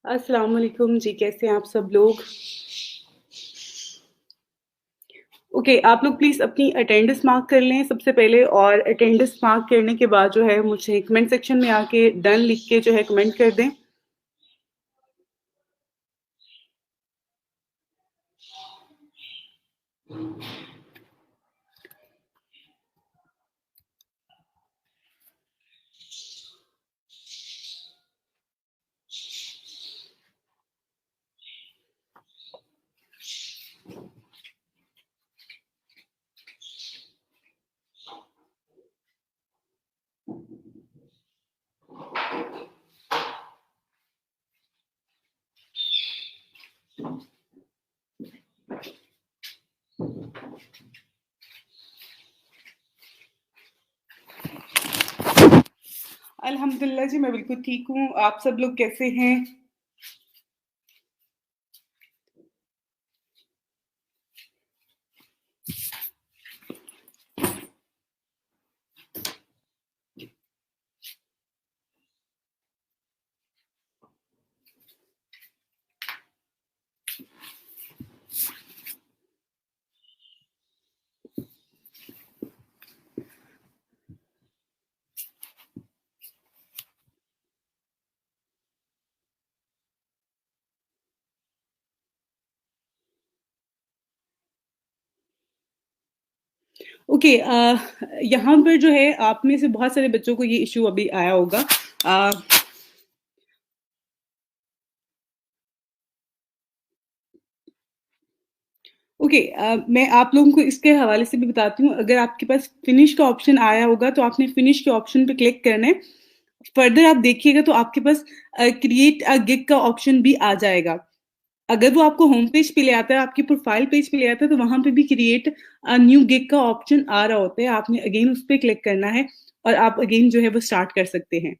अस्सलाम वालेकुम जी, कैसे हैं आप सब लोग? ओके, आप लोग प्लीज़ अपनी अटेंडेंस मार्क कर लें सबसे पहले और अटेंडेंस मार्क करने के बाद जो है मुझे कमेंट सेक्शन में आके डन लिख के जो है कमेंट कर दें। अल्हम्दुलिल्लाह जी, मैं बिल्कुल ठीक हूँ। आप सब लोग कैसे हैं? ओके, यहाँ पर जो है आप में से बहुत सारे बच्चों को ये इश्यू अभी आया होगा। अ, ओके, मैं आप लोगों को इसके हवाले से भी बताती हूँ। अगर आपके पास फिनिश का ऑप्शन आया होगा तो आपने फिनिश के ऑप्शन पे क्लिक करना है। फर्दर आप देखिएगा तो आपके पास क्रिएट अ गिग का ऑप्शन भी आ जाएगा। अगर वो आपको होम पेज पे ले आता है, आपकी प्रोफाइल पेज पे ले आता है, तो वहां पे भी क्रिएट अ न्यू गिग का ऑप्शन आ रहा होता है। आपने अगेन उस पर क्लिक करना है और आप अगेन जो है वो स्टार्ट कर सकते हैं।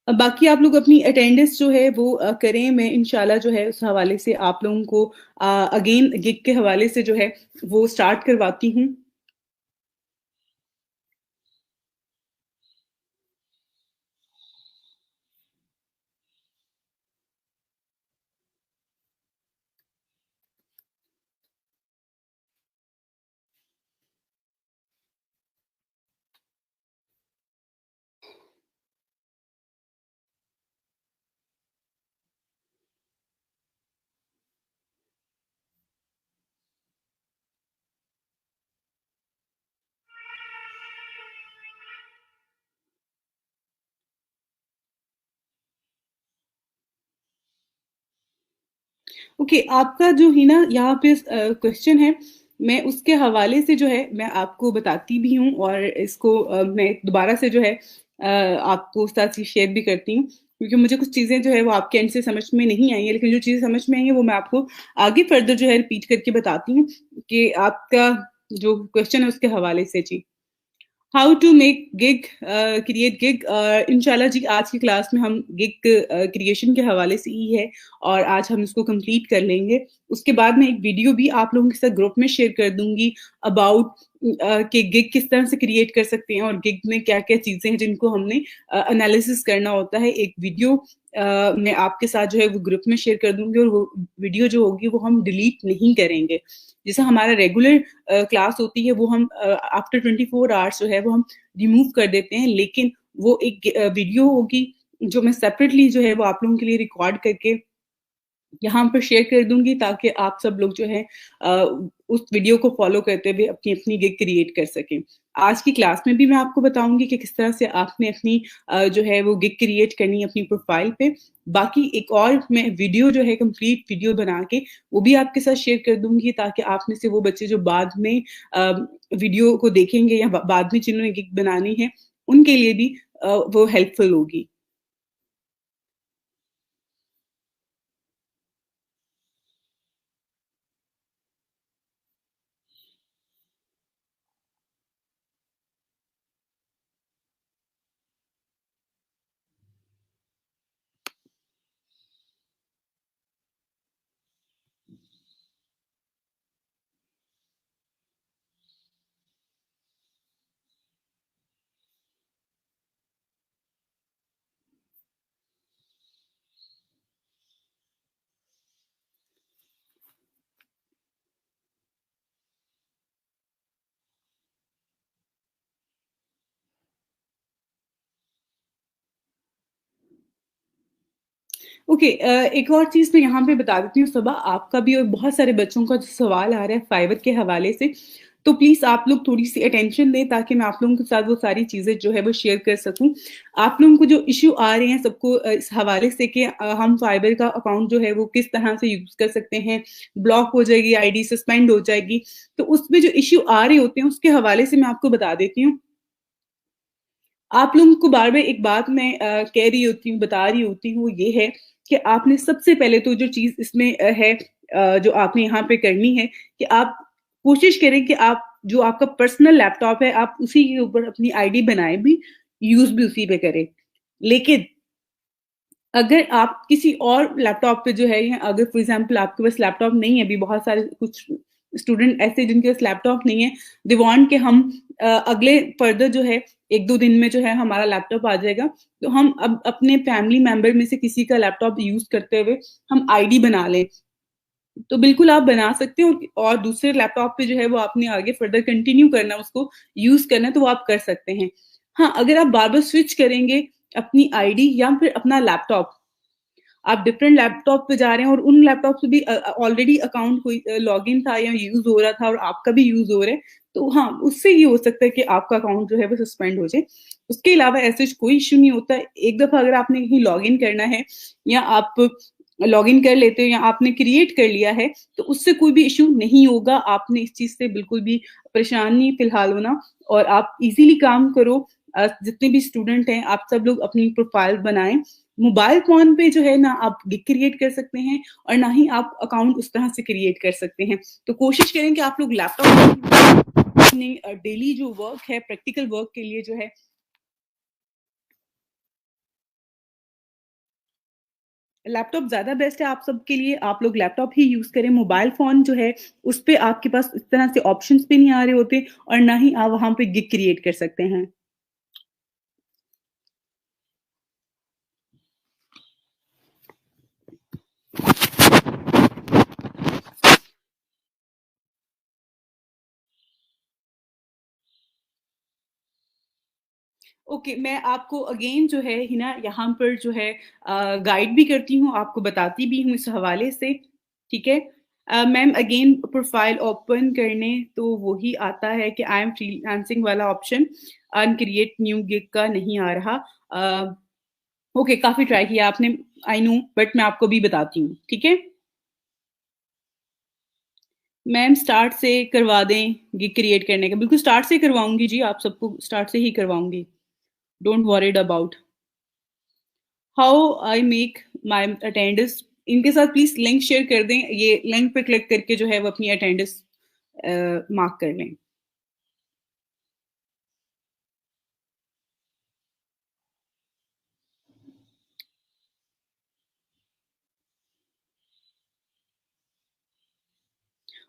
बाकी आप लोग अपनी अटेंडेंस जो है वो करें। मैं इंशाल्लाह जो है उस हवाले से आप लोगों को अगेन गिग के हवाले से जो है वो स्टार्ट करवाती हूँ। ओके, आपका जो है ना यहाँ पे क्वेश्चन है, मैं उसके हवाले से जो है मैं आपको बताती भी हूँ और इसको मैं दोबारा से जो है आपको साथ ही शेयर भी करती हूँ, क्योंकि मुझे कुछ चीज़ें जो है वो आपके एंड से समझ में नहीं आई है, लेकिन जो चीज़ें समझ में आई है वो मैं आपको आगे फर्दर जो है रिपीट करके बताती हूँ कि आपका जो क्वेश्चन है उसके हवाले से। जी, how to make gig, create gig. इंशाल्लाह जी आज की क्लास में हम गिग क्रिएशन के हवाले से ही है और आज हम इसको कंप्लीट कर लेंगे। उसके बाद मैं एक वीडियो भी आप लोगों के साथ ग्रुप में शेयर कर दूंगी अबाउट कि गिग किस तरह से क्रिएट कर सकते हैं और गिग में क्या क्या चीज़ें हैं जिनको हमने एनालिसिस करना होता है। एक वीडियो मैं आपके साथ जो है वो ग्रुप में शेयर कर दूंगी और वो वीडियो जो होगी वो हम डिलीट नहीं करेंगे। जैसे हमारा रेगुलर क्लास होती है वो हम आफ्टर 24 आवर्स जो है वो हम रिमूव कर देते हैं, लेकिन वो एक वीडियो होगी जो मैं सेपरेटली जो है वो आप लोगों के लिए रिकॉर्ड करके यहाँ पर शेयर कर दूंगी ताकि आप सब लोग जो है अ, उस वीडियो को फॉलो करते हुए अपनी अपनी गिग क्रिएट कर सकें। आज की क्लास में भी मैं आपको बताऊंगी कि किस तरह से आपने अपनी जो है वो गिग क्रिएट करनी है अपनी प्रोफाइल पे। बाकी एक और मैं वीडियो जो है कंप्लीट वीडियो बना के वो भी आपके साथ शेयर कर दूंगी ताकि आप में से वो बच्चे जो बाद में वीडियो को देखेंगे या बाद में जिन्होंने गिग बनानी है उनके लिए भी वो हेल्पफुल होगी। ओके, एक और चीज़ मैं यहाँ पे बता देती हूँ सबा, आपका भी और बहुत सारे बच्चों का जो सवाल आ रहा है फाइबर के हवाले से, तो प्लीज़ आप लोग थोड़ी-सी अटेंशन दें ताकि मैं आप लोगों के साथ वो सारी चीज़ें जो है वो शेयर कर सकूँ। आप लोगों को जो इश्यू आ रहे हैं सबको इस हवाले से कि हम फाइबर का अकाउंट जो है वो किस तरह से यूज़ कर सकते हैं, ब्लॉक हो जाएगी आईडी, सस्पेंड हो जाएगी। तो उसमें जो इश्यू आ रहे होते हैं उसके हवाले से मैं आपको बता देती हूँ। आप लोगों को बार-बार एक बात मैं कह रही होती हूँ, बता रही होती हूँ, वो ये है कि आपने सबसे पहले तो जो चीज़ इसमें है जो आपने यहाँ पे करनी है कि आप कोशिश करें कि आप जो आपका पर्सनल लैपटॉप है, आप उसी के ऊपर अपनी आईडी बनाएँ भी, यूज़ भी उसी पे करें। लेकिन अगर आप किसी और लैपटॉप पे जो है या अगर फॉर एग्ज़ाम्पल आपके पास लैपटॉप नहीं है, अभी बहुत सारे कुछ स्टूडेंट ऐसे हैं जिनके पास लैपटॉप नहीं है, दे वांट कि हम अगले फर्दर जो है 1-2 दिन में जो है हमारा लैपटॉप आ जाएगा, तो हम अब अपने फैमिली मेंबर में से किसी का लैपटॉप यूज़ करते हुए हम आईडी बना लें। तो बिल्कुल आप बना सकते हो और दूसरे लैपटॉप पे जो है वो आपने आगे फर्दर कंटिन्यू करना है, उसको यूज़ करना है तो वो आप कर सकते हैं। हाँ, अगर आप बार-बार स्विच करेंगे अपनी आईडी या फिर अपना लैपटॉप, आप डिफरेंट लैपटॉप पे जा रहे हैं और उन लैपटॉप से भी ऑलरेडी अकाउंट कोई लॉगिन था या यूज़ हो रहा था और आपका भी यूज़ हो रहा है, तो हाँ, उससे ये हो सकता है कि आपका अकाउंट जो है वो सस्पेंड हो जाए। उसके अलावा ऐसे कोई इश्यू नहीं होता। एक दफ़ा अगर आपने कहीं लॉगिन करना है या आप लॉगिन कर लेते हो या आपने क्रिएट कर लिया है, तो उससे कोई भी इश्यू नहीं होगा। आपने इस चीज़ से बिल्कुल भी परेशान नहीं फिलहाल होना और आप इज़िली काम करो। जितने भी स्टूडेंट हैं, आप सब लोग अपनी प्रोफाइल बनाएँ। मोबाइल फ़ोन पे जो है ना आप गिग क्रिएट कर सकते हैं और ना ही आप अकाउंट उस तरह से क्रिएट कर सकते हैं। तो कोशिश करें कि आप लोग लैपटॉप अपनी डेली जो वर्क है, प्रैक्टिकल वर्क के लिए जो है लैपटॉप ज़्यादा बेस्ट है आप सबके लिए। आप लोग लैपटॉप ही यूज़ करें। मोबाइल फ़ोन जो है, उस पे आपके पास इस तरह से ऑप्शंस भी नहीं आ रहे होते और ना ही आप वहाँ पे गिग क्रिएट कर सकते हैं। ओके, मैं आपको अगेन जो है ही ना यहाँ पर जो है गाइड भी करती हूँ, आपको बताती भी हूँ इस हवाले से, ठीक है? मैम अगेन प्रोफाइल ओपन करने तो वही आता है कि आई एम फ्रीलांसिंग वाला ऑप्शन, अनक्रिएट न्यू गिग का नहीं आ रहा। ओके, काफ़ी ट्राई किया आपने, आई नो, बट मैं आपको भी बताती हूँ, ठीक है? मैम स्टार्ट से करवा दें गिग क्रिएट करने का, बिल्कुल स्टार्ट से करवाऊँगी जी, आप सबको स्टार्ट से ही करवाऊँगी। Don't worried about how I make my attendance. इनके साथ प्लीज लिंक शेयर कर दें, ये लिंक पे क्लिक करके जो है वो अपनी अटेंडेंस मार्क कर लें।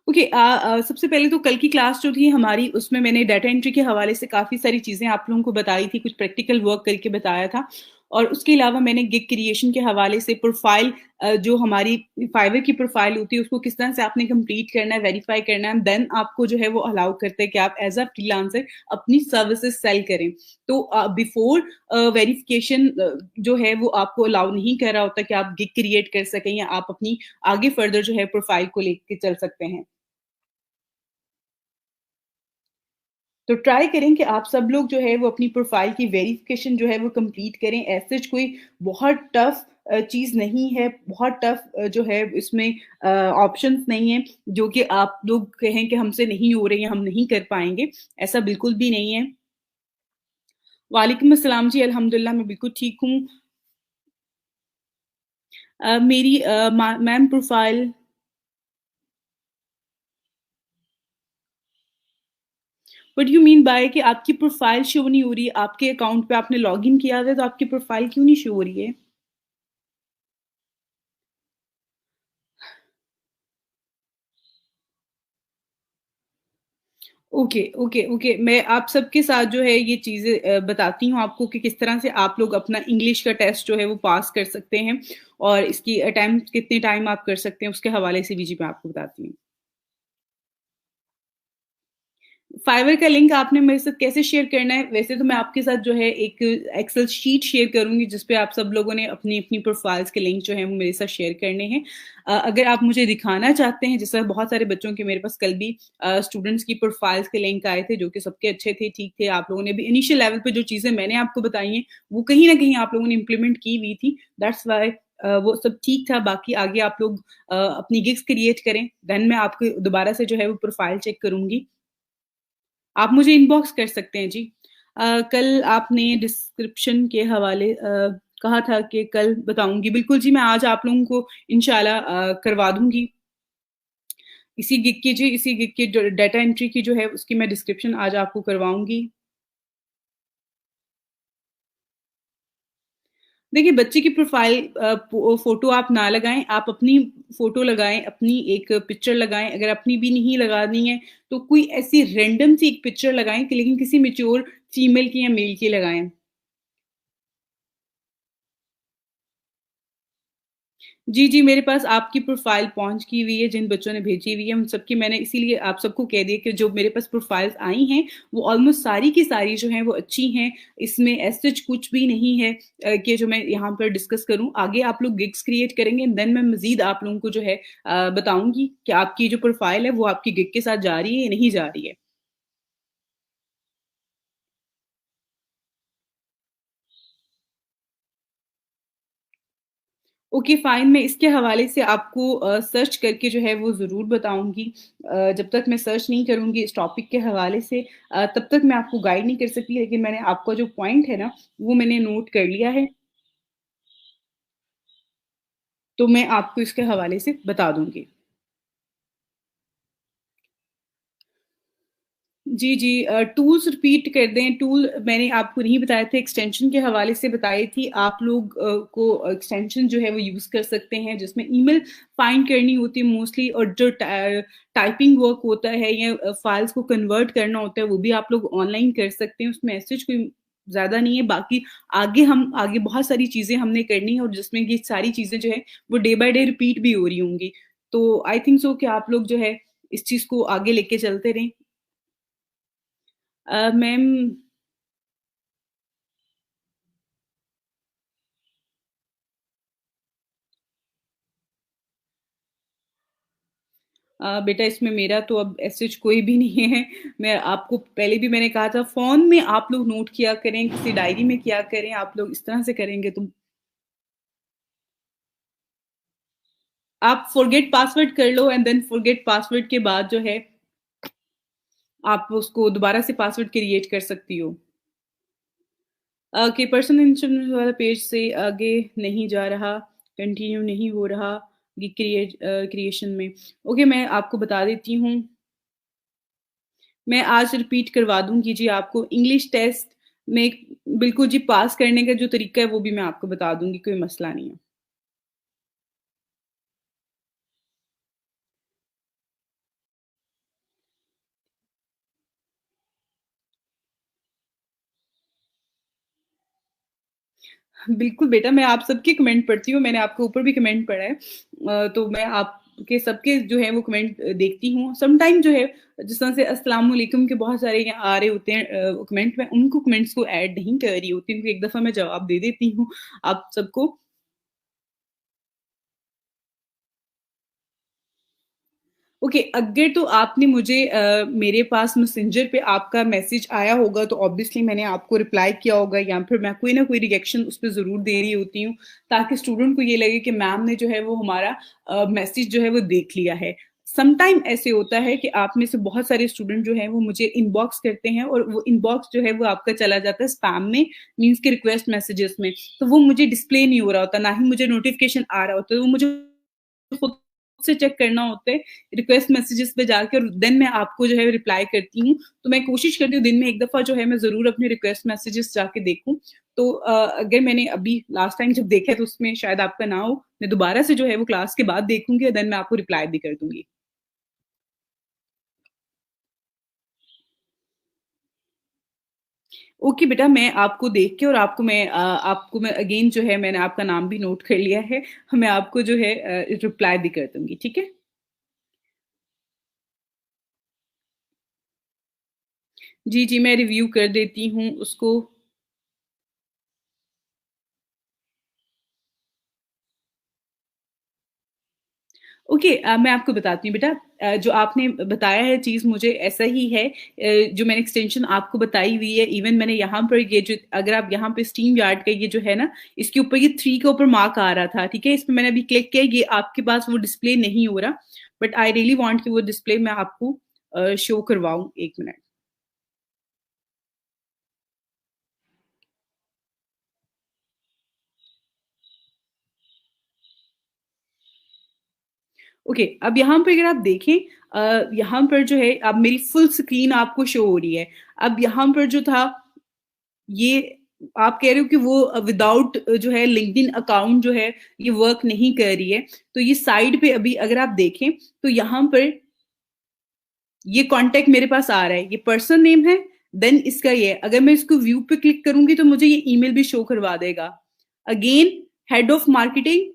ओके, सबसे पहले तो कल की क्लास जो थी हमारी उसमें मैंने डाटा एंट्री के हवाले से काफ़ी सारी चीज़ें आप लोगों को बताई थी, कुछ प्रैक्टिकल वर्क करके बताया था और उसके अलावा मैंने गिग क्रिएशन के हवाले से प्रोफाइल, जो हमारी फाइवर की प्रोफाइल होती है उसको किस तरह से आपने कंप्लीट करना है, वेरीफाई करना है, देन आपको जो है वो अलाउ करते हैं कि आप एज अ फ्रीलांसर अपनी सर्विसेज सेल करें। तो बिफोर वेरिफिकेशन जो है वो आपको अलाउ नहीं कर रहा होता कि आप गिग क्रिएट कर सकें या आप अपनी आगे फर्दर जो है प्रोफाइल को लेके चल सकते हैं। तो ट्राई करें कि आप सब लोग जो है वो अपनी प्रोफाइल की वेरिफिकेशन जो है वो कंप्लीट करें। ऐसे सच कोई बहुत टफ चीज़ नहीं है, बहुत टफ जो है इसमें ऑप्शंस नहीं है जो कि आप लोग कहें कि हमसे नहीं हो रहे हैं, हम नहीं कर पाएँगे, ऐसा बिल्कुल भी नहीं है। वालेकुम अस्सलाम जी, अल्हम्दुलिल्लाह मैं बिल्कुल ठीक हूँ। मेरी ma'am profile, what you mean by कि आपकी प्रोफाइल शो नहीं हो रही है, आपके अकाउंट पे आपने लॉगिन किया हुआ है तो आपकी प्रोफाइल क्यों नहीं शो हो रही है? Okay, okay, okay. मैं आप सबके साथ जो है ये चीज़ें बताती हूँ आपको कि किस तरह से आप लोग अपना इंग्लिश का टेस्ट जो है वो पास कर सकते हैं और इसकी अटेम्प्ट कितने टाइम आप कर सकते हैं, उसके हवाले से भी जी मैं आपको बताती हूँ। फाइवर का लिंक आपने मेरे साथ कैसे शेयर करना है? वैसे तो मैं आपके साथ जो है एक एक्सेल शीट शेयर करूँगी जिस पे आप सब लोगों ने अपनी-अपनी प्रोफाइल्स के लिंक जो हैं वो मेरे साथ शेयर करने हैं। अगर आप मुझे दिखाना चाहते हैं जैसा बहुत सारे बच्चों के मेरे पास कल भी स्टूडेंट्स की प्रोफाइल्स के लिंक आए थे जो कि सबके अच्छे थे, ठीक थे। आप लोगों ने भी इनिशियल लेवल पे जो चीज़ें मैंने आपको बताई हैं, वो कहीं न कहीं आप लोगों ने इम्प्लीमेंट की हुई थी। दैट्स व्हाई वो सब ठीक था। बाकी आगे आप लोग अपनी गिग्स क्रिएट करें, देन मैं आपको दोबारा से जो है वो प्रोफाइल चेक करूँगी। आप मुझे इनबॉक्स कर सकते हैं जी। कल आपने डिस्क्रिप्शन के हवाले कहा था कि कल बताऊँगी। बिल्कुल जी, मैं आज आप लोगों को इंशाल्लाह करवा दूँगी। इसी गिग की जो डाटा एंट्री की जो है उसकी मैं डिस्क्रिप्शन आज आपको करवाऊँगी। देखिए, बच्चे की प्रोफ़ाइल फ़ोटो आप ना लगाएँ, आप अपनी फ़ोटो लगाएँ, अपनी एक पिक्चर लगाएँ। अगर अपनी भी नहीं लगानी है, तो कोई ऐसी रैंडम सी एक पिक्चर लगाएँ कि लेकिन किसी मैच्योर फीमेल की या मेल की लगाएँ। जी, जी, मेरे पास आपकी प्रोफ़ाइल पहुँच की हुई है, जिन बच्चों ने भेजी हुई है, उन सबकी मैंने इसीलिए आप सबको कह दिया कि जो मेरे पास प्रोफ़ाइल्स आई हैं, वो ऑलमोस्ट सारी की सारी जो हैं, वो अच्छी हैं। इसमें एज़ सच कुछ भी नहीं है कि जो मैं यहाँ पर डिस्कस करूँ। आगे आप लोग गिग्स क्रिएट करेंगे, देन मैं मज़ीद आप लोगों को जो है बताऊँगी कि आपकी जो प्रोफ़ाइल है, वो आपकी गिग के साथ जा रही है या नहीं जा रही है। ओके फाइन, मैं इसके हवाले से आपको सर्च करके जो है वो ज़रूर बताऊँगी। जब तक मैं सर्च नहीं करूँगी इस टॉपिक के हवाले से तब तक मैं आपको गाइड नहीं कर सकती, लेकिन मैंने आपका जो पॉइंट है ना, वो मैंने नोट कर लिया है, तो मैं आपको इसके हवाले से बता दूँगी। जी, जी। टूल्स रिपीट कर दें, टूल मैंने आपको नहीं बताए थे, एक्सटेंशन के हवाले से बताई थी। आप लोग को एक्सटेंशन जो है वो यूज़ कर सकते हैं, जिसमें ईमेल फाइंड करनी होती है मोस्टली और जो टाइपिंग वर्क होता है या फाइल्स को कन्वर्ट करना होता है, वो भी आप लोग ऑनलाइन कर सकते हैं। उसमें ऐसे कोई ज़्यादा नहीं है, बाकी आगे बहुत सारी चीज़ें हमने करनी है और जिसमें ये सारी चीज़ें जो है, वो डे बाय डे रिपीट भी हो रही होंगी। तो आई थिंक सो कि आप लोग जो है, इस चीज़ को आगे लेके चलते रहें। मैम बेटा इसमें मेरा तो अब ऐसे कोई भी नहीं है। मैं आपको पहले भी मैंने कहा था फ़ोन में आप लोग नोट किया करें, किसी डायरी में किया करें, आप लोग इस तरह से करेंगे तो आप फ़ॉरगेट पासवर्ड कर लो एंड देन फ़ॉरगेट पासवर्ड के बाद जो है, आप उसको दोबारा से पासवर्ड क्रिएट कर सकती हो। कि पर्सनल इन्फॉर्मेशन वाला पेज से आगे नहीं जा रहा, कंटिन्यू नहीं हो रहा, ये क्रिएशन में। ओके मैं आपको बता देती हूँ मैं आज रिपीट करवा दूँगी जी आपको इंग्लिश टेस्ट में बिल्कुल जी पास करने का जो तरीका है वो भी मैं आपको बता दूँगी, कोई मसला नहीं है। बिल्कुल बेटा मैं आप सबके कमेंट पढ़ती हूँ, मैंने आपके ऊपर भी कमेंट पढ़ा है। तो मैं आपके सबके जो है वो कमेंट देखती हूँ। समटाइम जो है जिस तरह से अस्सलाम वालेकुम के बहुत सारे यहाँ आ रहे होते हैं कमेंट मैं उनको कमेंट्स को ऐड नहीं कर रही होती हूँ, एक दफ़ा मैं जवाब दे देती हूँ आप सबको। ओके, अगर तो आपने मुझे मेरे पास मैसेंजर पे आपका मैसेज आया होगा तो ऑब्वियसली मैंने आपको रिप्लाई किया होगा या फिर मैं कोई ना कोई रिएक्शन उस पे ज़रूर दे रही होती हूँ, ताकि स्टूडेंट को ये लगे कि मैम ने जो है वो हमारा मैसेज जो है वो देख लिया है। समटाइम ऐसे होता है कि आप में से बहुत सारे स्टूडेंट जो हैं वो मुझे इनबॉक्स करते हैं और वो इनबॉक्स जो है वो आपका चला जाता है स्पैम में, मीन्स के रिक्वेस्ट मैसेजेस में। तो वो मुझे डिस्प्ले नहीं हो रहा होता, ना ही मुझे नोटिफ़िकेशन आ रहा होता है, वो मुझे खुद से चेक करना होता है रिक्वेस्ट मैसेजेस पे जाके और देन मैं आपको जो है रिप्लाई करती हूँ। तो मैं कोशिश करती हूँ दिन में 1 दफ़ा जो है मैं ज़रूर अपने रिक्वेस्ट मैसेजेस जाके देखूँ। तो अगर मैंने अभी लास्ट टाइम जब देखा है तो उसमें शायद आपका ना हो, मैं दोबारा से जो है वो क्लास के बाद देखूँगी और देन मैं आपको रिप्लाई भी कर दूँगी। ओके बेटा मैं आपको देख के और आपको मैं अगेन जो है मैंने आपका नाम भी नोट कर लिया है। मैं आपको जो है रिप्लाई भी कर दूँगी, ठीक है? जी, जी, मैं रिव्यू कर देती हूँ उसको। ओके, मैं आपको बताती हूँ बेटा। जो आपने बताया है चीज़ मुझे ऐसा ही है। जो मैंने एक्सटेंशन आपको बताई हुई है, इवन मैंने यहाँ पर ये जो, अगर आप यहाँ पे स्टीम यार्ड का ये जो है ना, इसके ऊपर ये 3 के ऊपर मार्क आ रहा था, ठीक है? इसमें मैंने अभी क्लिक किया, ये आपके पास वो डिस्प्ले नहीं हो रहा, बट आई रियली वांट कि वो डिस्प्ले मैं आपको शो करवाऊँ। 1 मिनट। ओके, अब यहाँ पे अगर आप देखें, यहाँ पर जो है अब मेरी फुल स्क्रीन आपको शो हो रही है। अब यहाँ पर जो था, ये आप कह रहे हो कि वो विदाउट जो है लिंक्डइन अकाउंट जो है ये वर्क नहीं कर रही है। तो ये साइड पे अभी अगर आप देखें तो यहाँ पर ये कॉन्टेक्ट मेरे पास आ रहा है, ये पर्सन नेम है, देन इसका ये है। अगर मैं इसको व्यू पे क्लिक करूंगी तो मुझे ये ईमेल भी शो करवा देगा। Again, head of marketing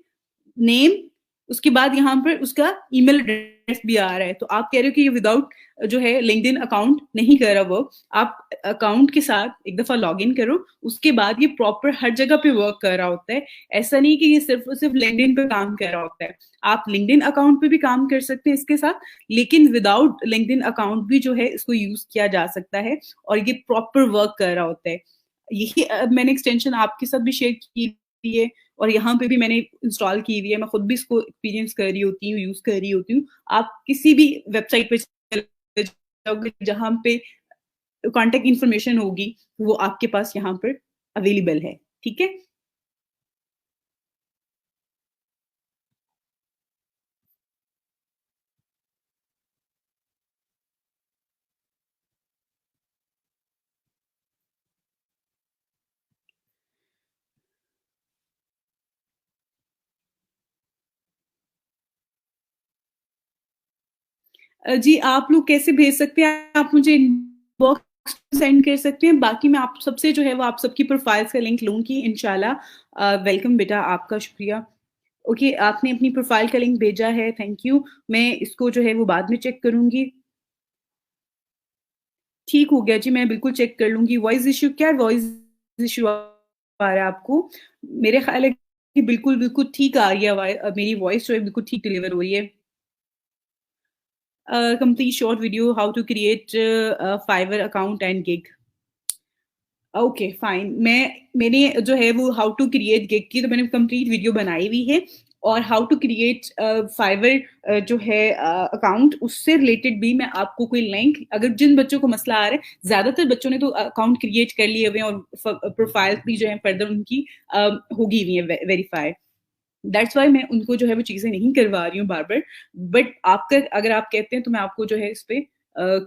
name, उसके बाद यहाँ पर उसका ईमेल एड्रेस भी आ रहा है। तो आप कह रहे हो कि ये विदाउट जो है लिंक्डइन अकाउंट नहीं कर रहा वर्क। आप अकाउंट के साथ एक दफा लॉग इन करो, उसके बाद ये प्रॉपर हर जगह पे वर्क कर रहा होता है। ऐसा नहीं कि ये सिर्फ और सिर्फ लिंक्डइन पे काम कर रहा होता है। आप लिंक्डइन अकाउंट पे भी काम कर सकते हैं इसके साथ, लेकिन विदाउट लिंक्डइन अकाउंट भी जो है इसको यूज किया जा सकता है और ये प्रॉपर वर्क कर रहा होता है। यही मैंने एक्सटेंशन आपके साथ भी शेयर की हुई है और यहाँ पे भी मैंने इंस्टॉल की हुई है। मैं खुद भी इसको एक्सपीरियंस कर रही होती हूँ, यूज कर रही होती हूँ। आप किसी भी वेबसाइट पे चले जाओगे जहाँ पे कॉन्टेक्ट इन्फॉर्मेशन होगी, वो आपके पास यहाँ पर अवेलेबल है। ठीक है? जी, आप लोग कैसे भेज सकते हैं? आप मुझे इनबॉक्स सेंड कर सकते हैं। बाकी मैं आप सबसे जो है वो आप सबकी प्रोफाइल्स का लिंक लूँगी इंशाल्लाह। वेलकम बेटा, आपका शुक्रिया। ओके, आपने अपनी प्रोफाइल का लिंक भेजा है, थैंक यू। मैं इसको जो है वो बाद में चेक करूँगी। ठीक हो गया जी, मैं बिल्कुल चेक कर लूँगी। वॉइस इश्यू, क्या वॉइस इश्यू आ रहा है आपको? मेरे ख़्याल है कि बिल्कुल, बिल्कुल ठीक आ रही है मेरी वॉइस जो है बिल्कुल ठीक डिलीवर हो रही है। Complete short video how to create Fiverr account and gig. Okay fine, मैंने जो है वो हाउ टू क्रिएट गिग की तो मैंने कंप्लीट वीडियो बनाई हुई है। और हाउ टू क्रिएट फाइवर जो है अकाउंट, उससे रिलेटेड भी मैं आपको कोई लिंक, अगर जिन बच्चों को मसला आ रहा है, ज्यादातर बच्चों ने तो अकाउंट क्रिएट कर लिए हुए हैं और प्रोफाइल भी जो है फर्दर उनकी होगी हुई है वेरीफाई। दैट्स वाई मैं उनको जो है वो चीज़ें नहीं करवा रही हूँ बार-बार। बट आपका अगर आप कहते हैं तो मैं आपको जो है इस पे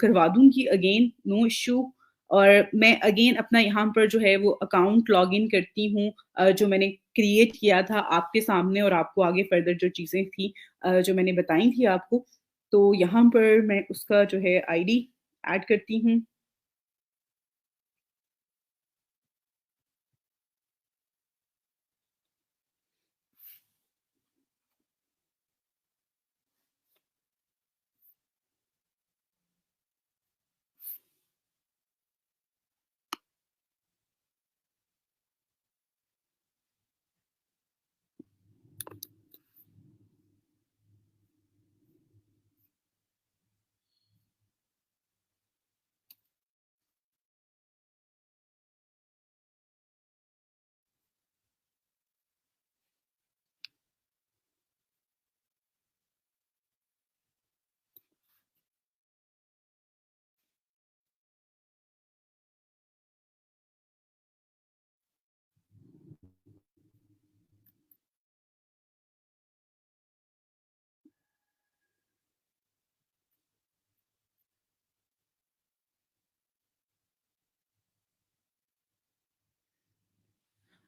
करवा दूँगी अगेन, नो इश्यू। और मैं अगेन अपना यहाँ पर जो है वो अकाउंट लॉगिन करती हूँ, जो मैंने क्रिएट किया था आपके सामने और आपको आगे फर्दर जो चीज़ें थी जो मैंने बताई थी आपको। तो यहाँ पर मैं उसका जो है आईडी ऐड करती हूँ।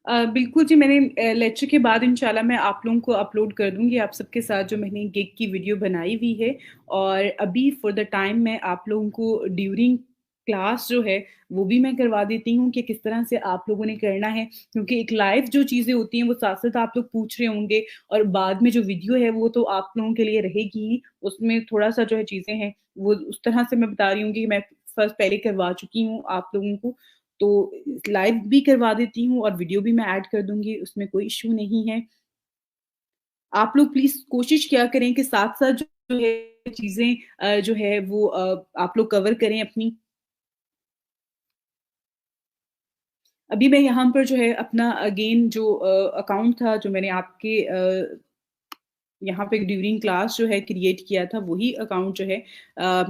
बिल्कुल जी, मैंने लेक्चर के बाद इंशाल्लाह मैं आप लोगों को अपलोड कर दूँगी आप सबके साथ जो मैंने गिग की वीडियो बनाई हुई है। और अभी फॉर द टाइम मैं आप लोगों को ड्यूरिंग क्लास जो है वो भी मैं करवा देती हूँ कि किस तरह से आप लोगों ने करना है। क्योंकि एक लाइव जो चीज़ें होती हैं वो साथ-साथ आप लोग पूछ रहे होंगे और बाद में जो वीडियो है वो तो आप लोगों के लिए रहेगी ही। उसमें थोड़ा-सा जो है चीज़ें हैं वो उस तरह से मैं बता रही हूँ कि मैं फर्स्ट पहले करवा चुकी हूँ आप लोगों को, तो लाइव भी करवा देती हूँ और वीडियो भी मैं ऐड कर दूँगी, उसमें कोई इश्यू नहीं है। आप लोग प्लीज़ कोशिश किया करें कि साथ-साथ जो है चीज़ें जो है वो आप लोग कवर करें अपनी। अभी मैं यहाँ पर जो है अपना अगेन जो अकाउंट था जो मैंने आपके यहाँ पे ड्यूरिंग क्लास जो है क्रिएट किया था, वही अकाउंट जो है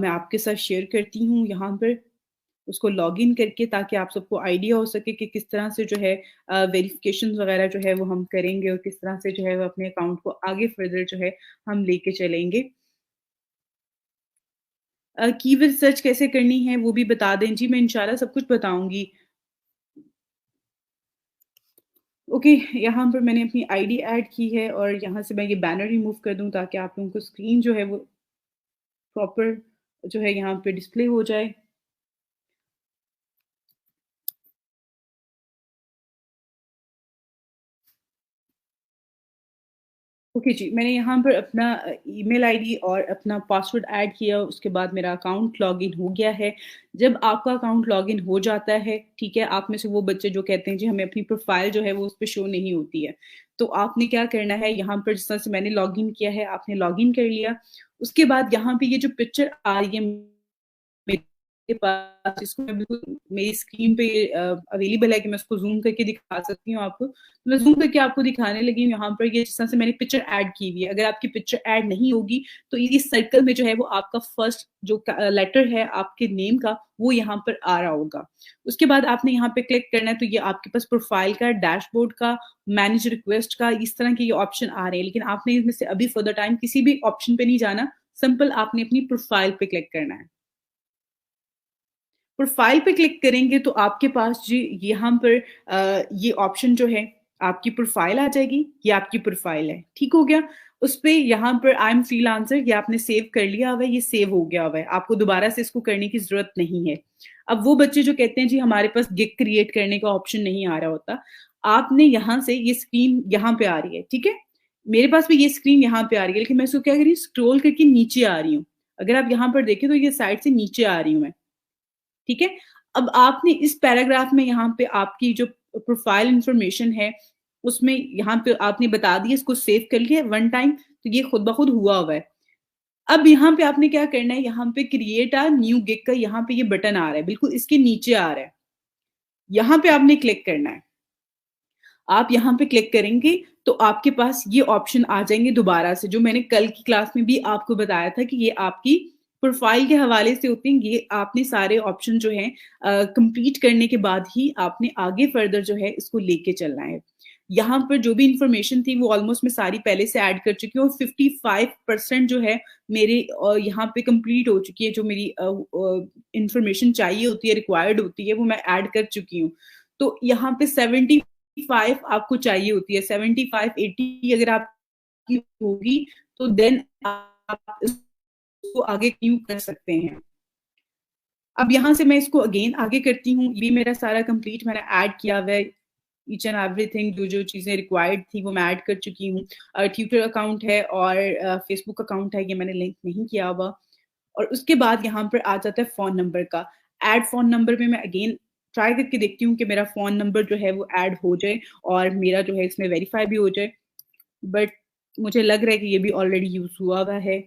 मैं आपके साथ शेयर करती हूँ यहाँ पर। उसको लॉगिन करके ताकि आप सबको आइडिया हो सके कि किस तरह से जो है वेरिफिकेशंस वगैरह जो है वो हम करेंगे और किस तरह से जो है वो अपने अकाउंट को आगे फर्दर जो है हम लेके चलेंगे। कीवर्ड सर्च कैसे करनी है वो भी बता दें। जी, मैं इंशाल्लाह सब कुछ बताऊँगी। ओके, यहाँ पर मैंने अपनी आईडी ऐड की है और यहाँ से मैं ये बैनर रिमूव कर दूँ ताकि आप लोगों को स्क्रीन जो है वो प्रॉपर जो है यहाँ पे डिस्प्ले हो जाए। ओके जी, मैंने यहाँ पर अपना ईमेल आईडी और अपना पासवर्ड ऐड किया, उसके बाद मेरा अकाउंट लॉगिन हो गया है। जब आपका अकाउंट लॉगिन हो जाता है, ठीक है, आप में से वो बच्चे जो कहते हैं जी हमें अपनी प्रोफ़ाइल जो है वो उस पे शो नहीं होती है। तो आपने क्या करना है यहाँ पर जिस तरह से मैंने लॉगिन किया है, आपने लॉगिन कर लिया। उसके बाद यहाँ पे ये जो पिक्चर आ रही है मेरे पास, इसको मैं बिल्कुल मेरी स्क्रीन पे अवेलेबल है कि मैं उसको ज़ूम करके दिखा सकती हूँ आपको। तो मैं ज़ूम करके आपको दिखाने लगी हूँ यहाँ पर ये जिस तरह से मैंने पिक्चर ऐड की हुई है। अगर आपकी पिक्चर ऐड नहीं होगी तो इस सर्कल में जो है वो आपका फर्स्ट जो लेटर है आपके नेम का वो यहाँ पर आ रहा होगा। उसके बाद आपने यहाँ पे क्लिक करना है तो ये आपके पास प्रोफाइल का, डैशबोर्ड का, मैनेज रिक्वेस्ट का इस तरह के ये ऑप्शन आ रहे हैं। लेकिन आपने इनमें से अभी फर्दर टाइम किसी भी ऑप्शन पे नहीं जाना, सिंपल आपने अपनी प्रोफाइल पे क्लिक करना है। प्रोफाइल पे क्लिक करेंगे तो आपके पास जी यहाँ पर ये ऑप्शन जो है आपकी प्रोफाइल आ जाएगी, ये आपकी प्रोफाइल है, ठीक हो गया? उसपे यहाँ पर आई एम फ्रीलांसर ये आपने सेव कर लिया हुआ है, ये सेव हो गया हुआ है, आपको दोबारा से इसको करने की ज़रूरत नहीं है। अब वो बच्चे जो कहते हैं जी हमारे पास गिग क्रिएट करने का ऑप्शन नहीं आ रहा होता, आपने यहाँ से ये स्क्रीन यहाँ पे आ रही है, ठीक है? मेरे पास भी ये स्क्रीन यहाँ पे आ रही है, लेकिन मैं इसको क्या कर रही हूँ स्क्रॉल करके नीचे आ रही हूँ। अगर आप यहाँ पर देखें तो ये साइड से नीचे आ रही हूँ मैं। ठीक है? अब आपने इस पैराग्राफ में यहाँ पे आपकी जो प्रोफाइल इन्फॉर्मेशन है, उसमें यहाँ पे आपने बता दिया इसको सेव कर लिया वन टाइम, तो ये खुद ब खुद हुआ हुआ है। अब यहाँ पे आपने क्या करना है, यहाँ पे क्रिएट अ न्यू गिग का यहाँ पे ये बटन आ रहा है, बिल्कुल इसके नीचे आ रहा है। यहाँ पे आपने क्लिक करना है। आप यहाँ पे क्लिक करेंगे तो आपके पास ये ऑप्शन आ जाएँगे दोबारा से, जो मैंने कल की क्लास में भी आपको बताया था कि ये आपकी प्रोफ़ाइल के हवाले से होते हैं। ये आपने सारे ऑप्शन जो हैं कंप्लीट करने के बाद ही आपने आगे फर्दर जो है इसको लेके चलना है। यहाँ पर जो भी इन्फॉर्मेशन थी वो ऑलमोस्ट मैं सारी पहले से ऐड कर चुकी हूँ और 55% जो है मेरे यहाँ पे कंप्लीट हो चुकी है, जो मेरी इन्फॉर्मेशन चाहिए होती है, रिक्वायर्ड होती है, वो मैं ऐड कर चुकी हूँ। तो यहाँ पे 75 आपको चाहिए होती है, 75-80 अगर आपकी होगी तो देन आप इसको आगे कंटिन्यू कर सकते हैं। अब यहाँ से मैं इसको अगेन आगे करती हूँ, ये मेरा सारा कंप्लीट मैंने ऐड किया हुआ है, ईच एंड एवरीथिंग जो-जो चीज़ें रिक्वायर्ड थी वो मैं ऐड कर चुकी हूँ। ट्विटर अकाउंट है और फेसबुक अकाउंट है, ये मैंने लिंक नहीं किया हुआ और उसके बाद यहाँ पर आ जाता है फ़ोन नंबर का। ऐड फ़ोन नंबर में मैं अगेन ट्राई करके देखती हूँ कि मेरा फ़ोन नंबर जो है वो ऐड हो जाए और मेरा जो है इसमें वेरीफ़ाई भी हो जाए। बट मुझे लग रहा है कि ये भी ऑलरेडी यूज़ हुआ हुआ है,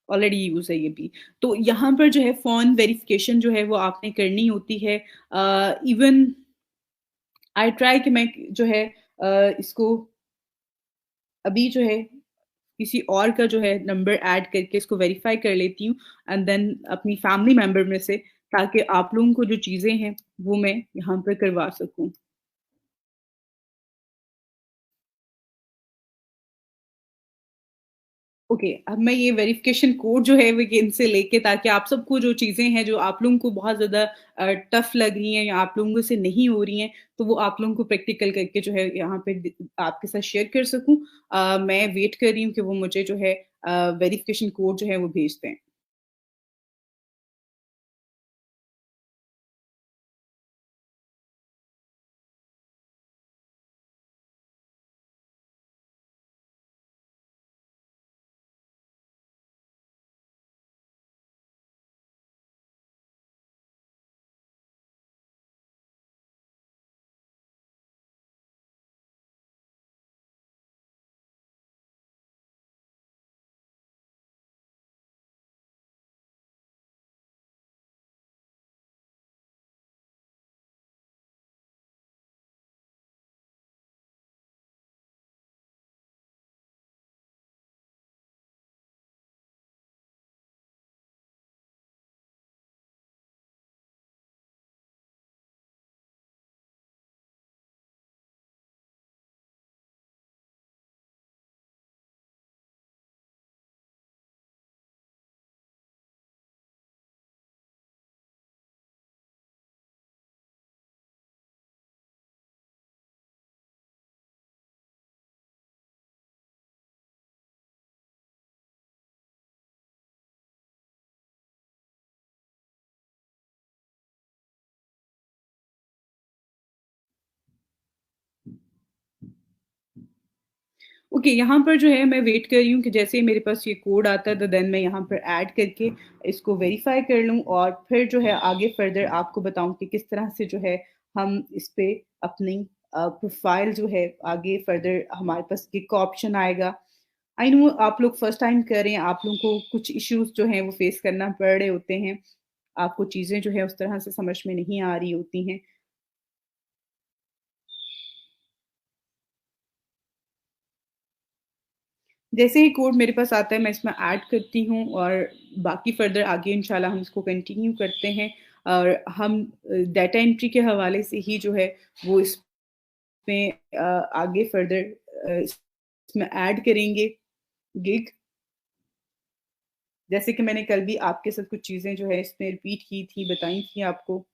ऑलरेडी यूज़ है ये भी। तो यहाँ पर जो है फ़ोन वेरिफ़िकेशन जो है वो आपने करनी होती है। इवन आई ट्राई कि मैं जो है इसको अभी जो है किसी और का जो है नंबर ऐड करके इसको वेरीफाई कर लेती हूँ एंड देन अपनी फैमिली मेंबर में से, ताकि आप लोगों को जो चीज़ें हैं वो मैं यहाँ पर करवा सकूँ। ओके, अब मैं ये वेरिफिकेशन कोड जो है वो ये इनसे लेके ताकि आप सबको जो चीज़ें हैं जो आप लोगों को बहुत ज़्यादा टफ लग रही हैं या आप लोगों से नहीं हो रही हैं, तो वो आप लोगों को प्रैक्टिकल करके जो है यहाँ पे आपके साथ शेयर कर सकूँ। मैं वेट कर रही हूँ कि वो मुझे जो है वेरिफिकेशन कोड जो है वो भेज दें। ओके, यहाँ पर जो है मैं वेट कर रही हूँ कि जैसे ही मेरे पास ये कोड आता है तो देन मैं यहाँ पर ऐड करके इसको वेरीफाई कर लूँ और फिर जो है आगे फर्दर आपको बताऊँ कि किस तरह से जो है हम इस पे अपनी प्रोफाइल जो है आगे फर्दर हमारे पास गिग का ऑप्शन आएगा। आई नो आप लोग फर्स्ट टाइम कर रहे हैं, आप लोगों को कुछ इश्यूज़ जो हैं वो फेस करना पड़ रहे होते हैं। आपको चीज़ें जो है उस तरह से समझ में नहीं आ रही होती हैं। जैसे ही कोड मेरे पास आता है मैं इसमें ऐड करती हूँ और बाकी फर्दर आगे इंशाल्लाह हम इसको कंटिन्यू करते हैं और हम डाटा एंट्री के हवाले से ही जो है वो इसमें आगे फर्दर इसमें ऐड करेंगे गिग। जैसे कि मैंने कल भी आपके साथ कुछ चीज़ें जो है इसमें रिपीट की थी, बताई थी आपको।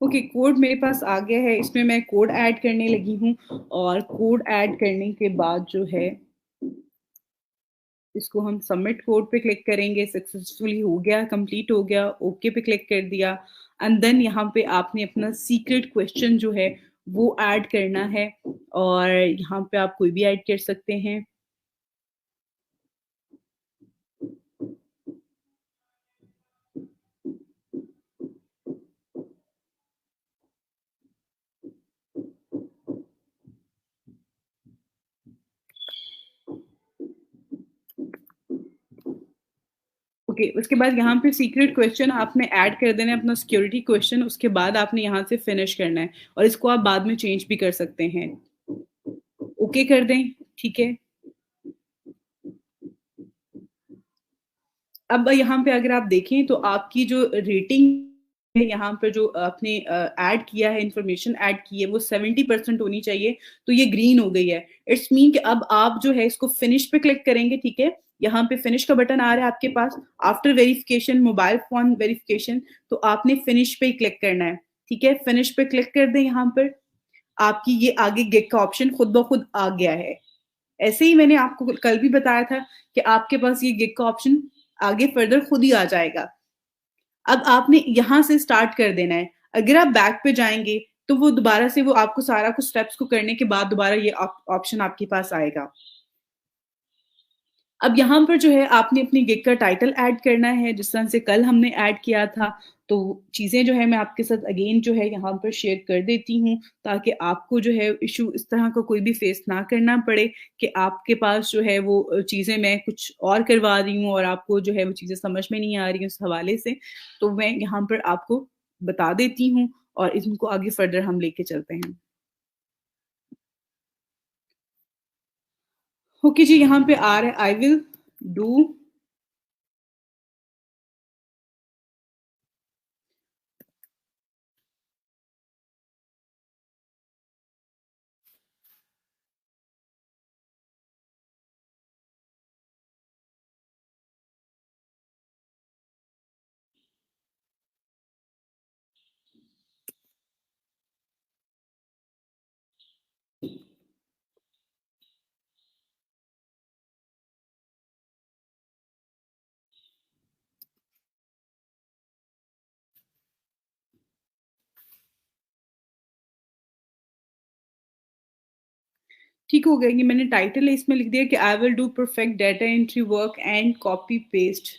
ओके, कोड मेरे पास आ गया है, इसमें मैं कोड ऐड करने लगी हूँ और कोड ऐड करने के बाद जो है इसको हम सबमिट कोड पे क्लिक करेंगे, सक्सेसफुली हो गया, कंप्लीट हो गया, ओके पे क्लिक कर दिया एंड देन यहाँ पे आपने अपना सीक्रेट क्वेश्चन जो है वो ऐड करना है और यहाँ पे आप कोई भी ऐड कर सकते हैं। ओके, उसके बाद यहाँ पे सीक्रेट क्वेश्चन आपने ऐड कर देना है अपना सिक्योरिटी क्वेश्चन, उसके बाद आपने यहाँ से फिनिश करना है और इसको आप बाद में चेंज भी कर सकते हैं। ओके कर दें, ठीक है। अब यहाँ पे अगर आप देखें तो आपकी जो रेटिंग है यहाँ पे जो आपने ऐड किया है, इंफॉर्मेशन ऐड की है वो 70% होनी चाहिए, तो ये ग्रीन हो गई है। इट्स मीन कि अब आप जो है इसको फिनिश पे क्लिक करेंगे, ठीक है। यहाँ पे फिनिश का बटन आ रहा है आपके पास after verification, mobile phone verification, तो आपने फिनिश पे ही क्लिक करना है, ठीक है। फिनिश पे क्लिक कर दें, यहाँ पर आपकी ये आगे गिग का ऑप्शन खुद ब खुद आ गया है। ऐसे ही मैंने आपको कल भी बताया था कि आपके पास ये गिग का ऑप्शन आगे फर्दर खुद ही आ जाएगा। अब आपने यहाँ से स्टार्ट कर देना है। अगर आप बैक पे जाएंगे तो वो दोबारा से वो आपको सारा कुछ स्टेप्स को करने के बाद दोबारा ये ऑप्शन आपके पास आएगा। अब यहाँ पर जो है आपने अपनी गिग का टाइटल ऐड करना है जिस तरह से कल हमने ऐड किया था। तो चीज़ें जो है मैं आपके साथ अगेन जो है यहाँ पर शेयर कर देती हूँ ताकि आपको जो है इशू इस तरह का कोई भी फेस ना करना पड़े कि आपके पास जो है वो चीज़ें मैं कुछ और करवा रही हूँ और आपको जो है वो चीज़ें समझ में नहीं आ रही उस हवाले से। तो मैं यहाँ पर आपको बता देती हूँ और इनको आगे फर्दर हम लेके चलते हैं। ओके जी, यहाँ पे आ रहा है आई विल डू। ठीक हो गया, ये मैंने टाइटल है इसमें लिख दिया कि I will do perfect data entry work and copy paste.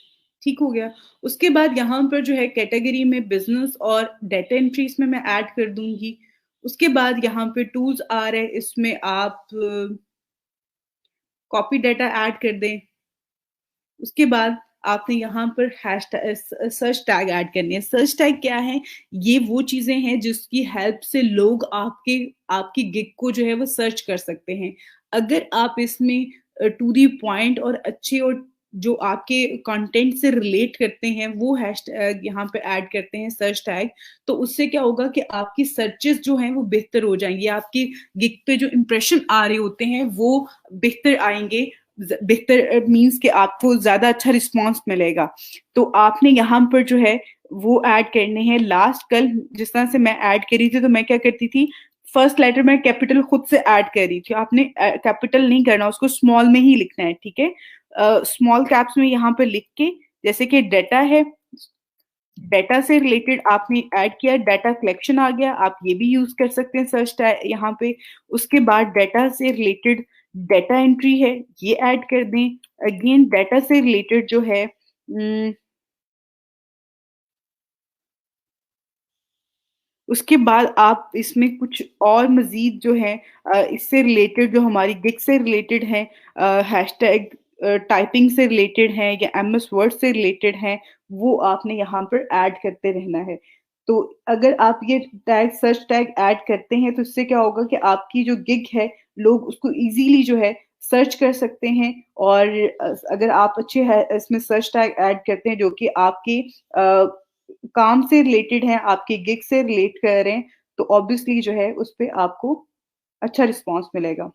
ठीक हो गया। उसके बाद यहाँ पर जो है कैटेगरी में बिजनेस और डाटा एंट्री इसमें मैं ऐड कर दूंगी। उसके बाद यहाँ पे टूल्स आ रहे हैं, इसमें आप कॉपी डाटा ऐड कर दें। उसके बाद आपने यहाँ पर हैश सर्च टैग ऐड करनी है। सर्च टैग क्या है? ये वो चीजें हैं जिसकी हेल्प से लोग आपके आपकी गिग को जो है वो सर्च कर सकते हैं। अगर आप इसमें टू द पॉइंट और अच्छे और जो आपके कंटेंट से रिलेट करते हैं वो हैशटैग यहाँ पे ऐड करते हैं सर्च टैग, तो उससे क्या होगा कि आपकी सर्चेस जो हैं वो बेहतर हो जाएंगी, आपकी गिग पे जो इंप्रेशन आ रहे होते हैं वो बेहतर आएंगे। बेहतर मीन्स कि आपको ज्यादा अच्छा रिस्पॉन्स मिलेगा। तो आपने यहाँ पर जो है वो ऐड करने हैं। लास्ट कल जिस तरह से मैं ऐड करी थी तो मैं क्या करती थी, फर्स्ट लेटर मैं कैपिटल खुद से ऐड कर रही थी, आपने कैपिटल नहीं करना, उसको स्मॉल में ही लिखना है, ठीक है। स्मॉल कैप्स में यहाँ पे लिख के, जैसे कि डाटा है, डाटा से रिलेटेड आपने ऐड किया, डाटा कलेक्शन आ गया, आप ये भी यूज कर सकते हैं सर्च यहाँ पे। उसके बाद डाटा से रिलेटेड डाटा एंट्री है, ये ऐड कर दें। अगेन डाटा से रिलेटेड जो है उसके बाद आप इसमें कुछ और मजीद जो है इससे रिलेटेड, जो हमारी गिग से रिलेटेड है, हैशटैग टाइपिंग से रिलेटेड है या एमएस वर्ड से रिलेटेड है, वो आपने यहाँ पर ऐड करते रहना है। तो अगर आप ये टैग सर्च टैग ऐड करते हैं तो इससे क्या होगा कि आपकी जो गिग है लोग उसको इजीली जो है सर्च कर सकते हैं। और अगर आप अच्छे है इसमें सर्च टैग ऐड करते हैं जो कि आपके काम से रिलेटेड हैं, आपके गिग से रिलेट कर रहे हैं, तो ऑब्वियसली जो है उस पे आपको अच्छा रिस्पॉन्स मिलेगा।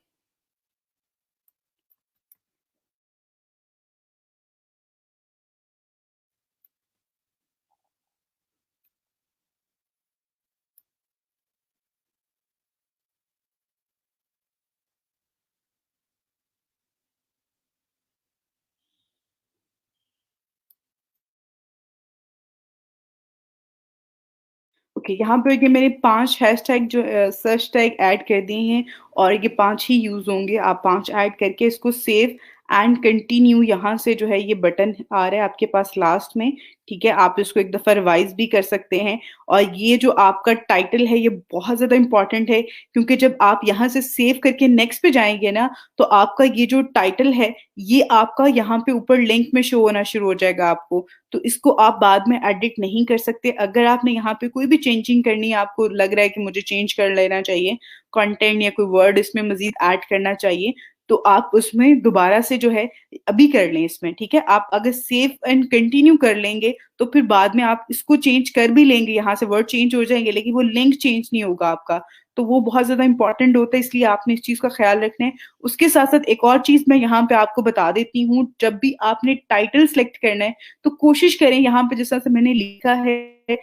ओके, यहाँ पे ये मैंने 5 हैशटैग जो सर्च टैग ऐड कर दिए हैं और ये 5 ही यूज़ होंगे। आप 5 ऐड करके इसको सेव एंड कंटिन्यू, यहाँ से जो है ये बटन आ रहा है आपके पास लास्ट में, ठीक है। आप इसको एक दफ़ा रिवाइज़ भी कर सकते हैं। और ये जो आपका टाइटल है ये बहुत ज़्यादा इम्पोर्टेंट है, क्योंकि जब आप यहाँ से सेव करके नेक्स्ट पे जाएँगे ना, तो आपका ये जो टाइटल है ये आपका यहाँ पे ऊपर लिंक में शो होना शुरू हो जाएगा आपको। तो इसको आप बाद में एडिट नहीं कर सकते। अगर आपने यहाँ पे कोई भी चेंजिंग करनी है, आपको लग रहा है कि मुझे चेंज कर लेना चाहिए, कंटेंट या कोई वर्ड इसमें मजीद ऐड करना चाहिए, तो आप उसमें दोबारा से जो है अभी कर लें इसमें, ठीक है। आप अगर सेव एंड कंटिन्यू कर लेंगे तो फिर बाद में आप इसको चेंज कर भी लेंगे, यहाँ से वर्ड चेंज हो जाएंगे, लेकिन वो लिंक चेंज नहीं होगा आपका। तो वो बहुत ज्यादा इंपॉर्टेंट होता है, इसलिए आपने इस चीज का ख्याल रखना है। उसके साथ साथ एक और चीज मैं यहाँ पे आपको बता देती हूँ, जब भी आपने टाइटल सेलेक्ट करना है तो कोशिश करें यहाँ पे जिस तरह से मैंने लिखा है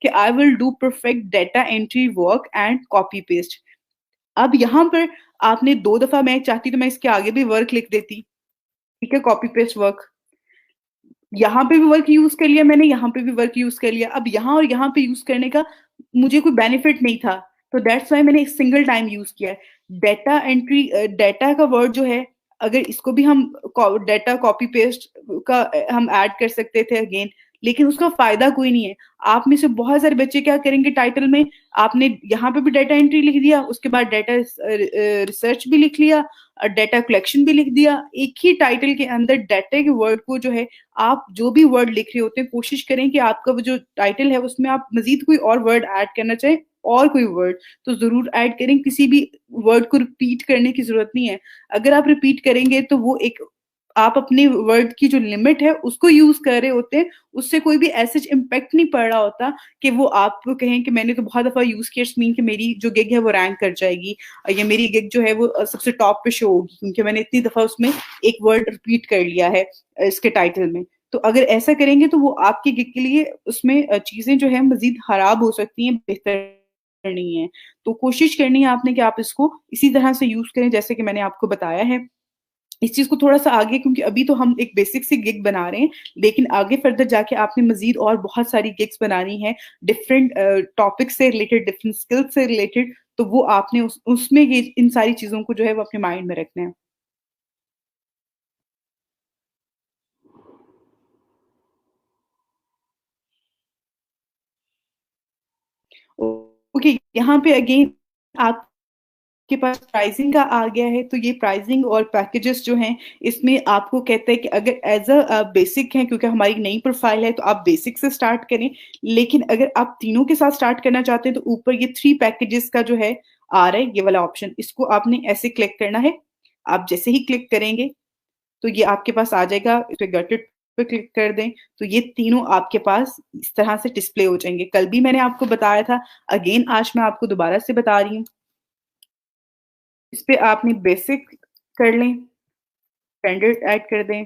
कि I will do perfect data entry work and copy paste. अब यहाँ पर आपने 2 दफा, मैं चाहती तो मैं इसके आगे भी वर्क लिख देती, ठीक है, कॉपी पेस्ट वर्क। यहाँ पे भी वर्क यूज कर लिया मैंने, यहाँ पे भी वर्क यूज कर लिया। अब यहाँ और यहाँ पे यूज करने का मुझे कोई बेनिफिट नहीं था, तो दैट्स वाई मैंने एक सिंगल टाइम यूज किया है। डेटा एंट्री, डेटा का वर्ड जो है, अगर इसको भी हम डेटा कॉपी पेस्ट का हम ऐड कर सकते थे अगेन, लेकिन उसका फायदा कोई नहीं है। आप में से बहुत सारे बच्चे क्या करेंगे, टाइटल में आपने यहाँ पे भी डेटा एंट्री लिख दिया, उसके बाद डेटा रिसर्च भी लिख लिया, डेटा कलेक्शन भी लिख दिया। एक ही टाइटल के अंदर डाटा के वर्ड को जो है, आप जो भी वर्ड लिख रहे होते हैं कोशिश करें कि आपका वो जो टाइटल है उसमें आप मजीद कोई और वर्ड ऐड करना चाहें, और कोई वर्ड तो जरूर ऐड करें। किसी भी वर्ड को रिपीट करने की जरूरत नहीं है। अगर आप रिपीट करेंगे तो वो एक, आप अपने वर्ड की जो लिमिट है उसको यूज कर रहे होते हैं, उससे कोई भी ऐसे इम्पेक्ट नहीं पड़ रहा होता कि वो आपको कहें कि मैंने तो बहुत दफा यूज किया, मीन कि मेरी जो गिग है वो रैंक कर जाएगी, या मेरी गिग जो है वो सबसे टॉप पे शो होगी क्योंकि मैंने इतनी दफा उसमें एक वर्ड रिपीट कर लिया है इसके टाइटल में। तो अगर ऐसा करेंगे तो वो आपकी गिग के लिए उसमें चीजें जो है मजीद खराब हो सकती हैं, बेहतर नहीं है। तो कोशिश करनी है आपने कि आप इसको इसी तरह से यूज करें जैसे कि मैंने आपको बताया है। इस चीज को थोड़ा सा आगे, क्योंकि अभी तो हम एक बेसिक सी गिग बना रहे हैं, लेकिन आगे फर्दर जाके आपने मजीद और बहुत सारी गिग्स बनानी है, डिफरेंट टॉपिक से रिलेटेड, डिफरेंट स्किल्स से रिलेटेड। तो वो आपने उसमें ये इन सारी चीजों को जो है वो अपने माइंड में रखना है। ओके, यहाँ पे अगेन आपके पास प्राइसिंग का आ गया है, तो ये प्राइसिंग और पैकेजेस जो हैं इसमें आपको कहते हैं कि अगर एज अ बेसिक है, क्योंकि हमारी नई प्रोफाइल है तो आप बेसिक से स्टार्ट करें, लेकिन अगर आप तीनों के साथ स्टार्ट करना चाहते हैं तो ऊपर ये 3 पैकेजेस का जो है आ रहा है, ये वाला ऑप्शन, इसको आपने ऐसे क्लिक करना है। आप जैसे ही क्लिक करेंगे तो ये आपके पास आ जाएगा, इस पे गेट इट पे क्लिक कर दें, तो ये तीनों आपके पास इस तरह से डिस्प्ले हो जाएँगे। कल भी मैंने आपको बताया था, अगेन आज मैं आपको दोबारा से बता रही हूँ। इस पे आपने बेसिक कर लें, स्टैंडर्ड ऐड कर दें,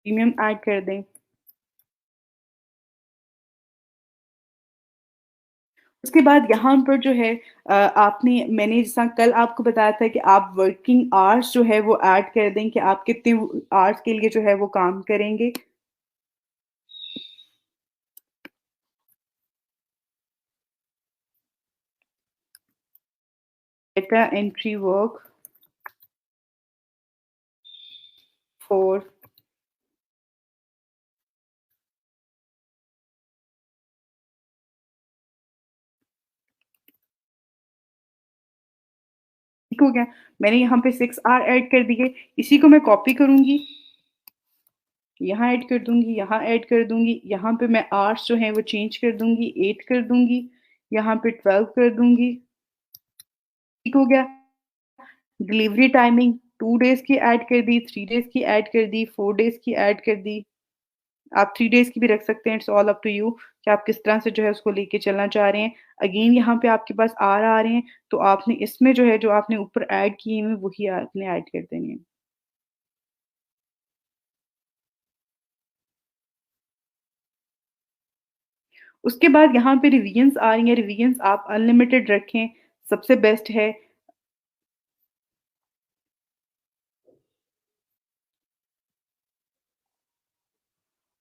प्रीमियम ऐड कर दें। उसके बाद यहाँ पर जो है आपने मैंने जैसा कल आपको बताया था कि आप वर्किंग आवर्स जो है वो ऐड कर दें कि आप कितने आवर्स के लिए जो है वो काम करेंगे। डेटा एंट्री वर्क फॉर ठीक हो गया। मैंने यहाँ पे 6 आवर ऐड कर दिए। इसी को मैं कॉपी करूँगी, यहाँ ऐड कर दूँगी, यहाँ ऐड कर दूँगी, यहाँ पे मैं आवर्स जो हैं वो चेंज कर दूँगी, 8 कर दूँगी, यहाँ पे 12 कर दूँगी। ठीक हो गया। डिलीवरी टाइमिंग 2 डेज़ की ऐड कर दी, 3 डेज़ की ऐड कर दी, 4 डेज़ की ऐड कर दी। आप 3 डेज़ की भी रख सकते हैं, it's all up to you कि आप किस तरह से जो है उसको लेके चलना चाह रहे हैं। अगेन यहाँ पे आपके पास आर आ रहे हैं, तो आपने इसमें जो है जो आपने ऊपर ऐड किए हैं वही आपने ऐड कर देने हैं। उसके बाद यहाँ पे रिवीजन्स आ रही हैं, रिवीजन्स आप अनलिमिटेड रखें, सबसे बेस्ट है।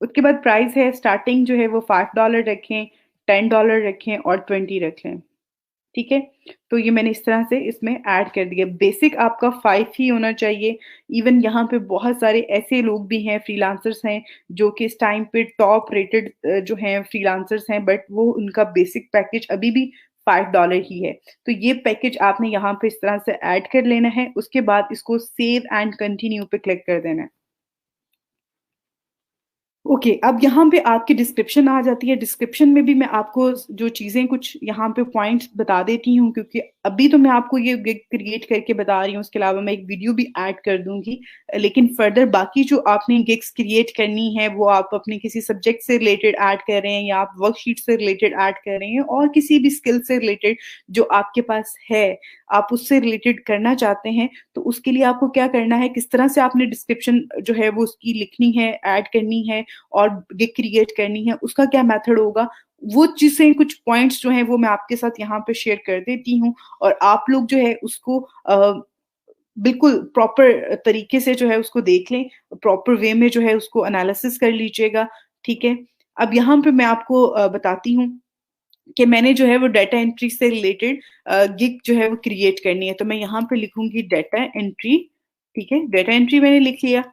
उसके बाद प्राइस है स्टार्टिंग जो है वो $5 रखें, $10 रखें और 20 रख लें। ठीक है? तो ये मैंने इस तरह से इसमें ऐड कर दिया। बेसिक आपका 5 ही होना चाहिए। इवन यहाँ पे बहुत सारे ऐसे लोग भी हैं, फ्रीलांसर्स हैं, जो कि इस टाइम पे टॉप रेटेड जो हैं फ्रीलांसर्स हैं, बट वो उनका बेसिक पैकेज अभी भी $5 ही है। तो ये पैकेज आपने यहाँ पे इस तरह से ऐड कर लेना है। उसके बाद इसको सेव एंड कंटिन्यू पे क्लिक कर देना है। ओके, अब यहाँ पे आपकी डिस्क्रिप्शन आ जाती है। डिस्क्रिप्शन में भी मैं आपको जो चीज़ें कुछ यहाँ पे पॉइंट्स बता देती हूँ, क्योंकि अभी तो मैं आपको ये गिग क्रिएट करके बता रही हूँ, उसके अलावा मैं एक वीडियो भी ऐड कर दूँगी। लेकिन फर्दर बाकी जो आपने गिग्स क्रिएट करनी है, वो आप अपने किसी सब्जेक्ट से रिलेटेड ऐड कर रहे हैं या आप वर्कशीट से रिलेटेड ऐड कर रहे हैं और किसी भी स्किल से रिलेटेड जो आपके पास है, आप उससे रिलेटेड करना चाहते हैं, तो उसके लिए आपको क्या करना है, किस तरह से आपने डिस्क्रिप्शन जो है वो उसकी लिखनी है, ऐड करनी है और गिग क्रिएट करनी है, उसका क्या मेथड होगा, वो चीज़ें कुछ पॉइंट्स जो हैं वो मैं आपके साथ यहाँ पे शेयर कर देती हूँ और आप लोग जो है उसको बिल्कुल प्रॉपर तरीके से जो है उसको देख लें, प्रॉपर वे में जो है उसको एनालिसिस कर लीजिएगा, ठीक है? अब यहाँ पे मैं आपको बताती हूँ कि मैंने जो है वो डाटा एंट्री से रिलेटेड गिग जो है वो क्रिएट करनी है, तो मैं यहाँ पे लिखूँगी डाटा एंट्री, ठीक है? डाटा एंट्री मैंने लिख लिया।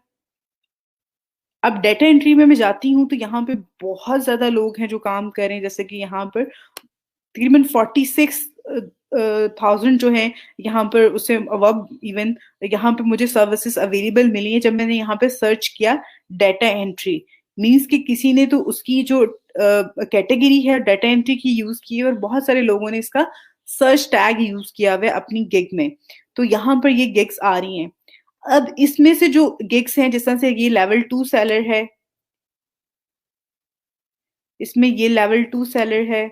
अब डाटा एंट्री में मैं जाती हूँ तो यहाँ पे बहुत ज़्यादा लोग हैं जो काम कर रहे हैं, जैसे कि यहाँ पर तकरीबन 46 थाउज़ेंड जो हैं यहाँ पर उससे अबव इवन यहाँ पे मुझे सर्विसेज़ अवेलेबल मिली हैं जब मैंने यहाँ पे सर्च किया डाटा एंट्री। मीन्स कि किसी ने तो उसकी जो कैटेगरी है डाटा एंट्री की यूज़ की है और बहुत सारे लोगों ने इसका सर्च टैग यूज़ किया हुआ है अपनी गिग में। तो यहाँ पर ये गिग्स आ रही हैं। अब इसमें से जो गिग्स हैं जिस तरह से ये लेवल 2 सेलर है, इसमें ये लेवल 2 सेलर है,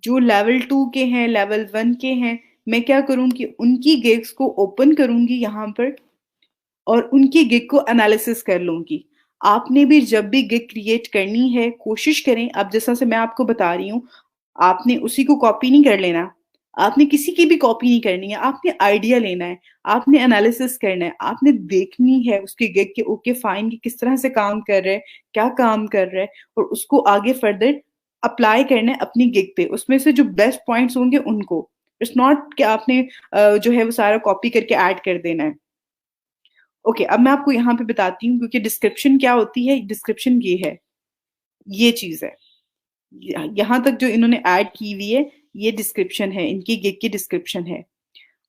जो लेवल 2 के हैं, लेवल 1 के हैं, मैं क्या करूँगी उनकी गिग्स को ओपन करूँगी यहाँ पर और उनकी गिग को एनालिसिस कर लूँगी। आपने भी जब भी गिग क्रिएट करनी है, कोशिश करें अब जिस तरह से मैं आपको बता रही हूँ, आपने उसी को कॉपी नहीं कर लेना। आपने किसी की भी कॉपी नहीं करनी है, आपने आइडिया लेना है, आपने एनालिसिस करना है, आपने देखनी है उसकी गिग के ओके फाइन कि किस तरह से काम कर रहा है, क्या काम कर रहा है और उसको आगे फर्दर अप्लाई करना है अपनी गिग पे। उसमें से जो बेस्ट पॉइंट्स होंगे उनको। इट्स नॉट कि आपने जो है वो सारा कॉपी करके ऐड कर देना है। ओके, अब मैं आपको यहाँ पे बताती हूँ क्योंकि डिस्क्रिप्शन क्या होती है, डिस्क्रिप्शन ये है, ये चीज़ है। यहाँ तक जो इन्होंने ऐड की हुई है, ये डिस्क्रिप्शन है, इनकी गिग की डिस्क्रिप्शन है।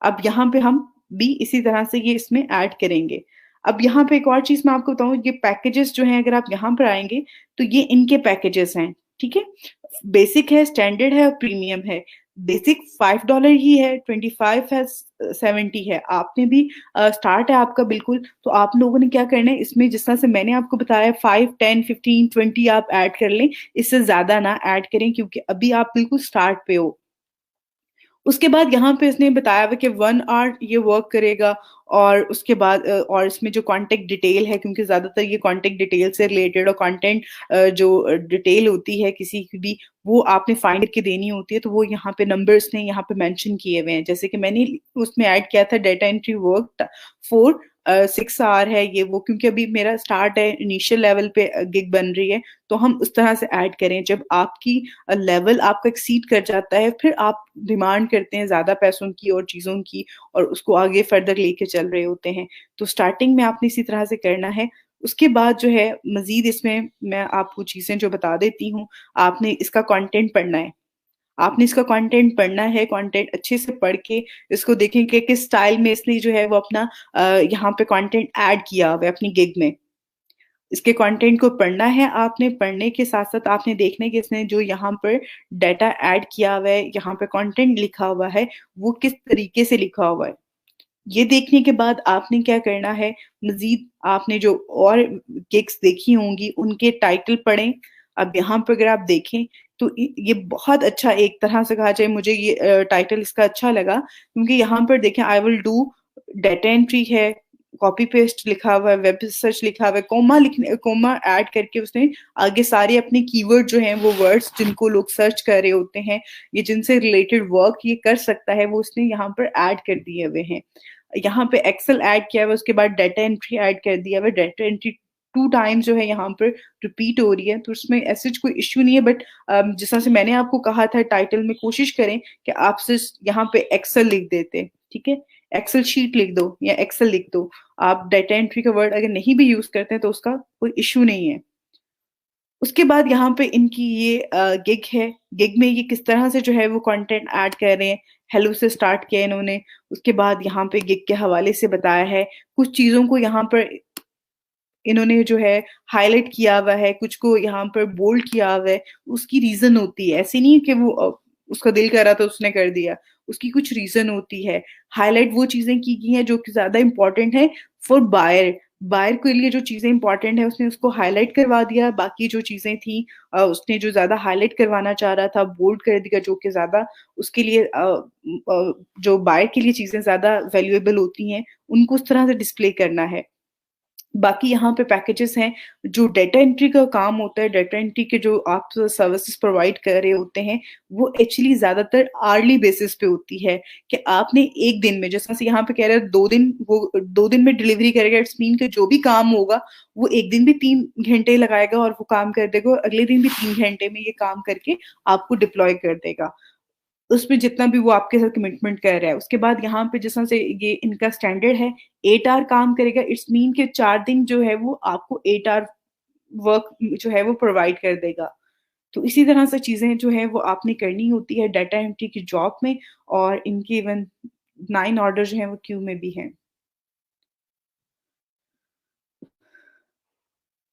अब यहाँ पे हम भी इसी तरह से ये इसमें ऐड करेंगे। अब यहाँ पे एक और चीज़ मैं आपको बताऊँ, ये पैकेजेस जो हैं अगर आप यहाँ पर आएँगे, तो ये इनके पैकेजेस हैं, ठीक है? बेसिक है, स्टैंडर्ड है और प्रीमियम है। बेसिक $5 ही है, 25 है, 70 है। आपने भी स्टार्ट है आपका बिल्कुल, तो आप लोगों ने क्या करना है इसमें, जिस तरह से मैंने आपको बताया 5, 10, 15, 20 आप ऐड कर लें, इससे ज्यादा ना ऐड करें क्योंकि अभी आप बिल्कुल स्टार्ट पे हो। उसके बाद यहाँ पे इसने बताया हुआ कि 1 आवर ये वर्क करेगा, और उसके बाद और इसमें जो कॉन्टेक्ट डिटेल है, क्योंकि ज्यादातर ये कॉन्टेक्ट डिटेल से रिलेटेड और कंटेंट जो डिटेल होती है किसी की भी, वो आपने फाइंड करके देनी होती है, तो वो यहाँ पे नंबर्स ने यहाँ पे मेंशन किए हुए हैं। जैसे कि मैंने उसमें ऐड किया था डेटा एंट्री वर्क 4, 6 आवर है ये वो, क्योंकि अभी मेरा स्टार्ट है, इनिशियल लेवल पे गिग बन रही है, तो हम उस तरह से ऐड करें। जब आपकी लेवल आपका एक्सीड कर जाता है, फिर आप डिमांड करते हैं ज्यादा पैसों की और चीजों की, और उसको आगे फर्दर लेके चल रहे होते हैं। तो स्टार्टिंग में आपने इसी तरह से करना है। उसके बाद जो है मजीद इसमें मैं आपको चीजें जो बता देती हूँ, आपने इसका कंटेंट पढ़ना है। आपने इसका कंटेंट पढ़ना है, कंटेंट अच्छे से पढ़ के इसको देखें कि किस स्टाइल में इसने जो है वो अपना यहाँ पे कंटेंट ऐड किया हुआ है अपनी गिग में। इसके कंटेंट को पढ़ना है आपने, पढ़ने के साथ साथ आपने देखना है कि इसने जो यहाँ पर डाटा ऐड किया हुआ है, यहाँ पे कंटेंट लिखा हुआ है, वो किस तरीके से लिखा हुआ है। ये देखने के बाद आपने क्या करना है, मजीद आपने जो और गिग्स देखी होंगी उनके टाइटल पढ़ें। अब यहाँ पर अगर आप देखें तो ये बहुत अच्छा, एक तरह से कहा जाए, मुझे ये टाइटल इसका अच्छा लगा, क्योंकि यहाँ पर देखें I will do data entry है, कॉपी पेस्ट लिखा हुआ है, वेब सर्च लिखा हुआ है, कोमा ऐड करके उसने आगे सारे अपने कीवर्ड जो हैं, वो वर्ड्स जिनको लोग सर्च कर रहे होते हैं, ये जिनसे रिलेटेड वर्क ये कर सकता है, वो उसने यहाँ पर ऐड कर दिए हुए हैं। यहाँ पे एक्सेल ऐड किया हुआ है, उसके बाद डाटा एंट्री ऐड कर दिया हुआ है। डाटा एंट्री 2 टाइम्स जो है यहाँ पर रिपीट हो रही है, तो उसमें ऐसे कोई इश्यू नहीं है। बट जिस तरह से मैंने आपको कहा था टाइटल में, कोशिश करें कि आप सिर्फ यहाँ पे एक्सेल लिख देते, ठीक है, एक्सेल शीट लिख दो या एक्सेल लिख दो। आप डाटा एंट्री का वर्ड अगर नहीं भी यूज करते हैं तो उसका कोई इश्यू नहीं है। उसके बाद यहाँ पे इनकी ये गिग है, गिग में ये किस तरह से जो है वो कंटेंट ऐड कर रहे हैं। हेलो से स्टार्ट किया इन्होंने, उसके बाद यहाँ पे गिग के हवाले से बताया है, कुछ चीजों को यहाँ पर इन्होंने जो है हाईलाइट किया हुआ है, कुछ को यहाँ पर बोल्ड किया हुआ है। उसकी रीजन होती है, ऐसी नहीं कि वो उसका दिल कर रहा था उसने कर दिया, उसकी कुछ रीजन होती है। हाईलाइट वो चीजें की गई हैं जो कि ज्यादा इंपॉर्टेंट है फॉर बायर। बायर के लिए जो चीजें इंपॉर्टेंट है उसने उसको हाईलाइट करवा दिया, बाकी जो चीजें थी उसने जो ज्यादा हाईलाइट करवाना चाह रहा था बोल्ड कर दिया, जो कि ज्यादा उसके लिए जो बायर के लिए चीजें ज्यादा वैल्यूएबल होती हैं उनको उस तरह से डिस्प्ले करना है। बाकी यहाँ पे पैकेजेस हैं, जो डेटा एंट्री का काम होता है, डेटा एंट्री के जो आप सर्विसेज प्रोवाइड कर रहे होते हैं, वो एक्चुअली ज्यादातर आर्ली बेसिस पे होती है, कि आपने एक दिन में, जैसे यहाँ पे कह रहे हैं 2 दिन, वो 2 दिन में डिलीवरी करेगा। इट्स मीन कि जो भी काम होगा वो एक दिन भी 3 घंटे लगाएगा और वो काम कर देगा, और अगले दिन भी 3 घंटे में ये काम करके आपको डिप्लॉय कर देगा, उसमें जितना भी वो आपके साथ कमिटमेंट कर रहा है। उसके बाद यहाँ पे जिस तरह से ये इनका स्टैंडर्ड है, 8 आवर काम करेगा। इट्स मीन के 4 दिन जो है वो आपको 8 आवर वर्क जो है वो प्रोवाइड कर देगा। तो इसी तरह से चीजें जो है वो आपने करनी होती है डाटा एंट्री की जॉब में, और इनके इवन 9 ऑर्डर जो है वो क्यू में भी हैं।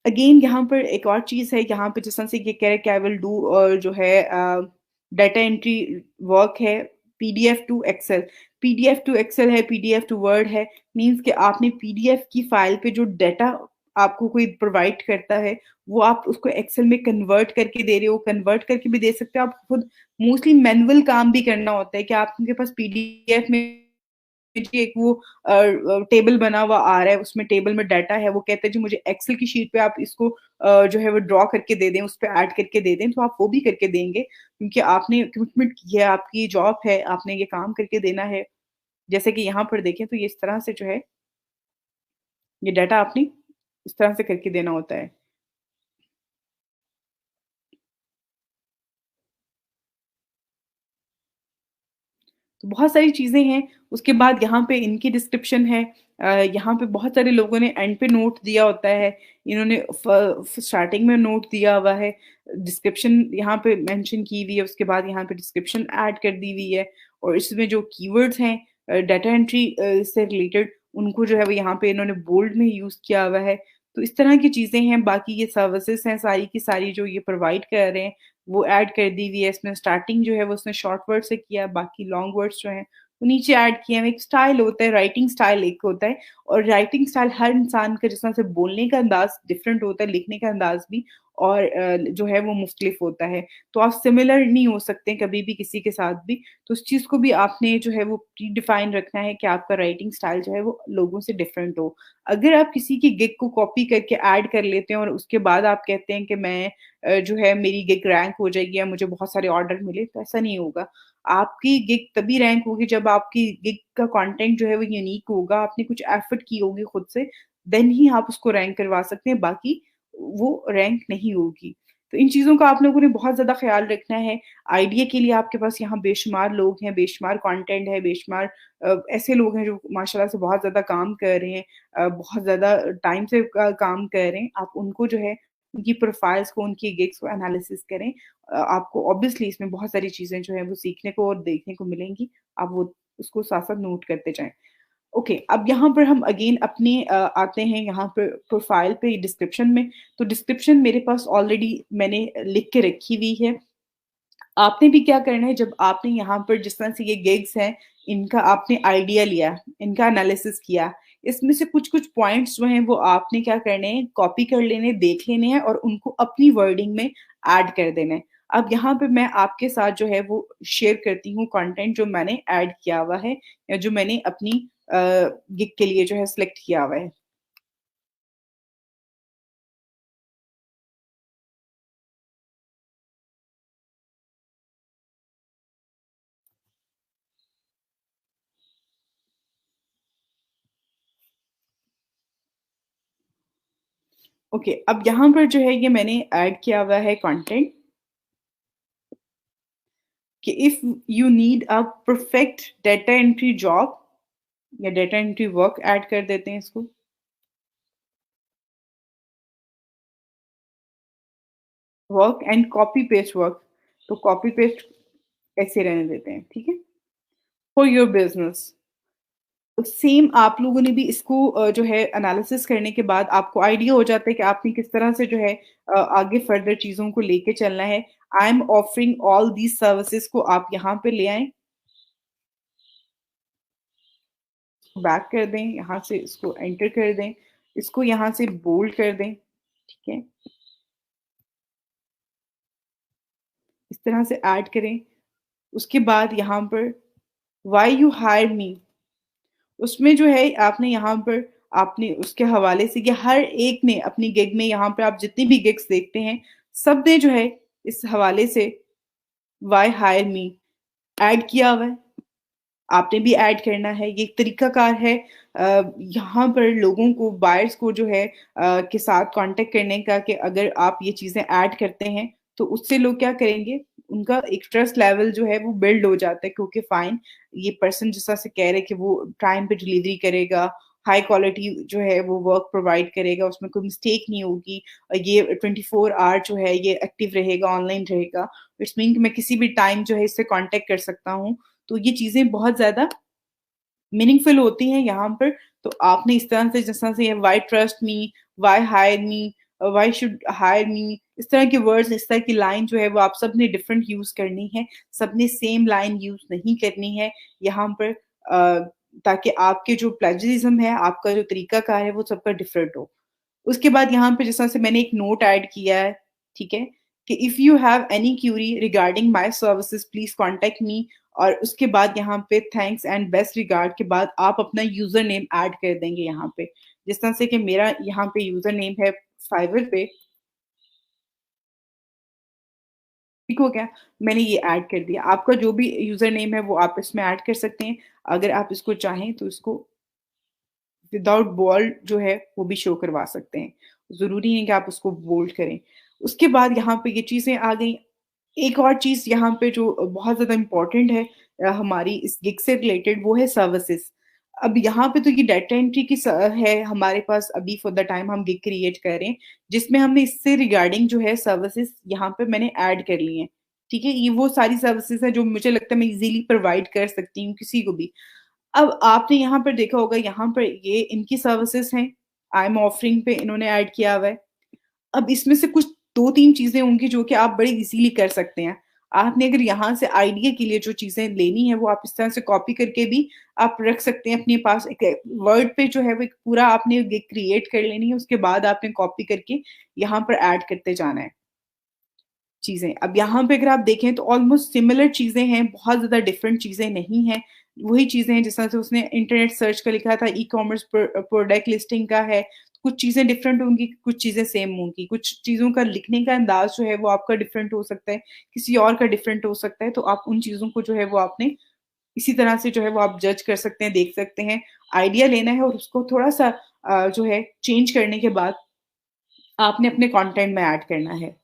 अगेन यहाँ पर एक और चीज है, यहाँ पे जिस तरह से ये कह रहे हैं कि आई विल डू, और जो है डाटा एंट्री वर्क है PDF to Excel. PDF to Excel है, पीडीएफ टू वर्ड है। मींस कि आपने पीडीएफ की फाइल पे जो डाटा आपको कोई प्रोवाइड करता है, वो आप उसको एक्सेल में कन्वर्ट करके दे रहे हो, कन्वर्ट करके भी दे सकते हो आप खुद। मोस्टली मैनुअल काम भी करना होता है कि आपके पास पीडीएफ में जी एक वो टेबल बना हुआ आ रहा है, उसमें टेबल में डाटा है, वो कहते हैं जी मुझे एक्सेल की शीट पे आप इसको जो है वो ड्रॉ करके दे दें, उस पर ऐड करके दे दें, तो आप वो भी करके देंगे, क्योंकि आपने कमिटमेंट की है, आपकी जॉब है, आपने ये काम करके देना है। जैसे कि यहाँ पर देखें तो ये इस तरह से जो है ये डाटा आपने इस तरह से करके देना होता है। तो बहुत सारी चीज़ें हैं। उसके बाद यहाँ पे इनकी डिस्क्रिप्शन है। यहाँ पे बहुत सारे लोगों ने एंड पे नोट दिया होता है, इन्होंने स्टार्टिंग में नोट दिया हुआ है, डिस्क्रिप्शन यहाँ पे मेंशन की हुई है, उसके बाद यहाँ पे डिस्क्रिप्शन ऐड कर दी हुई है, और इसमें जो कीवर्ड्स हैं डाटा एंट्री से रिलेटेड, उनको जो है वो यहाँ पे इन्होंने बोल्ड में यूज़ किया हुआ है। तो इस तरह की चीज़ें हैं, बाकी ये सर्विसेज़ हैं सारी की सारी जो ये प्रोवाइड कर रहे हैं, वो ऐड कर दी हुई है। इसमें स्टार्टिंग जो है वो उसने शॉर्ट वर्ड से किया, बाकी लॉन्ग वर्ड्स जो हैं वो नीचे ऐड किए हैं। एक स्टाइल होता है, राइटिंग स्टाइल एक होता है, और राइटिंग स्टाइल हर इंसान का जिस तरह से बोलने का अंदाज़ डिफरेंट होता है, लिखने का अंदाज़ भी और जो है वो मुख्तलिफ होता है। तो आप सिमिलर नहीं हो सकते कभी भी किसी के साथ भी। तो उस चीज़ को भी आपने जो है वो प्री डिफाइन रखना है कि आपका राइटिंग स्टाइल जो है वो लोगों से डिफरेंट हो। अगर आप किसी की गिग को कॉपी करके ऐड कर लेते हैं और उसके बाद आप कहते हैं कि मैं जो है मेरी गिग रैंक हो जाएगी या मुझे बहुत सारे ऑर्डर मिले, तो ऐसा नहीं होगा। आपकी गिग तभी रैंक होगी जब आपकी गिग का कंटेंट जो है वो यूनिक होगा, आपने कुछ एफर्ट की होगी खुद से, देन ही आप उसको रैंक करवा सकते हैं, बाकी वो रैंक नहीं होगी। तो इन चीज़ों का आप लोगों ने बहुत ज़्यादा ख़्याल रखना है। आइडिया के लिए आपके पास यहाँ बेशुमार लोग हैं, बेशुमार कंटेंट है, बेशुमार ऐसे लोग हैं जो माशाल्लाह से बहुत ज़्यादा काम कर रहे हैं, बहुत ज़्यादा टाइम से काम कर रहे हैं। आप उनको जो है उनकी प्रोफाइल्स को, उनकी गिग्स को एनालिसिस करें। आपको ऑब्वियसली इसमें बहुत सारी चीज़ें जो हैं वो सीखने को और देखने को मिलेंगी। आप वो उसको साथ-साथ नोट करते जाएँ। ओके, अब यहाँ पर हम अगेन अपने आते हैं यहाँ पर प्रोफाइल पे डिस्क्रिप्शन में। तो डिस्क्रिप्शन मेरे पास ऑलरेडी मैंने लिख के रखी हुई है। आपने भी क्या करना है, जब आपने यहाँ पर जिस तरह से ये गिग्स हैं, इनका आपने आइडिया लिया, इनका एनालिसिस किया, इसमें से कुछ-कुछ पॉइंट्स जो हैं वो आपने क्या करने हैं, कॉपी कर लेने, देख लेने हैं और उनको अपनी वर्डिंग में ऐड कर देना है। अब यहाँ पे मैं आपके साथ जो है वो शेयर करती हूँ कंटेंट जो मैंने ऐड किया हुआ है या जो मैंने अपनी गिग के लिए जो है सिलेक्ट किया हुआ है। ओके, अब यहाँ पर जो है ये मैंने ऐड किया हुआ है कंटेंट कि if you need a perfect data entry job या डाटा एंट्री वर्क ऐड कर देते हैं इसको। Work and copy paste work, तो कॉपी पेस्ट ऐसे रहने देते हैं, ठीक है? For your business. तो सेम आप लोगों ने भी इसको जो है एनालिसिस करने के बाद आपको आइडिया हो जाता है कि आपने किस तरह से जो है आगे फर्दर चीज़ों को लेके चलना है। I am offering all these services को आप यहाँ पे ले आएँ, बैक कर दें, यहाँ से इसको एंटर कर दें, इसको यहाँ से बोल्ड कर दें, ठीक है? इस तरह से ऐड करें। उसके बाद यहाँ पर व्हाई यू हायर मी, उसमें जो है आपने यहाँ पर आपने उसके हवाले से, ये हर एक ने अपनी गिग में, यहाँ पे आप जितनी भी गिग्स देखते हैं, सब ने जो है इस हवाले से व्हाई हायर मी ऐड किया हुआ है। आपने भी ऐड करना है। ये एक तरीकाकार है यहाँ पर लोगों को, बायर्स को जो है के साथ कांटेक्ट करने का, कि अगर आप ये चीज़ें ऐड करते हैं तो उससे लोग क्या करेंगे, उनका एक ट्रस्ट लेवल जो है वो बिल्ड हो जाता है, क्योंकि फाइन ये पर्सन जिस तरह से कह रहे हैं कि वो टाइम पे डिलीवरी करेगा, हाई क्वालिटी जो है वो वर्क प्रोवाइड करेगा, उसमें कोई मिस्टेक नहीं होगी, और ये 24 आवर जो है ये एक्टिव रहेगा, ऑनलाइन रहेगा। इट्स मीन कि मैं किसी भी टाइम जो है इससे कांटेक्ट कर सकता हूँ। तो ये चीज़ें बहुत ज़्यादा मीनिंगफुल होती हैं यहाँ पर। तो आपने इस तरह से, जिस तरह से why trust me, why hire me, why should hire me, इस तरह के वर्ड्स, इस तरह की लाइन जो है वो आप सबने डिफरेंट यूज़ करनी है। सबने सेम लाइन यूज़ नहीं करनी है यहाँ पर, ताकि आपके जो प्लेजरिज्म है, आपका जो तरीकाकार है वो सबका डिफरेंट हो। उसके बाद यहाँ पे जिस तरह से मैंने एक नोट ऐड किया है, ठीक है? कि if you have any Curie regarding my services please contact me, और उसके बाद यहाँ पे थैंक्स एंड बेस्ट रिगार्ड के बाद आप अपना यूजर नेम ऐड कर देंगे यहाँ पे। जिस तरह से कि मेरा यहाँ पे यूजर नेम है फाइवर पे, ठीक हो गया? मैंने ये ऐड कर दिया। आपका जो भी यूजर नेम है वो आप इसमें ऐड कर सकते हैं। अगर आप इसको चाहें तो इसको विदाउट बोल्ड जो है वो भी शो करवा सकते हैं। ज़रूरी नहीं कि आप उसको बोल्ड करें। उसके बाद यहाँ पे ये चीज़ें आ गई। एक और चीज़ यहाँ पे जो बहुत ज़्यादा इम्पोर्टेंट है हमारी इस गिग से रिलेटेड, वो है सर्विसेज़। अब यहाँ पे तो ये डाटा एंट्री की है हमारे पास अभी फॉर द टाइम हम गिग क्रिएट कर रहे हैं, जिसमें हमने इससे रिगार्डिंग जो है सर्विसेज़ यहाँ पे मैंने ऐड कर ली हैं। ठीक है? ये वो सारी सर्विसेज़ हैं जो मुझे लगता है मैं ईज़िली प्रोवाइड कर सकती हूँ किसी को भी। अब आपने यहाँ पर देखा होगा, यहाँ पर ये इनकी सर्विसेज़ हैं। आई एम ऑफरिंग पे इन्होंने ऐड किया हुआ है। अब इसमें से कुछ 2-3 चीज़ें होंगी जो कि आप बड़े ईज़िली कर सकते हैं। आपने अगर यहाँ से आइडिया के लिए जो चीज़ें लेनी है, वो आप इस तरह से कॉपी करके भी आप रख सकते हैं अपने पास। एक वर्ड पे जो है वो एक पूरा आपने ये क्रिएट कर लेनी है, उसके बाद आपने कॉपी करके यहाँ पर ऐड करते जाना है चीज़ें। अब यहाँ पे अगर आप देखें तो ऑलमोस्ट सिमिलर चीज़ें हैं, बहुत ज़्यादा डिफरेंट चीज़ें नहीं हैं। वही चीज़ें हैं जिस तरह से उसने इंटरनेट सर्च का लिखा था, ई-कॉमर्स प्रोडक्ट लिस्टिंग का है। कुछ चीज़ें डिफरेंट होंगी, कुछ चीज़ें सेम होंगी। कुछ चीज़ों का लिखने का अंदाज़ जो है वो आपका डिफरेंट हो सकता है, किसी और का डिफरेंट हो सकता है। तो आप उन चीज़ों को जो है वो आपने इसी तरह से जो है वो आप जज कर सकते हैं, देख सकते हैं। आइडिया लेना है और उसको थोड़ा-सा जो है चेंज करने के बाद आपने अपने कंटेंट में ऐड करना है।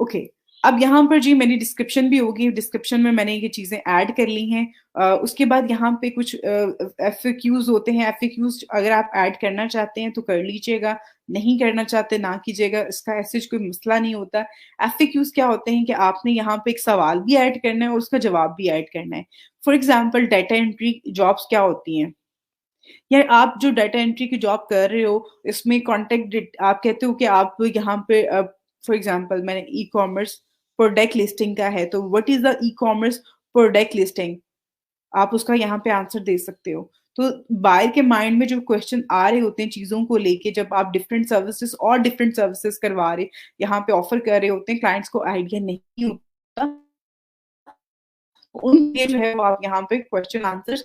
ओके, अब यहाँ पर जी मेरी डिस्क्रिप्शन भी होगी, डिस्क्रिप्शन में मैंने ये चीज़ें ऐड कर ली हैं। उसके बाद यहाँ पे कुछ एफएक्यूज़ होते हैं, एफएक्यूज़ अगर आप ऐड करना चाहते हैं तो कर लीजिएगा, नहीं करना चाहते ना कीजिएगा, इसका ऐसे कोई मसला नहीं होता। एफएक्यूज़ क्या होते हैं कि आपने यहाँ पे एक सवाल भी ऐड करना है और उसका जवाब भी ऐड करना है। For example data entry jobs क्या होती हैं? या आप जो डाटा एंट्री की जॉब कर रहे हो, इसमें कॉन्टैक्ट डिट आप कहते हो कि आप यहाँ पे फॉर एग्ज़ाम्पल मैंने ई-कॉमर्स प्रोडक्ट लिस्टिंग का है, तो what is the e-commerce product listing? आप उसका यहाँ पे आंसर दे सकते हो। तो बायर के माइंड में जो क्वेश्चन आ रहे होते हैं चीज़ों को लेके जब आप डिफरेंट सर्विसेज़ करवा रहे यहाँ पे ऑफ़र कर रहे होते हैं, क्लाइंट्स को आइडिया नहीं होता, उनके जो है वो आप यहाँ पे क्वेश्चन आंसर्स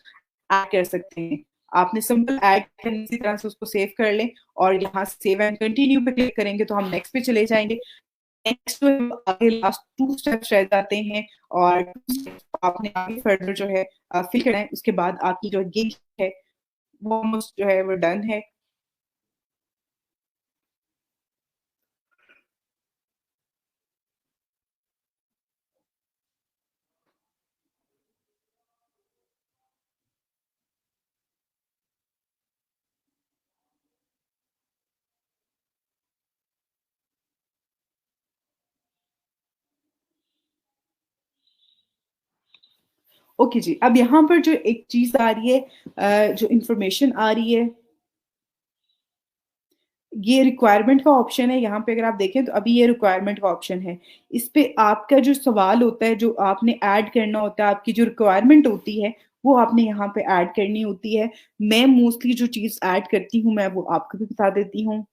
ऐड कर सकते हैं। आपने सिंपल ऐड करनी इसी तरह से उसको सेव कर लें और यहाँ से सेव एंड कंटिन्यू पे क्लिक करेंगे तो हम नेक्स्ट पे चले जाएँगे। नेक्स्ट जो है आगे लास्ट 2 स्टेप्स रह जाते हैं और 2 स्टेप्स आपने आगे फर्दर जो है फिल करना है। उसके बाद आपकी जो गिग है वो ऑलमोस्ट जो है वो डन है। ओके जी, अब यहाँ पर जो एक चीज़ आ रही है जो इन्फॉर्मेशन आ रही है ये रिक्वायरमेंट का ऑप्शन है, यहाँ पे अगर आप देखें तो अभी ये रिक्वायरमेंट का ऑप्शन है। इस पे आपका जो सवाल होता है, जो आपने ऐड करना होता है, आपकी जो रिक्वायरमेंट होती है, वो आपने यहाँ पे ऐड करनी होती है। मैं मोस्टली जो चीज़ ऐड करती हूँ, मैं वो आपको भी बता देती हूँ।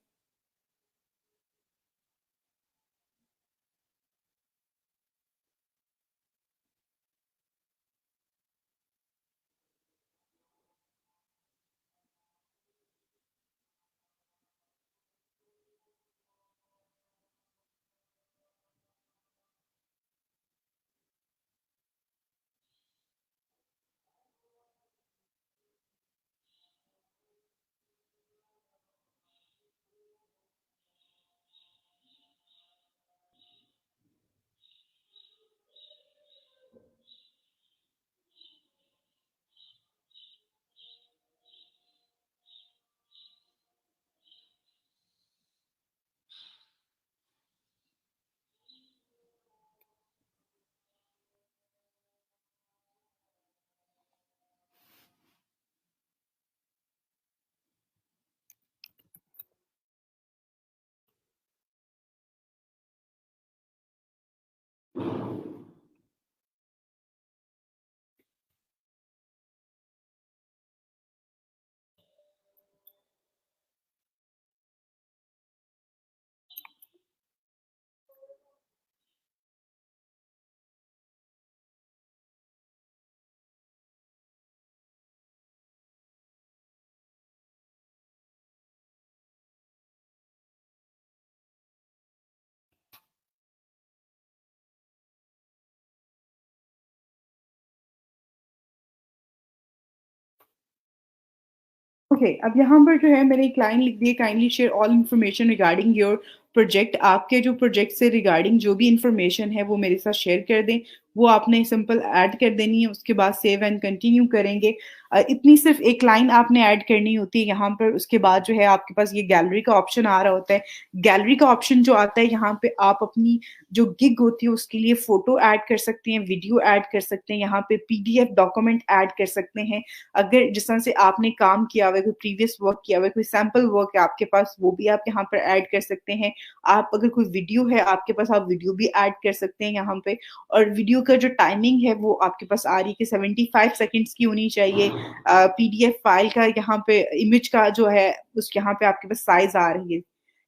ओके, अब यहाँ पर जो है मैंने एक लाइन लिख दी है, kindly share all information regarding your project. आपके जो प्रोजेक्ट से रिगार्डिंग जो भी इन्फॉर्मेशन है वो मेरे साथ शेयर कर दें। वो आपने सिंपल ऐड कर देनी है, उसके बाद सेव एंड कंटिन्यू करेंगे। इतनी सिर्फ एक लाइन आपने ऐड करनी होती है यहाँ पर। उसके बाद जो है आपके पास ये गैलरी का ऑप्शन आ रहा होता है। गैलरी का ऑप्शन जो आता है यहाँ पे, आप अपनी जो गिग होती है उसके लिए फोटो ऐड कर सकते हैं, वीडियो ऐड कर सकते हैं, यहाँ पे पीडीएफ डॉक्यूमेंट ऐड कर सकते हैं। अगर जिस तरह से आपने काम किया हुआ है, कोई प्रीवियस वर्क किया हुआ है, कोई सैम्पल वर्क है आपके पास, वो भी आप यहाँ पर ऐड कर सकते हैं। आप अगर कोई वीडियो है आपके पास, आप वीडियो भी ऐड कर सकते हैं यहाँ पे। और वीडियो का जो टाइमिंग है वो आपके पास आ रही है कि 75 सेकेंड्स की होनी चाहिए। पीडीएफ फाइल का यहाँ पे इमेज का जो है उस यहाँ पे आपके पास साइज आ रही है।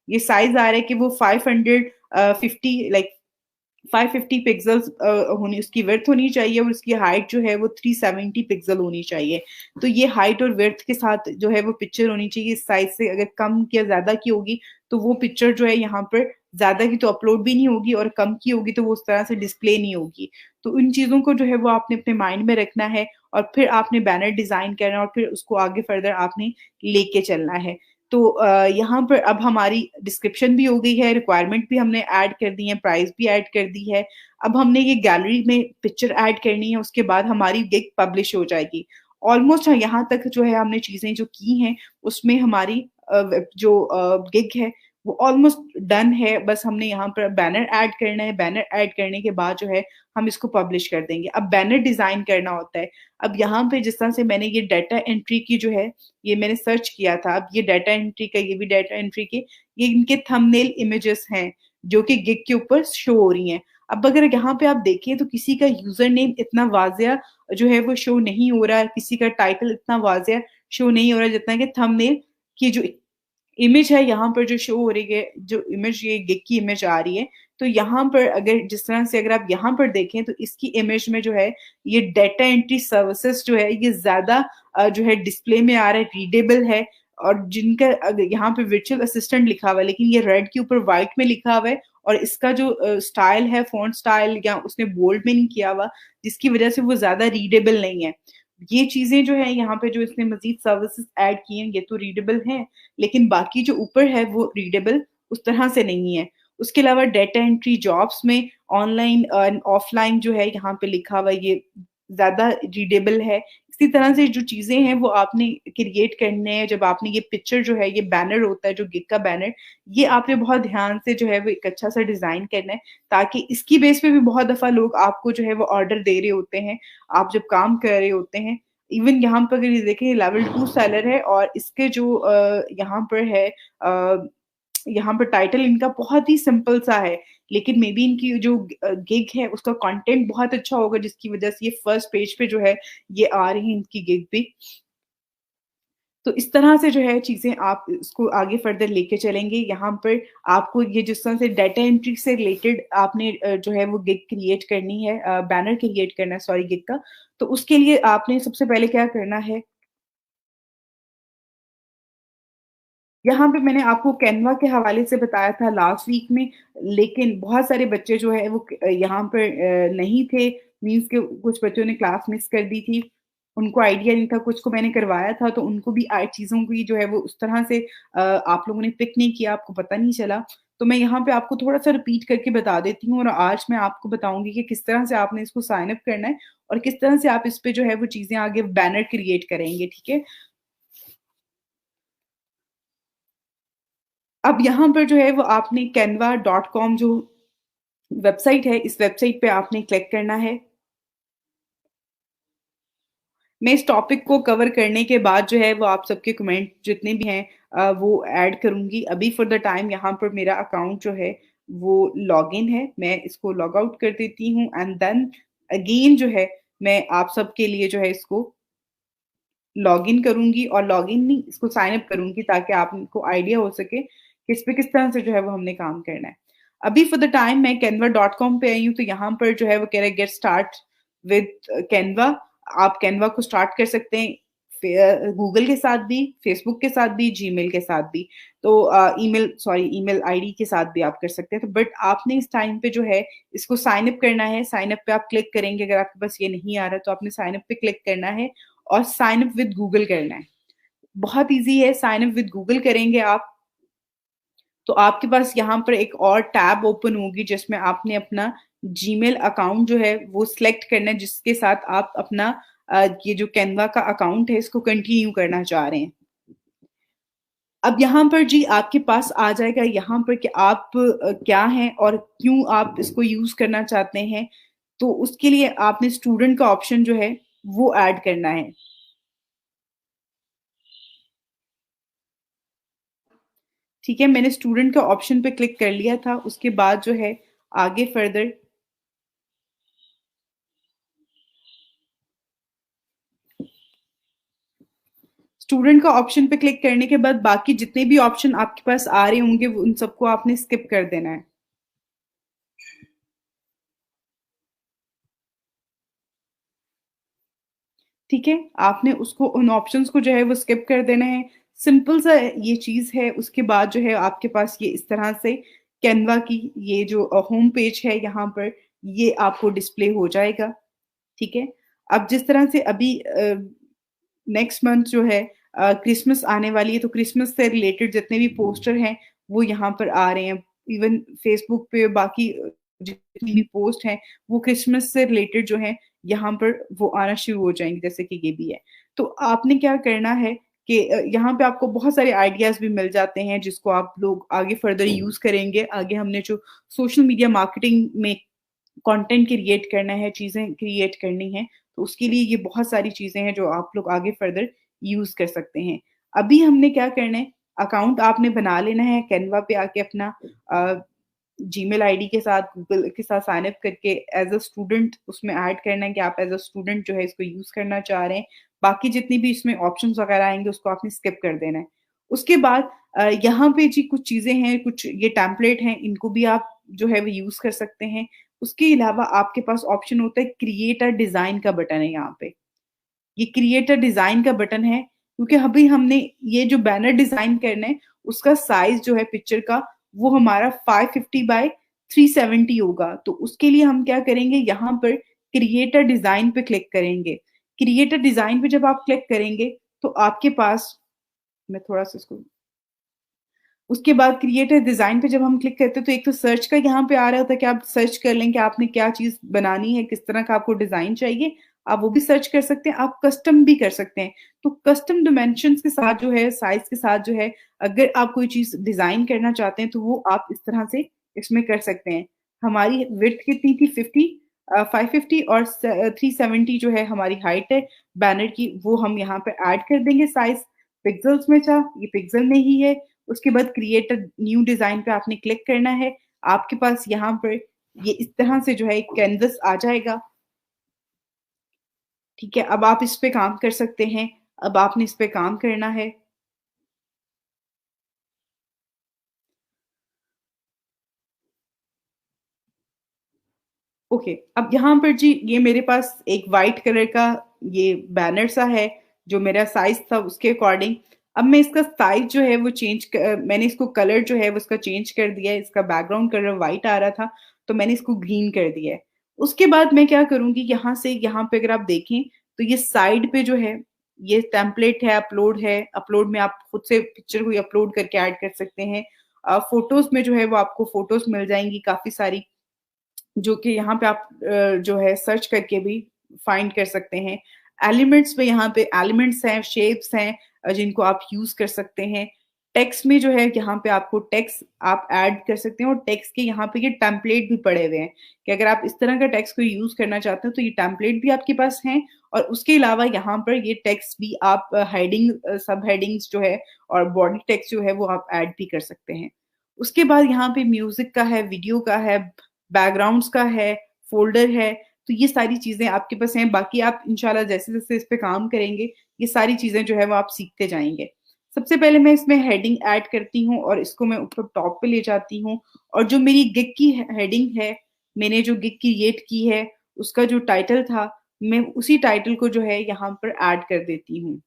ये साइज आ रहा है कि वो 550 लाइक 550 पिक्सल्स होनी उसकी विड्थ होनी चाहिए, और उसकी हाइट जो है वो 370 पिक्सल होनी चाहिए। तो ये हाइट और विड्थ के साथ जो है वो पिक्चर होनी चाहिए। इस साइज से अगर कम या ज्यादा की होगी तो वो पिक्चर जो है यहाँ पर ज्यादा की तो अपलोड भी नहीं होगी, और कम की होगी तो वो उस तरह से डिस्प्ले नहीं होगी। तो इन चीजों को जो है वो आपने अपने माइंड में रखना है, और फिर आपने बैनर डिजाइन करना है, और फिर उसको आगे फर्दर आपने लेके चलना है। तो यहाँ पर अब हमारी डिस्क्रिप्शन भी हो गई है, रिक्वायरमेंट भी हमने ऐड कर दी है, प्राइस भी ऐड कर दी है। अब हमने ये गैलरी में पिक्चर ऐड करनी है, उसके बाद हमारी गिग पब्लिश हो जाएगी। ऑलमोस्ट यहाँ तक जो है हमने चीजें जो की हैं उसमें हमारी जो गिग है वो ऑलमोस्ट डन है। बस हमने यहाँ पर बैनर ऐड करना है। बैनर ऐड करने के बाद जो है हम इसको पब्लिश कर देंगे। अब बैनर डिजाइन करना होता है। अब यहाँ पे जिस तरह से मैंने ये डाटा एंट्री की जो है, ये मैंने सर्च किया था। अब ये डाटा एंट्री का, ये भी डाटा एंट्री के, ये इनके थंबनेल इमेजेस हैं जो कि गिग के ऊपर शो हो रही हैं। अब अगर यहाँ पे आप देखें तो किसी का यूजर नेम इतना वाजिया जो है वो शो नहीं हो रहा है, किसी का टाइटल इतना वाजिया शो नहीं हो रहा है जितना कि थंबनेल की जो इमेज है यहाँ पर जो शो हो रही है, जो इमेज ये गिग की इमेज आ रही है। तो यहाँ पर अगर जिस तरह से अगर आप यहाँ पर देखें तो इसकी इमेज में जो है ये डाटा एंट्री सर्विसेज जो है ये ज्यादा जो है डिस्प्ले में आ रहा है, रीडेबल है। और जिनका यहाँ पे वर्चुअल असिस्टेंट लिखा हुआ है लेकिन ये रेड के ऊपर व्हाइट में लिखा हुआ है, और इसका जो स्टाइल है, फॉन्ट स्टाइल, या उसने बोल्ड में नहीं किया हुआ, जिसकी वजह से वो ज्यादा रीडेबल नहीं है। ये चीजें जो है यहाँ पे जो इसने मजीद सर्विसेज ऐड की हैं ये तो रीडेबल हैं, लेकिन बाकी जो ऊपर है वो रीडेबल उस तरह से नहीं है। उसके अलावा डेटा एंट्री जॉब्स में ऑनलाइन एंड ऑफलाइन जो है यहाँ पे लिखा हुआ ये ज्यादा रीडेबल है। इसी तरह से जो चीजें हैं वो आपने क्रिएट करने हैं। जब आपने ये पिक्चर जो है, ये बैनर होता है जो गिग का बैनर, ये आपने बहुत ध्यान से जो है वो एक अच्छा सा डिजाइन करना है, ताकि इसकी बेस पे भी बहुत दफा लोग आपको जो है वो ऑर्डर दे रहे होते हैं आप जब काम कर रहे होते हैं। इवन यहाँ पर अगर ये देखें लेवल 2 सेलर है, और इसके जो यहाँ पर है यहाँ पर टाइटल इनका बहुत ही सिंपल सा है, लेकिन मे बी इनकी जो गिग है उसका कंटेंट बहुत अच्छा होगा, जिसकी वजह से ये फर्स्ट पेज पे जो है ये आ रही है इनकी गिग भी। तो इस तरह से जो है चीजें आप इसको आगे फर्दर लेके चलेंगे। यहाँ पर आपको ये जिस तरह से डाटा एंट्री से रिलेटेड आपने जो है वो गिग क्रिएट करनी है, बैनर क्रिएट करना है सॉरी गिग का, तो उसके लिए आपने सबसे पहले क्या करना है, यहाँ पे मैंने आपको कैनवा के हवाले से बताया था लास्ट वीक में, लेकिन बहुत सारे बच्चे जो है वो यहाँ पर नहीं थे। मीन्स के कुछ बच्चों ने क्लास मिस कर दी थी, उनको आइडिया नहीं था। कुछ को मैंने करवाया था तो उनको भी चीज़ों की जो है वो उस तरह से आप लोगों ने पिक नहीं किया, आपको पता नहीं चला। तो मैं यहाँ पे आपको थोड़ा सा रिपीट करके बता देती हूँ, और आज मैं आपको बताऊंगी कि किस तरह से आपने इसको साइन अप करना है, और किस तरह से आप इस पे जो है वो चीज़ें आगे बैनर क्रिएट करेंगे, ठीक है। अब यहाँ पर जो है वो आपने canva.com जो वेबसाइट है, इस वेबसाइट पे आपने क्लिक करना है। मैं इस टॉपिक को कवर करने के बाद जो है वो आप सबके कमेंट जितने भी हैं वो ऐड करूंगी। अभी फॉर द टाइम यहाँ पर मेरा अकाउंट जो है वो लॉग इन है, मैं इसको लॉग आउट कर देती हूँ, एंड देन अगेन जो है मैं आप सबके लिए जो है इसको लॉग इन करूंगी, और लॉग इन नहीं, इसको साइन अप करूंगी, ताकि आपको आइडिया हो सके कि इस पे किस तरह से जो है वो हमने काम करना है। अभी फॉर द टाइम मैं canva.com पे आई हूँ, तो यहाँ पर जो है वो कह रहा है गेट स्टार्ट विद कैनवा। आप कैनवा को स्टार्ट कर सकते हैं गूगल के साथ भी, फेसबुक के साथ भी, जीमेल के साथ भी। तो ईमेल आईडी के साथ भी आप कर सकते हैं। तो बट आपने इस टाइम पे जो है इसको साइन अप करना है। साइन अप पे आप क्लिक करेंगे, अगर आपके पास ये नहीं आ रहा तो आपने साइन अप पे क्लिक करना है, और साइन अप विद गूगल करना है। बहुत इजी है, साइन अप विद गूगल करेंगे आप, तो आपके पास यहाँ पर एक और टैब ओपन होगी जिसमें आपने अपना जीमेल अकाउंट जो है वो सिलेक्ट करना है, जिसके साथ आप अपना ये जो कैनवा का अकाउंट है इसको कंटिन्यू करना चाह रहे हैं। अब यहाँ पर जी आपके पास आ जाएगा यहाँ पर कि आप क्या हैं और क्यों आप इसको यूज़ करना चाहते हैं। तो उसके लिए आपने स्टूडेंट का ऑप्शन जो है वो ऐड करना है। ठीक है, मैंने स्टूडेंट का ऑप्शन पे क्लिक कर लिया था। उसके बाद जो है आगे फर्दर स्टूडेंट का ऑप्शन पे क्लिक करने के बाद बाकी जितने भी ऑप्शन आपके पास आ रहे होंगे वो उन सबको आपने स्किप कर देना है। ठीक है, आपने उसको उन ऑप्शंस को जो है वो स्किप कर देना है। सिंपल सा ये चीज़ है। उसके बाद जो है आपके पास ये इस तरह से कैनवा की ये जो होम पेज है यहाँ पर ये आपको डिस्प्ले हो जाएगा। ठीक है, अब जिस तरह से अभी नेक्स्ट मंथ जो है क्रिसमस आने वाली है, तो क्रिसमस से रिलेटेड जितने भी पोस्टर हैं वो यहाँ पर आ रहे हैं। इवन फेसबुक पे बाकी जितनी भी पोस्ट हैं वो क्रिसमस से रिलेटेड जो है यहाँ पर वो आना शुरू हो जाएंगे, जैसे कि ये भी है। तो आपने क्या करना है कि यहाँ पे आपको बहुत सारे आइडियाज भी मिल जाते हैं जिसको आप लोग आगे फर्दर यूज करेंगे। आगे हमने जो सोशल मीडिया मार्केटिंग में कंटेंट क्रिएट करना है, चीज़ें क्रिएट करनी है, तो उसके लिए ये बहुत सारी चीज़ें हैं जो आप लोग आगे फर्दर यूज़ कर सकते हैं। अभी हमने क्या करना है, अकाउंट आपने बना लेना है कैनवा पे आके अपना जीमेल आईडी के साथ, गूगल के साथ साइन अप करके एज़ अ स्टूडेंट उसमें ऐड करना है कि आप एज़ अ स्टूडेंट जो है इसको यूज़ करना चाह रहे हैं। बाकी जितनी भी इसमें ऑप्शंस वगैरह आएँगे उसको आपने स्किप कर देना है। उसके बाद यहाँ पे जी कुछ चीज़ें हैं, कुछ ये टेम्पलेट हैं, इनको भी आप जो है वो यूज़ कर सकते हैं। उसके अलावा आपके पास ऑप्शन होता है क्रिएट अ डिज़ाइन का बटन है यहाँ पे। ये क्रिएट अ डिज़ाइन का बटन है क्योंकि अभी हमने ये जो बैनर डिज़ाइन करना है उसका साइज़ जो है पिक्चर का वो हमारा 550 बाय 370 होगा। तो उसके लिए हम क्या करेंगे, यहाँ पर क्रिएट अ डिज़ाइन पे क्लिक करेंगे। क्रिएट अ डिज़ाइन पे जब आप क्लिक करेंगे तो आपके पास मैं थोड़ा-सा इसको उसके बाद क्रिएट अ डिज़ाइन पे जब हम क्लिक करते हैं तो एक तो सर्च का यहाँ पे आ रहा होता है कि आप सर्च कर लें कि आपने क्या चीज़ बनानी है, किस तरह का आपको डिज़ाइन चाहिए, आप वो भी सर्च कर सकते हैं, आप कस्टम भी कर सकते हैं। तो कस्टम डायमेंशंस के साथ जो है, साइज़ के साथ जो है, अगर आप कोई चीज़ डिज़ाइन करना चाहते हैं तो वो आप इस तरह से इसमें कर सकते हैं। हमारी विड्थ कितनी थी 550 और 370 जो है हमारी हाइट है बैनर की, वो हम यहाँ पे ऐड कर देंगे साइज़। पिक्सेल्स में था, ये पिक्सेल में ही है। उसके बाद क्रिएट अ न्यू डिज़ाइन पे आपने क्लिक करना है। आपके पास यहाँ पर ये इस तरह से जो है एक कैनवस आ जाएगा। ठीक है, अब आप इस पे काम कर सकते हैं। अब आपने इस पे काम करना है। ओके, अब यहाँ पर जी ये मेरे पास एक वाइट कलर का ये बैनर सा है, जो मेरा साइज़ था उसके अकॉर्डिंग। अब मैं इसका साइज़ जो है वो मैंने इसको कलर जो है वो इसका चेंज कर दिया है। इसका बैकग्राउंड कलर व्हाइट आ रहा था, तो मैंने इसको ग्रीन कर दिया है। उसके बाद मैं क्या करूँगी, यहाँ से यहाँ पे अगर आप देखें, तो ये साइड पे जो है, ये टेम्पलेट है। अपलोड में आप खुद से पिक्चर को अपलोड करके ऐड कर सकते हैं। फ़ोटोज़ में जो है वो आपको फ़ोटोज़ मिल जाएँगी काफ़ी सारी। जो कि यहाँ पे आप जो है सर्च करके भी फाइंड कर सकते हैं। एलिमेंट्स में यहाँ पे एलिमेंट्स हैं, शेप्स हैं जिनको आप यूज़ कर सकते हैं। टेक्स्ट में जो है यहाँ पे आपको टेक्स्ट आप ऐड कर सकते हैं और टेक्स्ट के यहाँ पे ये टेम्पलेट भी पड़े हुए हैं कि अगर आप इस तरह का टेक्स्ट को यूज़ करना चाहते हो तो ये टेम्पलेट भी आपके पास हैं और उसके अलावा यहाँ पर ये टेक्स्ट भी आप हेडिंग सब हेडिंग्स जो है और बॉडी टेक्स्ट जो है वो आप ऐड भी कर सकते हैं। उसके बाद यहाँ पे म्यूज़िक का है, वीडियो का है, बैकग्राउंड्स का है, फ़ोल्डर है, तो ये सारी चीज़ें आपके पास हैं। बाकी आप इंशाल्लाह जैसे-जैसे इस पे काम करेंगे, ये सारी चीज़ें जो है वो आप सीखते जाएँगे। सबसे पहले मैं इसमें हेडिंग ऐड करती हूँ और इसको मैं ऊपर टॉप पे ले जाती हूँ और जो मेरी गिग की हेडिंग है, मैंने जो गिग क्रिएट की है, उसका जो टाइटल था, मैं उसी टाइटल को जो है यहाँ पर ऐड कर देती हूँ।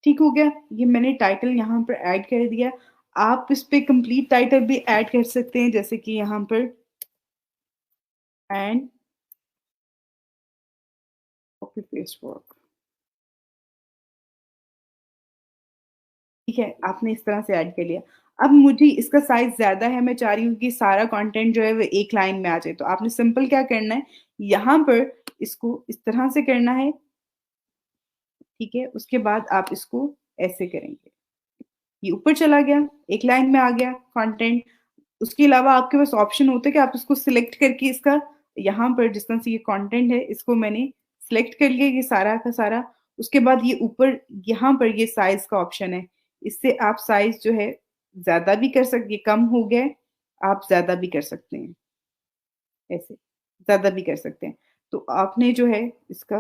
ठीक हो गया? ये मैंने टाइटल यहाँ पर ऐड कर दिया। आप इस पे कंप्लीट टाइटल भी ऐड कर सकते हैं, जैसे कि यहाँ पर एंड कॉपी पेस्ट वर्क। ठीक है, आपने इस तरह से ऐड कर लिया। अब मुझे इसका साइज़ ज़्यादा है, मैं चाह रही हूँ कि सारा कंटेंट जो है वो एक लाइन में आ जाए। तो आपने सिंपल क्या करना है, यहाँ पर इसको इस तरह से करना है, ठीक है? उसके बाद आप इसको ऐसे करेंगे। ये ऊपर चला गया, एक लाइन में आ गया कंटेंट। उसके अलावा आपके पास ऑप्शन होता है कि आप इसको सिलेक्ट करके इसका यहाँ पर जिस तरह से ये कंटेंट है, इसको मैंने सिलेक्ट कर लिया ये सारा का सारा। उसके बाद ये ऊपर यहाँ पर ये साइज़ का ऑप्शन है। इससे आप साइज़ जो है ज़्यादा भी कर सकते, ये कम हो गया है, आप ज़्यादा भी कर सकते हैं, ऐसे, ज़्यादा भी कर सकते हैं। तो आपने जो है इसका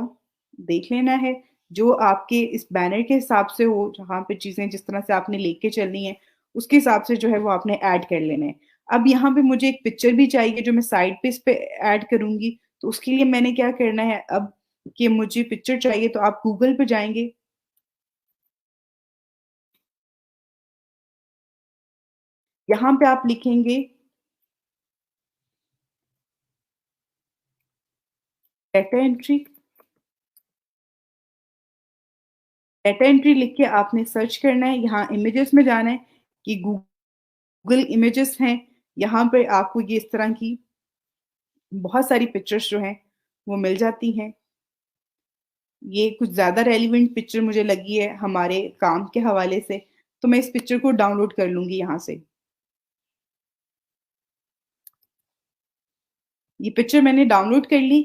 देख लेना है, जो आपके इस बैनर के हिसाब से हो, जहाँ पे चीज़ें जिस तरह से आपने लेके चलनी है, उसके हिसाब से जो है वो आपने ऐड कर लेना है। अब यहाँ पे मुझे एक पिक्चर भी चाहिए जो मैं साइड पे इस पे ऐड करूँगी, तो उसके लिए मैंने क्या करना है अब कि मुझे पिक्चर चाहिए तो आप गूगल पे जाएँगे, यहाँ पे आप लिखेंगे डाटा एंट्री। डाटा एंट्री लिख के आपने सर्च करना है, यहाँ इमेजेस में जाना है कि गूगल इमेजेस हैं, यहाँ पे आपको ये इस तरह की बहुत सारी पिक्चर्स जो हैं वो मिल जाती हैं। ये कुछ ज़्यादा रेलेवेंट पिक्चर मुझे लगी है हमारे काम के हवाले से, तो मैं इस पिक्चर को डाउनलोड कर लूँगी यहाँ से। ये पिक्चर मैंने डाउनलोड कर ली,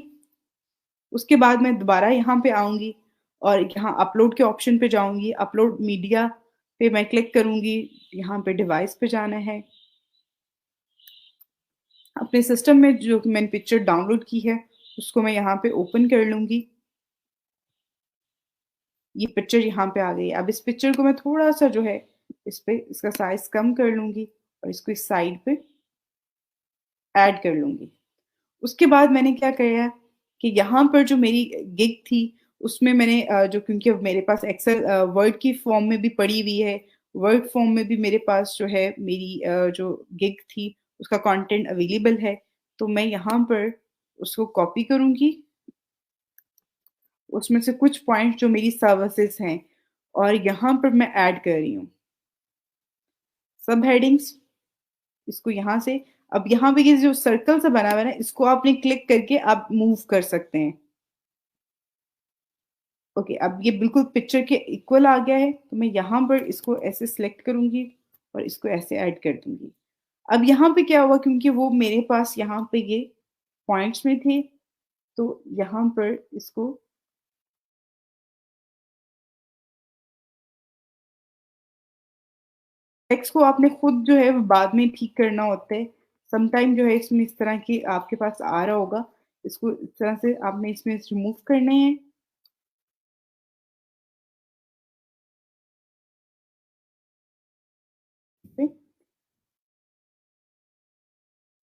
उसके बाद मैं दोबारा यहाँ पे आऊँगी और यहाँ अपलोड के ऑप्शन पे जाऊँगी, अपलोड मीडिया पे मैं क्लिक करूँगी, यहाँ पे डिवाइस पे जाना है। अपने सिस्टम में जो मैंने पिक्चर डाउनलोड की है, उसको मैं यहाँ पे ओपन कर लूँगी। ये पिक्चर यहाँ पे आ गई है। अब इस पिक्चर को मैं थोड़ा-सा जो है इस पे इसका साइज़ कम कर लूँगी और इसको इस साइड पे ऐड कर लूँगी। उसके बाद मैंने क्या किया कि यहाँ पर जो मेरी गिग थी, उसमें मैंने जो क्योंकि अब मेरे पास एक्सेल वर्ड की फॉर्म में भी पड़ी हुई है, वर्ड फॉर्म में भी मेरे पास जो है मेरी जो गिग थी, उसका कंटेंट अवेलेबल है। तो मैं यहाँ पर उसको कॉपी करूँगी, उसमें से कुछ पॉइंट्स जो मेरी सर्विसेज़ हैं और यहाँ पर मैं ऐड कर रही हूँ। सब हेडिंग्स इसको यहाँ से अब यहाँ पे ये जो सर्कल सा बना हुआ है ना, इसको आपने क्लिक करके आप मूव कर सकते हैं। ओके, अब ये बिल्कुल पिक्चर के इक्वल आ गया है, तो मैं यहाँ पर इसको ऐसे सिलेक्ट करूँगी और इसको ऐसे ऐड कर दूँगी। अब यहाँ पे क्या हुआ क्योंकि वो मेरे पास यहाँ पे ये पॉइंट्स में थे, तो यहाँ पर इसको टेक्स्ट को आपने खुद जो है वो बाद में ठीक करना होता है। समटाइम जो है इसमें इस तरह की आपके पास आ रहा होगा, इसको इस तरह से आपने इसमें रिमूव करने हैं।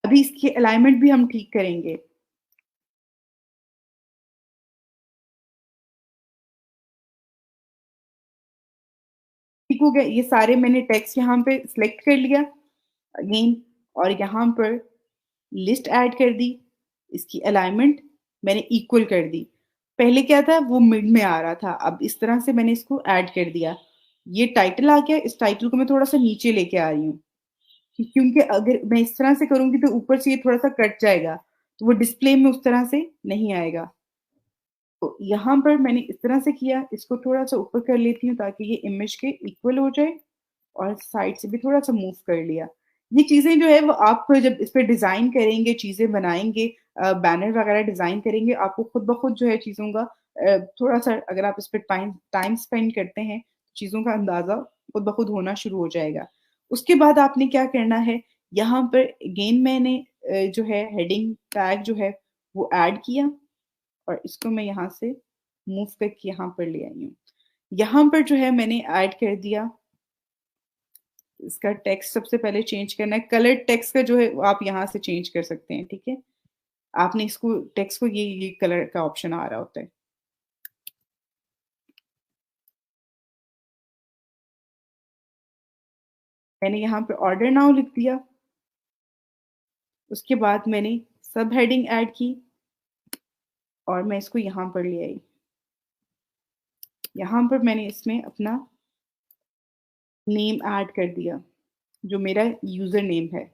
अभी इसकी अलाइनमेंट भी हम ठीक करेंगे। ठीक हो गया, ये सारे मैंने टेक्स्ट यहाँ पे सिलेक्ट कर लिया अगेन और यहाँ पर लिस्ट ऐड कर दी, इसकी अलाइनमेंट मैंने इक्वल कर दी। पहले क्या था वो मिड में आ रहा था, अब इस तरह से मैंने इसको ऐड कर दिया। ये टाइटल आ गया, इस टाइटल को मैं थोड़ा-सा नीचे लेके आ रही हूँ, क्योंकि अगर मैं इस तरह से करूँगी तो ऊपर से ये थोड़ा-सा कट जाएगा, तो वो डिस्प्ले में उस तरह से नहीं आएगा। तो यहाँ पर मैंने इस तरह से किया, इसको थोड़ा-सा ऊपर कर लेती हूँ ताकि ये इमेज के इक्वल हो जाए और साइड से भी थोड़ा-सा मूव कर लिया। ये चीज़ें जो है वो आप जब इस पे डिज़ाइन करेंगे, चीज़ें बनाएँगे बैनर वगैरह डिज़ाइन करेंगे, आपको खुद ब खुद जो है चीज़ों का थोड़ा-सा अगर आप इस पे टाइम टाइम स्पेंड करते हैं, चीज़ों का अंदाज़ा खुद ब खुद होना शुरू हो जाएगा। उसके बाद आपने क्या करना है, यहाँ पर अगेन मैंने जो है हेडिंग टैग जो है वो ऐड किया और इसको मैं यहाँ से मूव करके यहाँ पर ले आई हूँ। यहाँ पर जो है मैंने ऐड कर दिया, इसका टेक्स्ट सबसे पहले चेंज करना है, कलर टेक्स्ट का जो है वो आप यहाँ से चेंज कर सकते हैं, ठीक है? आपने इसको टेक्स्ट को ये कलर का ऑप्शन आ रहा होता है। मैंने यहाँ पे ऑर्डर नाउ लिख दिया। उसके बाद मैंने सब हेडिंग ऐड की और मैं इसको यहाँ पर ले आई। यहाँ पर मैंने इसमें अपना नेम ऐड कर दिया, जो मेरा यूज़र नेम है।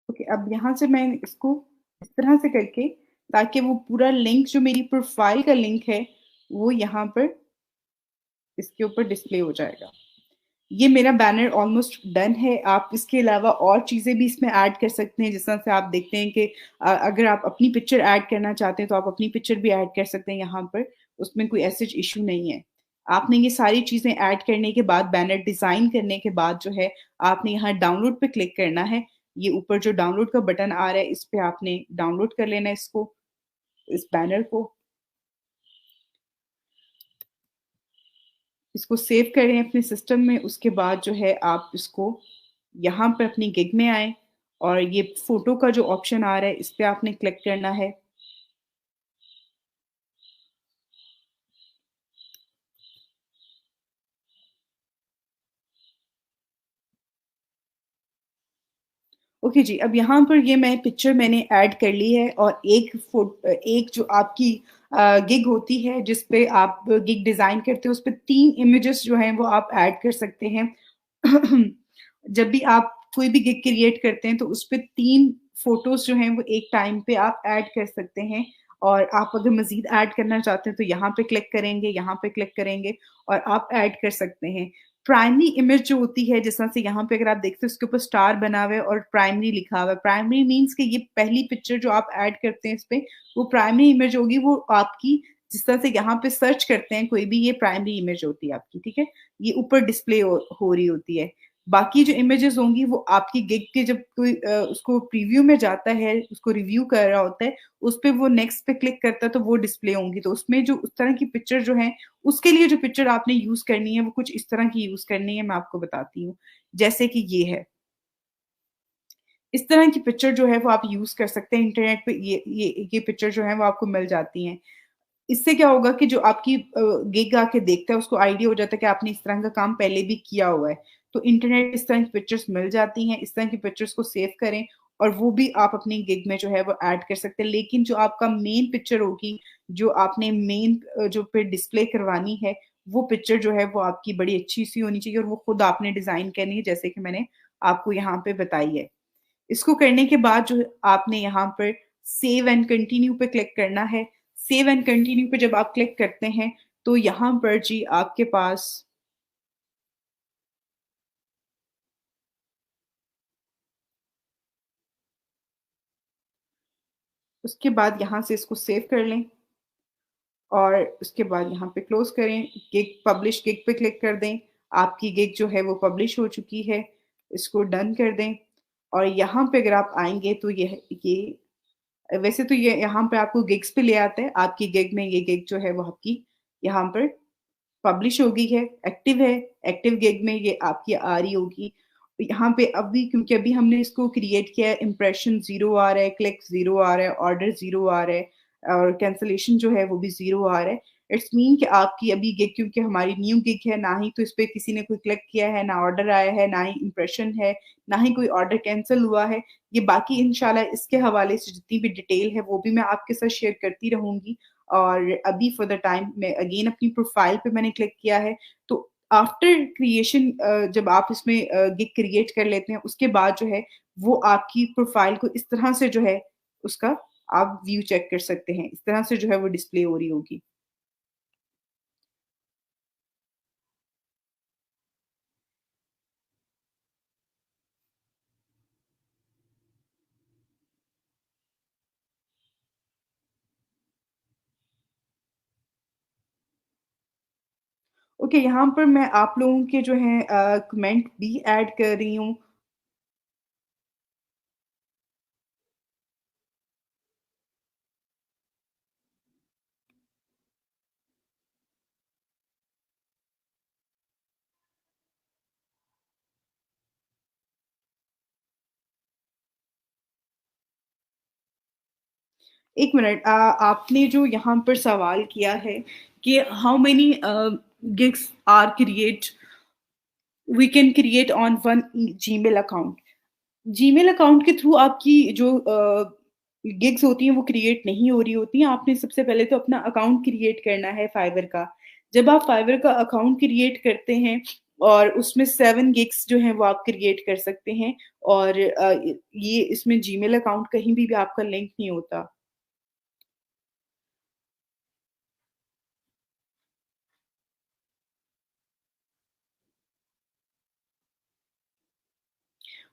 ओके, अब यहाँ से मैं इसको इस तरह से करके, ताकि वो पूरा लिंक जो मेरी प्रोफाइल का लिंक है वो यहाँ पर इसके ऊपर डिस्प्ले हो जाएगा। ये मेरा बैनर ऑलमोस्ट डन है। आप इसके अलावा और चीज़ें भी इसमें ऐड कर सकते हैं, जिस तरह से आप देखते हैं कि अगर आप अपनी पिक्चर ऐड करना चाहते हैं तो आप अपनी पिक्चर भी ऐड कर सकते हैं यहाँ पर। उसमें कोई ऐसे इशू नहीं है। आपने ये सारी चीज़ें ऐड करने के बाद, बैनर डिज़ाइन करने के बाद जो है, आपने यहाँ डाउनलोड पे क्लिक करना है। ये ऊपर जो डाउनलोड का बटन आ रहा है, इस पे आपने डाउनलोड कर लेना है इसको, इस बैनर को। इसको सेव करें अपने सिस्टम में। उसके बाद जो है आप इसको यहाँ पे अपनी गिग में आए और ये फोटो का जो ऑप्शन आ रहा है इस पे आपने क्लिक करना है। ओके जी, अब यहाँ पर ये मैं पिक्चर मैंने ऐड कर ली है और एक जो आपकी गिग होती है जिस पे आप गिग डिजाइन करते हो, उस पे 3 इमेजेस जो हैं वो आप ऐड कर सकते हैं। जब भी आप कोई भी गिग क्रिएट करते हैं तो उस पे 3 फोटोज जो हैं वो एक टाइम पे आप ऐड कर सकते हैं। और आप अगर मजीद ऐड करना चाहते हैं तो यहाँ पे क्लिक करेंगे, यहाँ पे क्लिक करेंगे और आप ऐड कर सकते हैं। प्राइमरी इमेज जो होती है, जिस तरह से यहाँ पे अगर आप देखते हो उसके ऊपर स्टार बना हुआ है और प्राइमरी लिखा हुआ है। प्राइमरी मीन्स कि ये पहली पिक्चर जो आप ऐड करते हैं इस पे, वो प्राइमरी इमेज होगी। वो आपकी, जिस तरह से यहाँ पे सर्च करते हैं कोई भी, ये प्राइमरी इमेज होती है आपकी, ठीक है। ये ऊपर डिस्प्ले हो रही होती है। बाकी जो इमेजेस होंगी वो आपकी गिग के, जब कोई उसको प्रीव्यू में जाता है, उसको रिव्यू कर रहा होता है, उस पे वो नेक्स्ट पे क्लिक करता है तो वो डिस्प्ले होंगी। तो उसमें जो उस तरह की पिक्चर जो है, उसके लिए जो पिक्चर आपने यूज करनी है वो कुछ इस तरह की यूज करनी है। मैं आपको बताती हूँ, जैसे कि ये है। इस तरह की पिक्चर जो है वो आप यूज कर सकते हैं। इंटरनेट पे ये पिक्चर जो है वो आपको मिल जाती हैं। इससे क्या होगा कि जो आपकी गिग आके देखता है उसको आइडिया हो जाता है कि आपने इस तरह का काम पहले भी किया हुआ है। तो इंटरनेट इस तरह की पिक्चर्स मिल जाती हैं। इस तरह की पिक्चर्स को सेव करें और वो भी आप अपनी गिग में जो है वो ऐड कर सकते हैं। लेकिन जो आपका मेन पिक्चर होगी, जो आपने मेन जो पे डिस्प्ले करवानी है, वो पिक्चर जो है वो आपकी बड़ी अच्छी सी होनी चाहिए और वो खुद आपने डिजाइन करनी है, जैसे कि मैंने आपको यहाँ पे बताई है। इसको करने के बाद जो आपने यहाँ पर सेव एंड कंटिन्यू पे क्लिक करना है। सेव एंड कंटिन्यू पे जब आप क्लिक करते हैं तो यहाँ पर जी आपके पास, उसके बाद यहाँ से इसको सेव कर लें और उसके बाद यहाँ पे क्लोज करें। गिग, पब्लिश गिग पे क्लिक कर दें। आपकी गिग जो है वो पब्लिश हो चुकी है। इसको डन कर दें और यहाँ पे अगर आप आएंगे तो ये वैसे तो ये यहाँ पे आपको गिग्स पे ले आता है। आपकी गिग में ये गिग जो है वो आपकी यहाँ पर पब्लिश हो गई है, एक्टिव है। एक्टिव गिग में ये आपकी आ रही होगी। यहाँ पे अभी, क्योंकि अभी हमने इसको क्रिएट किया है, इंप्रेशन 0 आ रहा है, क्लिक 0 आ रहा है, ऑर्डर 0 आ रहा है और कैंसलेशन जो है वो भी 0 आ रहा है। इट्स मीन कि आपकी अभी गिग, क्योंकि हमारी न्यू गिग है, ना ही तो इस पे किसी ने कोई क्लिक किया है, ना ऑर्डर आया है, ना ही इंप्रेशन है, ना ही कोई ऑर्डर कैंसिल हुआ है। ये बाकी इंशाल्लाह इसके हवाले से जितनी भी डिटेल है वो भी मैं आपके साथ शेयर करती रहूंगी। और अभी फॉर द टाइम मैं अगेन अपनी प्रोफाइल पे मैंने क्लिक किया है। तो आफ्टर क्रिएशन, जब आप इसमें गिग क्रिएट कर लेते हैं उसके बाद जो है वो आपकी प्रोफाइल को इस तरह से जो है उसका आप व्यू चेक कर सकते हैं। इस तरह से जो है वो डिस्प्ले हो रही होगी। ओके, यहाँ पर मैं आप लोगों के जो हैं कमेंट भी ऐड कर रही हूँ। 1 मिनट, आपने जो यहाँ पर सवाल किया है कि how many gigs are create we can create on one Gmail account. Gmail account के थ्रू आपकी जो गिग्स होती हैं वो क्रिएट नहीं हो रही होती हैं। आपने सबसे पहले तो अपना अकाउंट क्रिएट करना है फाइवर का। जब आप फाइवर का अकाउंट क्रिएट करते हैं और उसमें 7 गिग्स जो हैं वो आप क्रिएट कर सकते हैं, और ये इसमें जीमेल अकाउंट कहीं भी आपका लिंक नहीं होता।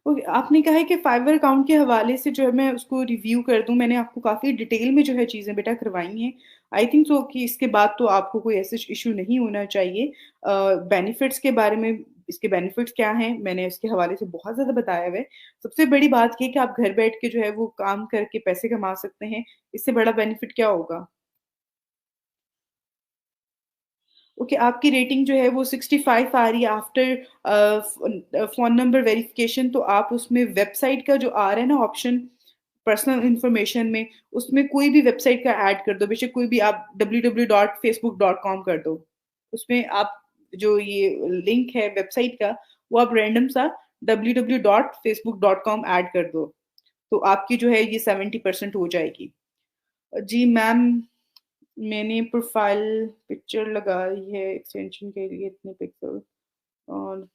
ओके, आपने कहा है कि फाइवर अकाउंट के हवाले से जो है मैं उसको रिव्यू कर दूँ। मैंने आपको काफ़ी डिटेल में जो है चीज़ें बेटा करवाई हैं। आई थिंक सो कि इसके बाद तो आपको कोई ऐसा इश्यू नहीं होना चाहिए। बेनिफिट्स के बारे में, इसके बेनिफिट्स क्या हैं, मैंने इसके हवाले से बहुत ज़्यादा बताया हुआ है। सबसे बड़ी बात ये है कि आप घर बैठ के जो है वो काम करके पैसे कमा सकते हैं। इससे बड़ा बेनिफिट क्या होगा? ओके, आपकी रेटिंग जो है वो 65 आ रही है आफ्टर फ़ोन नंबर वेरिफिकेशन। तो आप उसमें वेबसाइट का जो आ रहा है ना ऑप्शन, पर्सनल इन्फॉर्मेशन में, उसमें कोई भी वेबसाइट का ऐड कर दो। बेशक कोई भी आप www.facebook.com कर दो। उसमें आप जो ये लिंक है वेबसाइट का, वो आप रैंडम सा www.facebook.com ऐड कर दो। तो आपकी जो है ये 70% हो जाएगी। जी मैम, मैंने प्रोफाइल पिक्चर लगाई है एक्सटेंशन के लिए इतने पिक्सल। और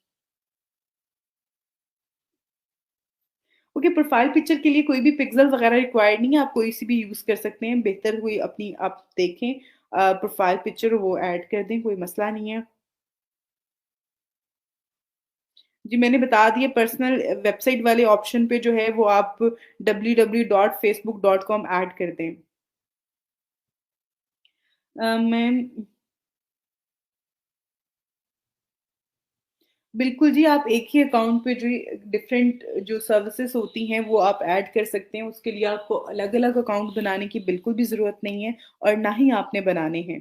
ओके, प्रोफाइल पिक्चर के लिए कोई भी पिक्सल वगैरह रिक्वायर्ड नहीं है, आप कोई सी भी यूज़ कर सकते हैं। बेहतर कोई अपनी आप देखें प्रोफाइल पिक्चर वो ऐड कर दें, कोई मसला नहीं है। जी मैंने बता दिया, पर्सनल वेबसाइट वाले ऑप्शन पे जो है वो आप www.facebook.com ऐड कर दें। मैम बिल्कुल जी, आप एक ही अकाउंट पे जो डिफरेंट जो सर्विसेज होती हैं वो आप ऐड कर सकते हैं। उसके लिए आपको अलग-अलग अकाउंट बनाने की बिल्कुल भी ज़रूरत नहीं है, और ना ही आपने बनाने हैं।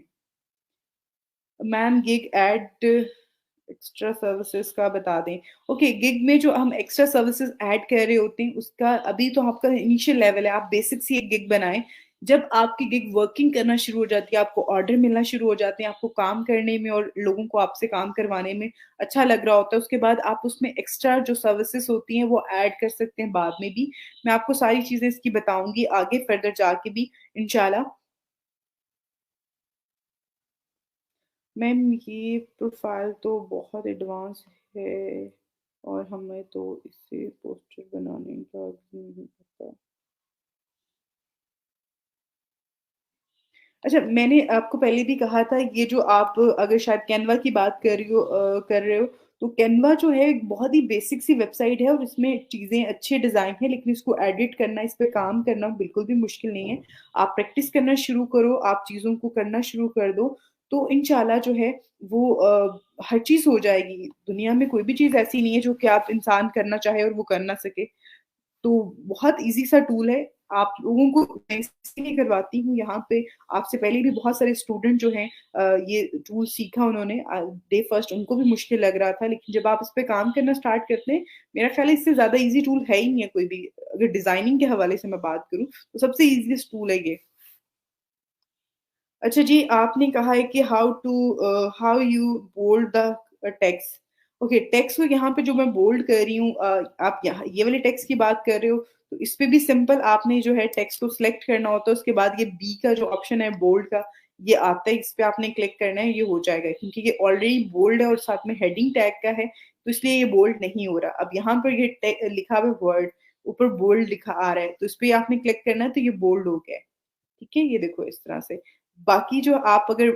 Ma'am gig add extra services का बता दें। ओके, गिग में जो हम एक्स्ट्रा सर्विसेज ऐड कर रहे होते हैं उसका अभी तो आपका इनिशियल लेवल है। आप बेसिक सी एक गिग बनाएं। जब आपकी गिग वर्किंग करना शुरू हो जाती है, आपको ऑर्डर मिलना शुरू हो जाते हैं, आपको काम करने में और लोगों को आपसे काम करवाने में अच्छा लग रहा होता है, उसके बाद आप उसमें एक्स्ट्रा जो सर्विसेज होती हैं वो ऐड कर सकते हैं बाद में भी। मैं आपको सारी चीजें इसकी बताऊंगी आगे फर्दर जाके भी, इंशाल्लाह। मैम ये प्रोफाइल तो बहुत एडवांस है, और हमें तो इससे पोस्टर बनाने का भी नहीं पता। अच्छा, मैंने आपको पहले भी कहा था, ये जो आप अगर शायद कैनवा की बात कर रहे हो, तो कैनवा जो है एक बहुत ही बेसिक सी वेबसाइट है और इसमें चीज़ें अच्छे डिज़ाइन है, लेकिन इसको एडिट करना, इस पे काम करना बिल्कुल भी मुश्किल नहीं है। आप प्रैक्टिस करना शुरू करो, आप चीज़ों को करना शुरू कर दो, तो इंशाल्लाह जो है वो हर चीज़ हो जाएगी। दुनिया में कोई भी चीज़ ऐसी नहीं है जो कि आप इंसान करना चाहे और वो कर ना सके। तो बहुत ईज़ी सा टूल है। आप लोगों को मैं इसलिए करवाती हूँ यहाँ पे, आपसे पहले भी बहुत सारे स्टूडेंट जो हैं ये टूल सीखा उन्होंने, डे फर्स्ट उनको भी मुश्किल लग रहा था, लेकिन जब आप इस पे काम करना स्टार्ट करते हैं, मेरा ख्याल है इससे ज़्यादा ईज़ी टूल है ही नहीं है कोई भी। अगर डिज़ाइनिंग के हवाले से मैं बात करूँ, तो सबसे ईज़ीएस्ट टूल है ये। अच्छा जी, आपने कहा है कि how you bold the text. Okay, text को यहाँ पे जो मैं बोल्ड कर रही हूँ, आप यहाँ ये वाले टेक्स्ट की बात कर रहे हो, तो इस पे भी सिंपल आपने जो है टेक्स्ट को सिलेक्ट करना होता है। उसके बाद ये बी का जो ऑप्शन है बोल्ड का, ये आता है, इस पे आपने क्लिक करना है, ये हो जाएगा। क्योंकि ये ऑलरेडी बोल्ड है और साथ में हेडिंग टैग का है, तो इसलिए ये बोल्ड नहीं हो रहा। अब यहाँ पर ये लिखा हुआ वर्ड, ऊपर बोल्ड लिखा आ रहा है, तो इस पे आपने क्लिक करना है, तो ये बोल्ड हो गया है। ठीक है, ये देखो इस तरह से। बाकी जो आप अगर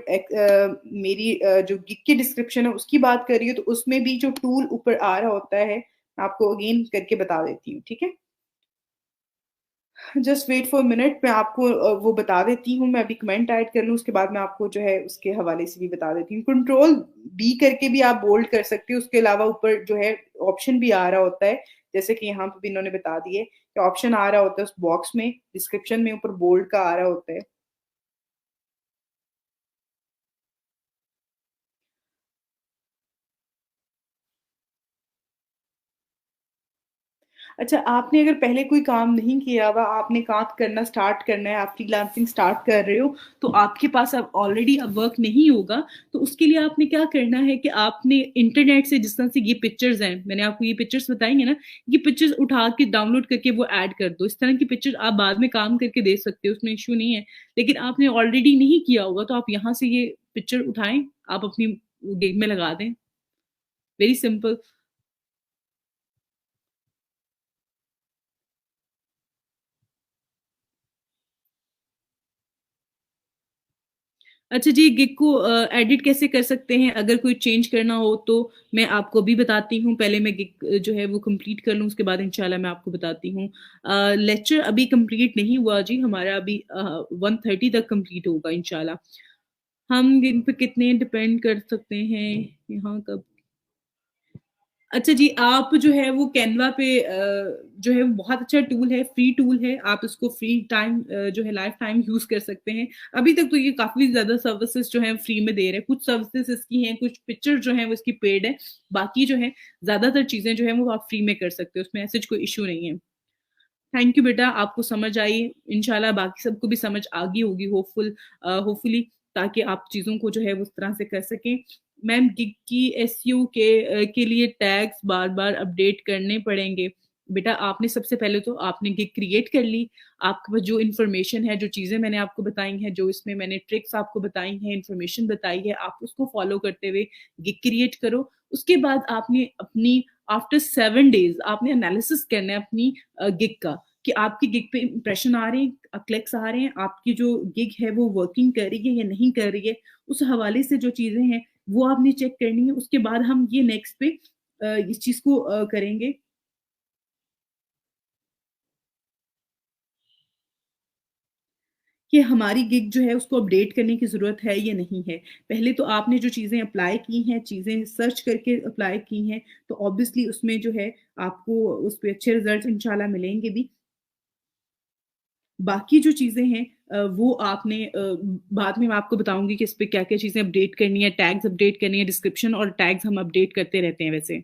मेरी जो गिग की डिस्क्रिप्शन है उसकी बात कर रही हो, तो उसमें भी जो टूल ऊपर आ रहा होता है, मैं आपको अगेन करके बता देती हूँ, ठीक है। जस्ट वेट फॉर मिनट, मैं आपको वो बता देती हूँ। मैं अभी कमेंट ऐड कर लूँ, उसके बाद मैं आपको जो है उसके हवाले से भी बता देती हूँ। कंट्रोल बी करके भी आप बोल्ड कर सकते हो, उसके अलावा ऊपर जो है ऑप्शन भी आ रहा होता है, जैसे कि यहाँ पे भी इन्होंने बता दिए कि ऑप्शन आ रहा होता है उस बॉक्स में, डिस्क्रिप्शन में ऊपर बोल्ड का आ रहा होता है। अच्छा, आपने अगर पहले कोई काम नहीं किया हुआ, आपने काम करना स्टार्ट करना है, आप फ्रीलांसिंग स्टार्ट कर रहे हो, तो आपके पास अब ऑलरेडी अब वर्क नहीं होगा, तो उसके लिए आपने क्या करना है कि आपने इंटरनेट से, जिस तरह से ये पिक्चर्स हैं, मैंने आपको ये पिक्चर्स बताएंगे ना, ये पिक्चर्स उठा के डाउनलोड करके वो ऐड कर दो। इस तरह की पिक्चर आप बाद में काम करके दे सकते हो, उसमें इश्यू नहीं है। लेकिन आपने ऑलरेडी नहीं किया होगा, तो आप यहाँ से ये पिक्चर उठाएं, आप अपनी गेम में लगा दें। Very simple. अच्छा जी, गिग को एडिट कैसे कर सकते हैं अगर कोई चेंज करना हो तो मैं आपको अभी बताती हूँ। पहले मैं गिग जो है वो कंप्लीट कर लूँ, उसके बाद इंशाल्लाह मैं आपको बताती हूँ। लेक्चर अभी कंप्लीट नहीं हुआ जी, हमारा अभी 1:30 तक कंप्लीट होगा इंशाल्लाह। हम गिग पे कितने डिपेंड कर सकते हैं यहाँ कब। अच्छा जी, आप जो है वो कैनवा पे जो है वो बहुत अच्छा टूल है, फ्री टूल है, आप इसको फ्री टाइम जो है लाइफ टाइम यूज कर सकते हैं। अभी तक तो ये काफी ज्यादा सर्विसेज जो है फ्री में दे रहे हैं, कुछ सर्विसेज इसकी हैं, कुछ पिक्चर जो है वो इसकी पेड है, बाकी जो है ज्यादातर चीजें जो है वो आप फ्री में कर सकते हो, उसमें ऐसे कोई इशू नहीं है। थैंक यू बेटा, आपको समझ आई, इंशाल्लाह बाकी सबको भी समझ आ गई होगी, होपफुली, ताकि आप चीज़ों को जो है उस तरह से कर सकें। मैम, गिग की एसईओ के लिए टैग्स बार बार अपडेट करने पड़ेंगे। बेटा, आपने सबसे पहले तो आपने गिग क्रिएट कर ली, आपके पास जो इन्फॉर्मेशन है, जो चीज़ें मैंने आपको बताई हैं, जो इसमें मैंने ट्रिक्स आपको बताई हैं, इन्फॉर्मेशन बताई है, आप उसको फॉलो करते हुए गिग क्रिएट करो। उसके बाद आपने अपनी आफ्टर 7 डेज आपने एनालिसिस करना है अपनी गिग का, कि आपकी गिग पे इंप्रेशन आ रहे हैं, क्लिक्स आ रहे हैं, आपकी जो गिग है वो वर्किंग कर रही है या नहीं कर रही है। उस हवाले से जो चीजें हैं वो आपने चेक करनी है। उसके बाद हम ये नेक्स्ट पे इस चीज को करेंगे कि हमारी गिग जो है उसको अपडेट करने की ज़रूरत है या नहीं है। पहले तो आपने जो चीज़ें अप्लाई की हैं, चीज़ें सर्च करके अप्लाई की हैं, तो ऑब्वियसली उसमें जो है आपको उस पे अच्छे रिजल्ट इंशाल्लाह मिलेंगे भी। बाकी जो चीज़ें हैं वो आपने बाद में मैं आपको बताऊँगी कि इस पे क्या-क्या चीज़ें अपडेट करनी है, टैग्स अपडेट करनी है, डिस्क्रिप्शन और टैग्स हम अपडेट करते रहते हैं वैसे।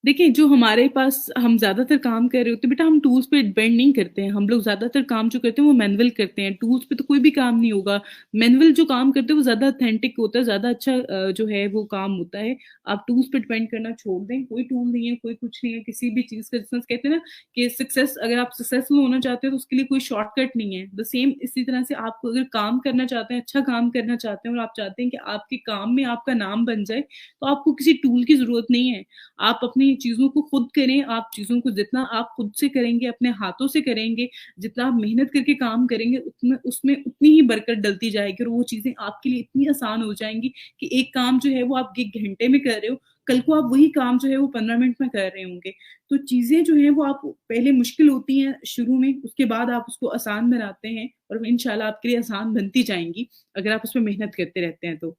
देखिए, जो हमारे पास हम ज़्यादातर काम कर रहे होते हैं, बेटा हम टूल्स पे डिपेंड नहीं करते हैं। हम लोग ज़्यादातर काम जो करते हैं वो मैनुअल करते हैं। टूल्स पे तो कोई भी काम नहीं होगा। मैनुअल जो काम करते हैं वो ज़्यादा ऑथेंटिक होता है, ज़्यादा अच्छा जो है वो काम होता है। आप टूल्स पे डिपेंड करना छोड़ दें। कोई टूल नहीं है, कोई कुछ नहीं है, किसी भी चीज़ का, जिसमें कहते हैं ना कि सक्सेस, अगर आप सक्सेसफुल होना चाहते हो तो उसके लिए कोई शॉर्टकट नहीं है। द सेम इसी तरह से आपको अगर काम करना चाहते हैं, अच्छा काम करना चाहते हैं और आप चाहते हैं कि आपके काम में आपका नाम बन जाए, तो आपको किसी टूल की ज़रूरत नहीं है। आप अपनी चीज़ों को खुद करें, आप चीज़ों को जितना आप खुद से करेंगे, अपने हाथों से करेंगे, जितना आप मेहनत करके काम करेंगे, उतने उसमें उतनी ही बरकत डलती जाएगी और वो चीज़ें आपके लिए इतनी आसान हो जाएँगी कि एक काम जो है वो आप 1 घंटे में कर रहे हो, कल को आप वही काम जो है वो 15 मिनट में कर रहे होंगे। तो चीज़ें जो हैं वो आप पहले मुश्किल होती हैं शुरू में, उसके बाद आप उसको आसान बनाते हैं और इंशाल्लाह आपके लिए आसान बनती जाएँगी, अगर आप उसमें मेहनत करते रहते हैं तो।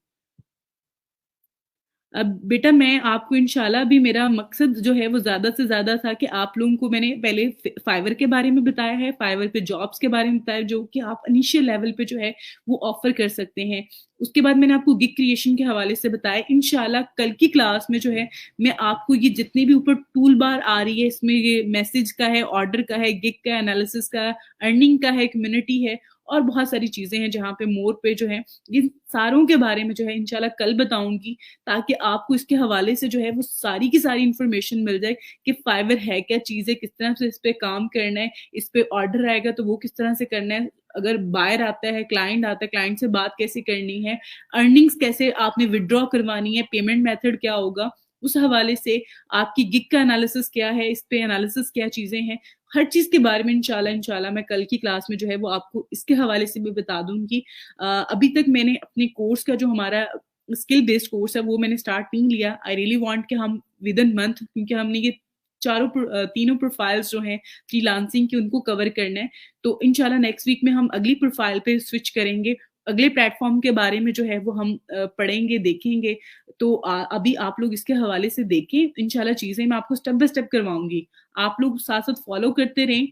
अब बेटा, मैं आपको इंशाल्लाह, भी मेरा मकसद जो है वो ज़्यादा से ज़्यादा था कि आप लोगों को मैंने पहले फाइवर के बारे में बताया है, फाइवर पे जॉब्स के बारे में बताया, जो कि आप इनिशियल लेवल पे जो है वो ऑफ़र कर सकते हैं। उसके बाद मैंने आपको गिग क्रिएशन के हवाले से बताया। इंशाल्लाह कल की क्लास में जो है मैं आपको ये जितने भी ऊपर टूल बार आ रही है, इसमें ये मैसेज का है, ऑर्डर का है, गिग का, एनालिसिस का, अर्निंग का है, कम्युनिटी है और बहुत सारी चीज़ें हैं जहाँ पे मोर पे जो है, इन सारों के बारे में जो है इंशाल्लाह कल बताऊँगी, ताकि आपको इसके हवाले से जो है वो सारी की सारी इन्फॉर्मेशन मिल जाए कि फाइवर है क्या चीज़ है, किस तरह से इस पे काम करना है, इस पे ऑर्डर आएगा तो वो किस तरह से करना है, अगर बायर आता है, क्लाइंट आता है, क्लाइंट से बात कैसे करनी है, अर्निंग्स कैसे आपने विथड्रॉ करवानी है, पेमेंट मेथड क्या होगा, उस हवाले से आपकी गिग का एनालिसिस क्या है, इस पे एनालिसिस क्या चीज़ें हैं, हर चीज़ के बारे में इंशाल्लाह इंशाल्लाह मैं कल की क्लास में जो है वो आपको इसके हवाले से भी बता दूँगी। अभी तक मैंने अपने कोर्स का जो हमारा स्किल बेस्ड कोर्स है वो मैंने स्टार्ट नहीं लिया। आई रियली वांट कि हम विद इन मंथ, क्योंकि हमने ये तीनों प्रोफाइल्स जो हैं फ्रीलांसिंग की उनको कवर करना है, तो इंशाल्लाह नेक्स्ट वीक में हम अगली प्रोफाइल पे स्विच करेंगे। अगले प्लेटफॉर्म के बारे में जो है वो हम पढ़ेंगे, देखेंगे। तो अभी आप लोग इसके हवाले से देखें, इंशाल्लाह चीजें मैं आपको स्टेप बाय स्टेप करवाऊंगी। आप लोग साथ साथ फॉलो करते रहें,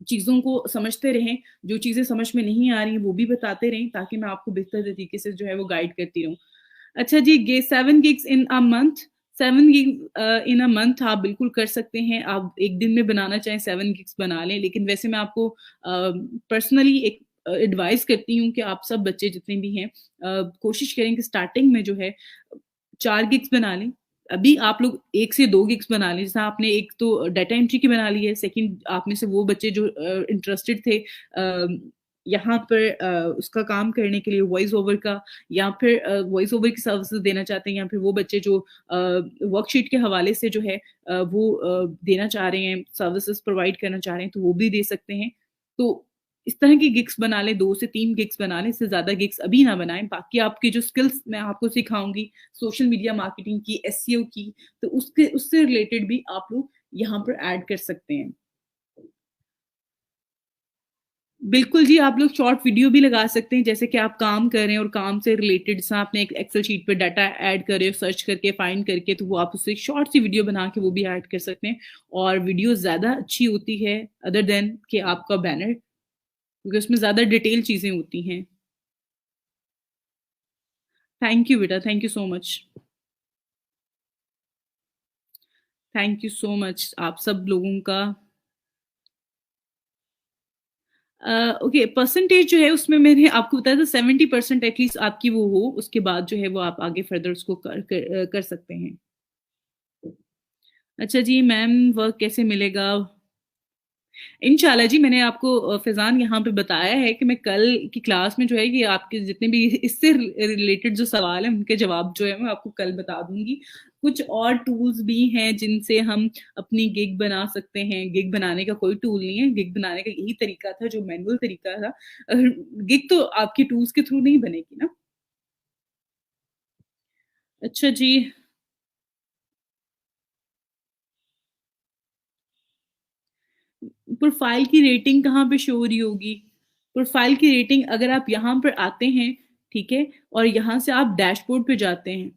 चीज़ों को समझते रहें, जो चीज़ें समझ में नहीं आ रही हैं वो भी बताते रहें, ताकि मैं आपको बेहतर तरीके से जो है वो गाइड करती रहूँ। अच्छा जी, गे 7 gigs in a month, 7 gig in a month आप बिल्कुल कर सकते हैं। आप एक दिन में बनाना चाहें 7 गिग्स बना लें, लेकिन वैसे मैं आपको पर्सनली एक एडवाइस करती हूँ कि आप सब बच्चे जितने भी हैं कोशिश करें कि स्टार्टिंग में जो है 4 गिग्स बना लें। अभी आप लोग 1 से 2 गिग्स बना लें। जैसे आपने एक तो डाटा एंट्री की बना ली है, सेकंड आप में से वो बच्चे जो इंटरेस्टेड थे यहाँ पर उसका काम करने के लिए वॉइस ओवर का, या फिर वॉइस ओवर की सर्विसेज देना चाहते हैं, या फिर वो बच्चे जो वर्कशीट के हवाले से जो है वो देना चाह रहे हैं, सर्विसेज प्रोवाइड करना चाह रहे हैं, तो वो भी दे सकते हैं। तो इस तरह की गिग्स बना लें, 2 से 3 गिग्स बना लें, इससे ज्यादा गिग्स अभी ना बनाएं। बाकी आपकी जो स्किल्स मैं आपको सिखाऊंगी सोशल मीडिया मार्केटिंग की, एसईओ की, तो उससे रिलेटेड भी आप लोग यहाँ पर ऐड कर सकते हैं। बिल्कुल जी, आप लोग शॉर्ट वीडियो भी लगा सकते हैं, जैसे कि आप काम कर रहे हैं और काम से रिलेटेड, जैसे आपने एक एक्सेल शीट पे डाटा ऐड कर रहे हो, सर्च करके फाइंड करके, तो वो आप उससे एक शॉर्ट सी वीडियो बना के वो भी ऐड कर सकते हैं। और वीडियो ज्यादा अच्छी होती है अदर देन कि आपका बैनर, क्योंकि उसमें ज्यादा डिटेल चीजें होती हैं। थैंक यू बेटा, thank you so much. Thank you so much आप सब लोगों का। ओके, परसेंटेज जो है उसमें मैंने आपको बताया था 70% एटलीस्ट आपकी वो हो, उसके बाद जो है वो आप आगे फर्दर उसको कर सकते हैं। अच्छा जी मैम, वर्क कैसे मिलेगा? इंशाल्लाह जी, मैंने आपको फैजान यहाँ पे बताया है कि मैं कल की क्लास में जो है कि आपके जितने भी इससे रिलेटेड जो सवाल हैं उनके जवाब जो है मैं आपको कल बता दूंगी। कुछ और टूल्स भी हैं जिनसे हम अपनी गिग बना सकते हैं। गिग बनाने का कोई टूल नहीं है, गिग बनाने का यही तरीका था जो मैनुअल तरीका था। गिग तो आपकी टूल्स के थ्रू नहीं बनेगी ना। अच्छा जी, प्रोफाइल की रेटिंग कहाँ पे शो हो रही होगी? प्रोफाइल की रेटिंग अगर आप यहाँ पर आते हैं, ठीक है, और यहाँ से आप डैशबोर्ड पे जाते हैं,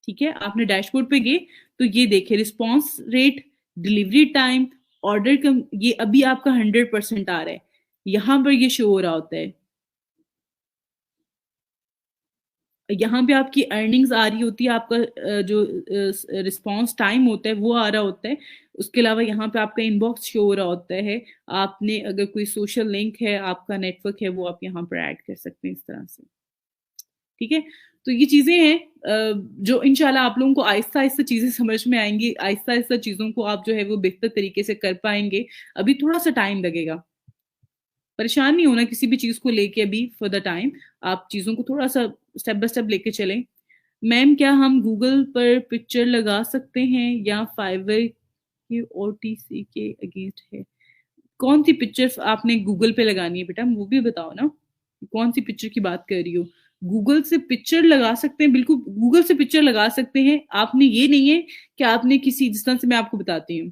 ठीक है, आपने डैशबोर्ड पे गए तो ये देखिए response rate, delivery time, order कम, ये अभी आपका 100% आ रहा है, यहाँ पर ये शो हो रहा होता है। यहाँ पे आपकी अर्निंग्स आ रही होती है, आपका जो रिस्पॉन्स टाइम होता है वो आ रहा होता है। उसके अलावा यहाँ पे आपका इनबॉक्स शो हो रहा होता है। आपने अगर कोई सोशल लिंक है, आपका नेटवर्क है, वो आप यहाँ पर ऐड कर सकते हैं इस तरह से, ठीक है। तो ये चीजें हैं जो इंशाल्लाह आप लोगों को आहिस्ता आहिस्ता चीजें समझ में आएंगी, आहिस्ता आहिस्ता चीजों को आप जो है वो बेहतर तरीके से कर पाएंगे। अभी थोड़ा सा टाइम लगेगा, परेशान नहीं होना किसी भी चीज को लेके अभी फॉर द टाइम। आप चीजों को थोड़ा सा स्टेप बाय स्टेप लेके चलें। मैम, क्या हम गूगल पर पिक्चर लगा सकते हैं या फाइवर के ओटीसी के अगेंस्ट है? कौन सी पिक्चर आपने गूगल पे लगानी है बेटा, वो भी बताओ ना, कौन सी पिक्चर की बात कर रही हो? गूगल से पिक्चर लगा सकते हैं, बिल्कुल गूगल से पिक्चर लगा सकते हैं। आपने ये नहीं है कि आपने किसी, जिस तरह से मैं आपको बताती हूँ,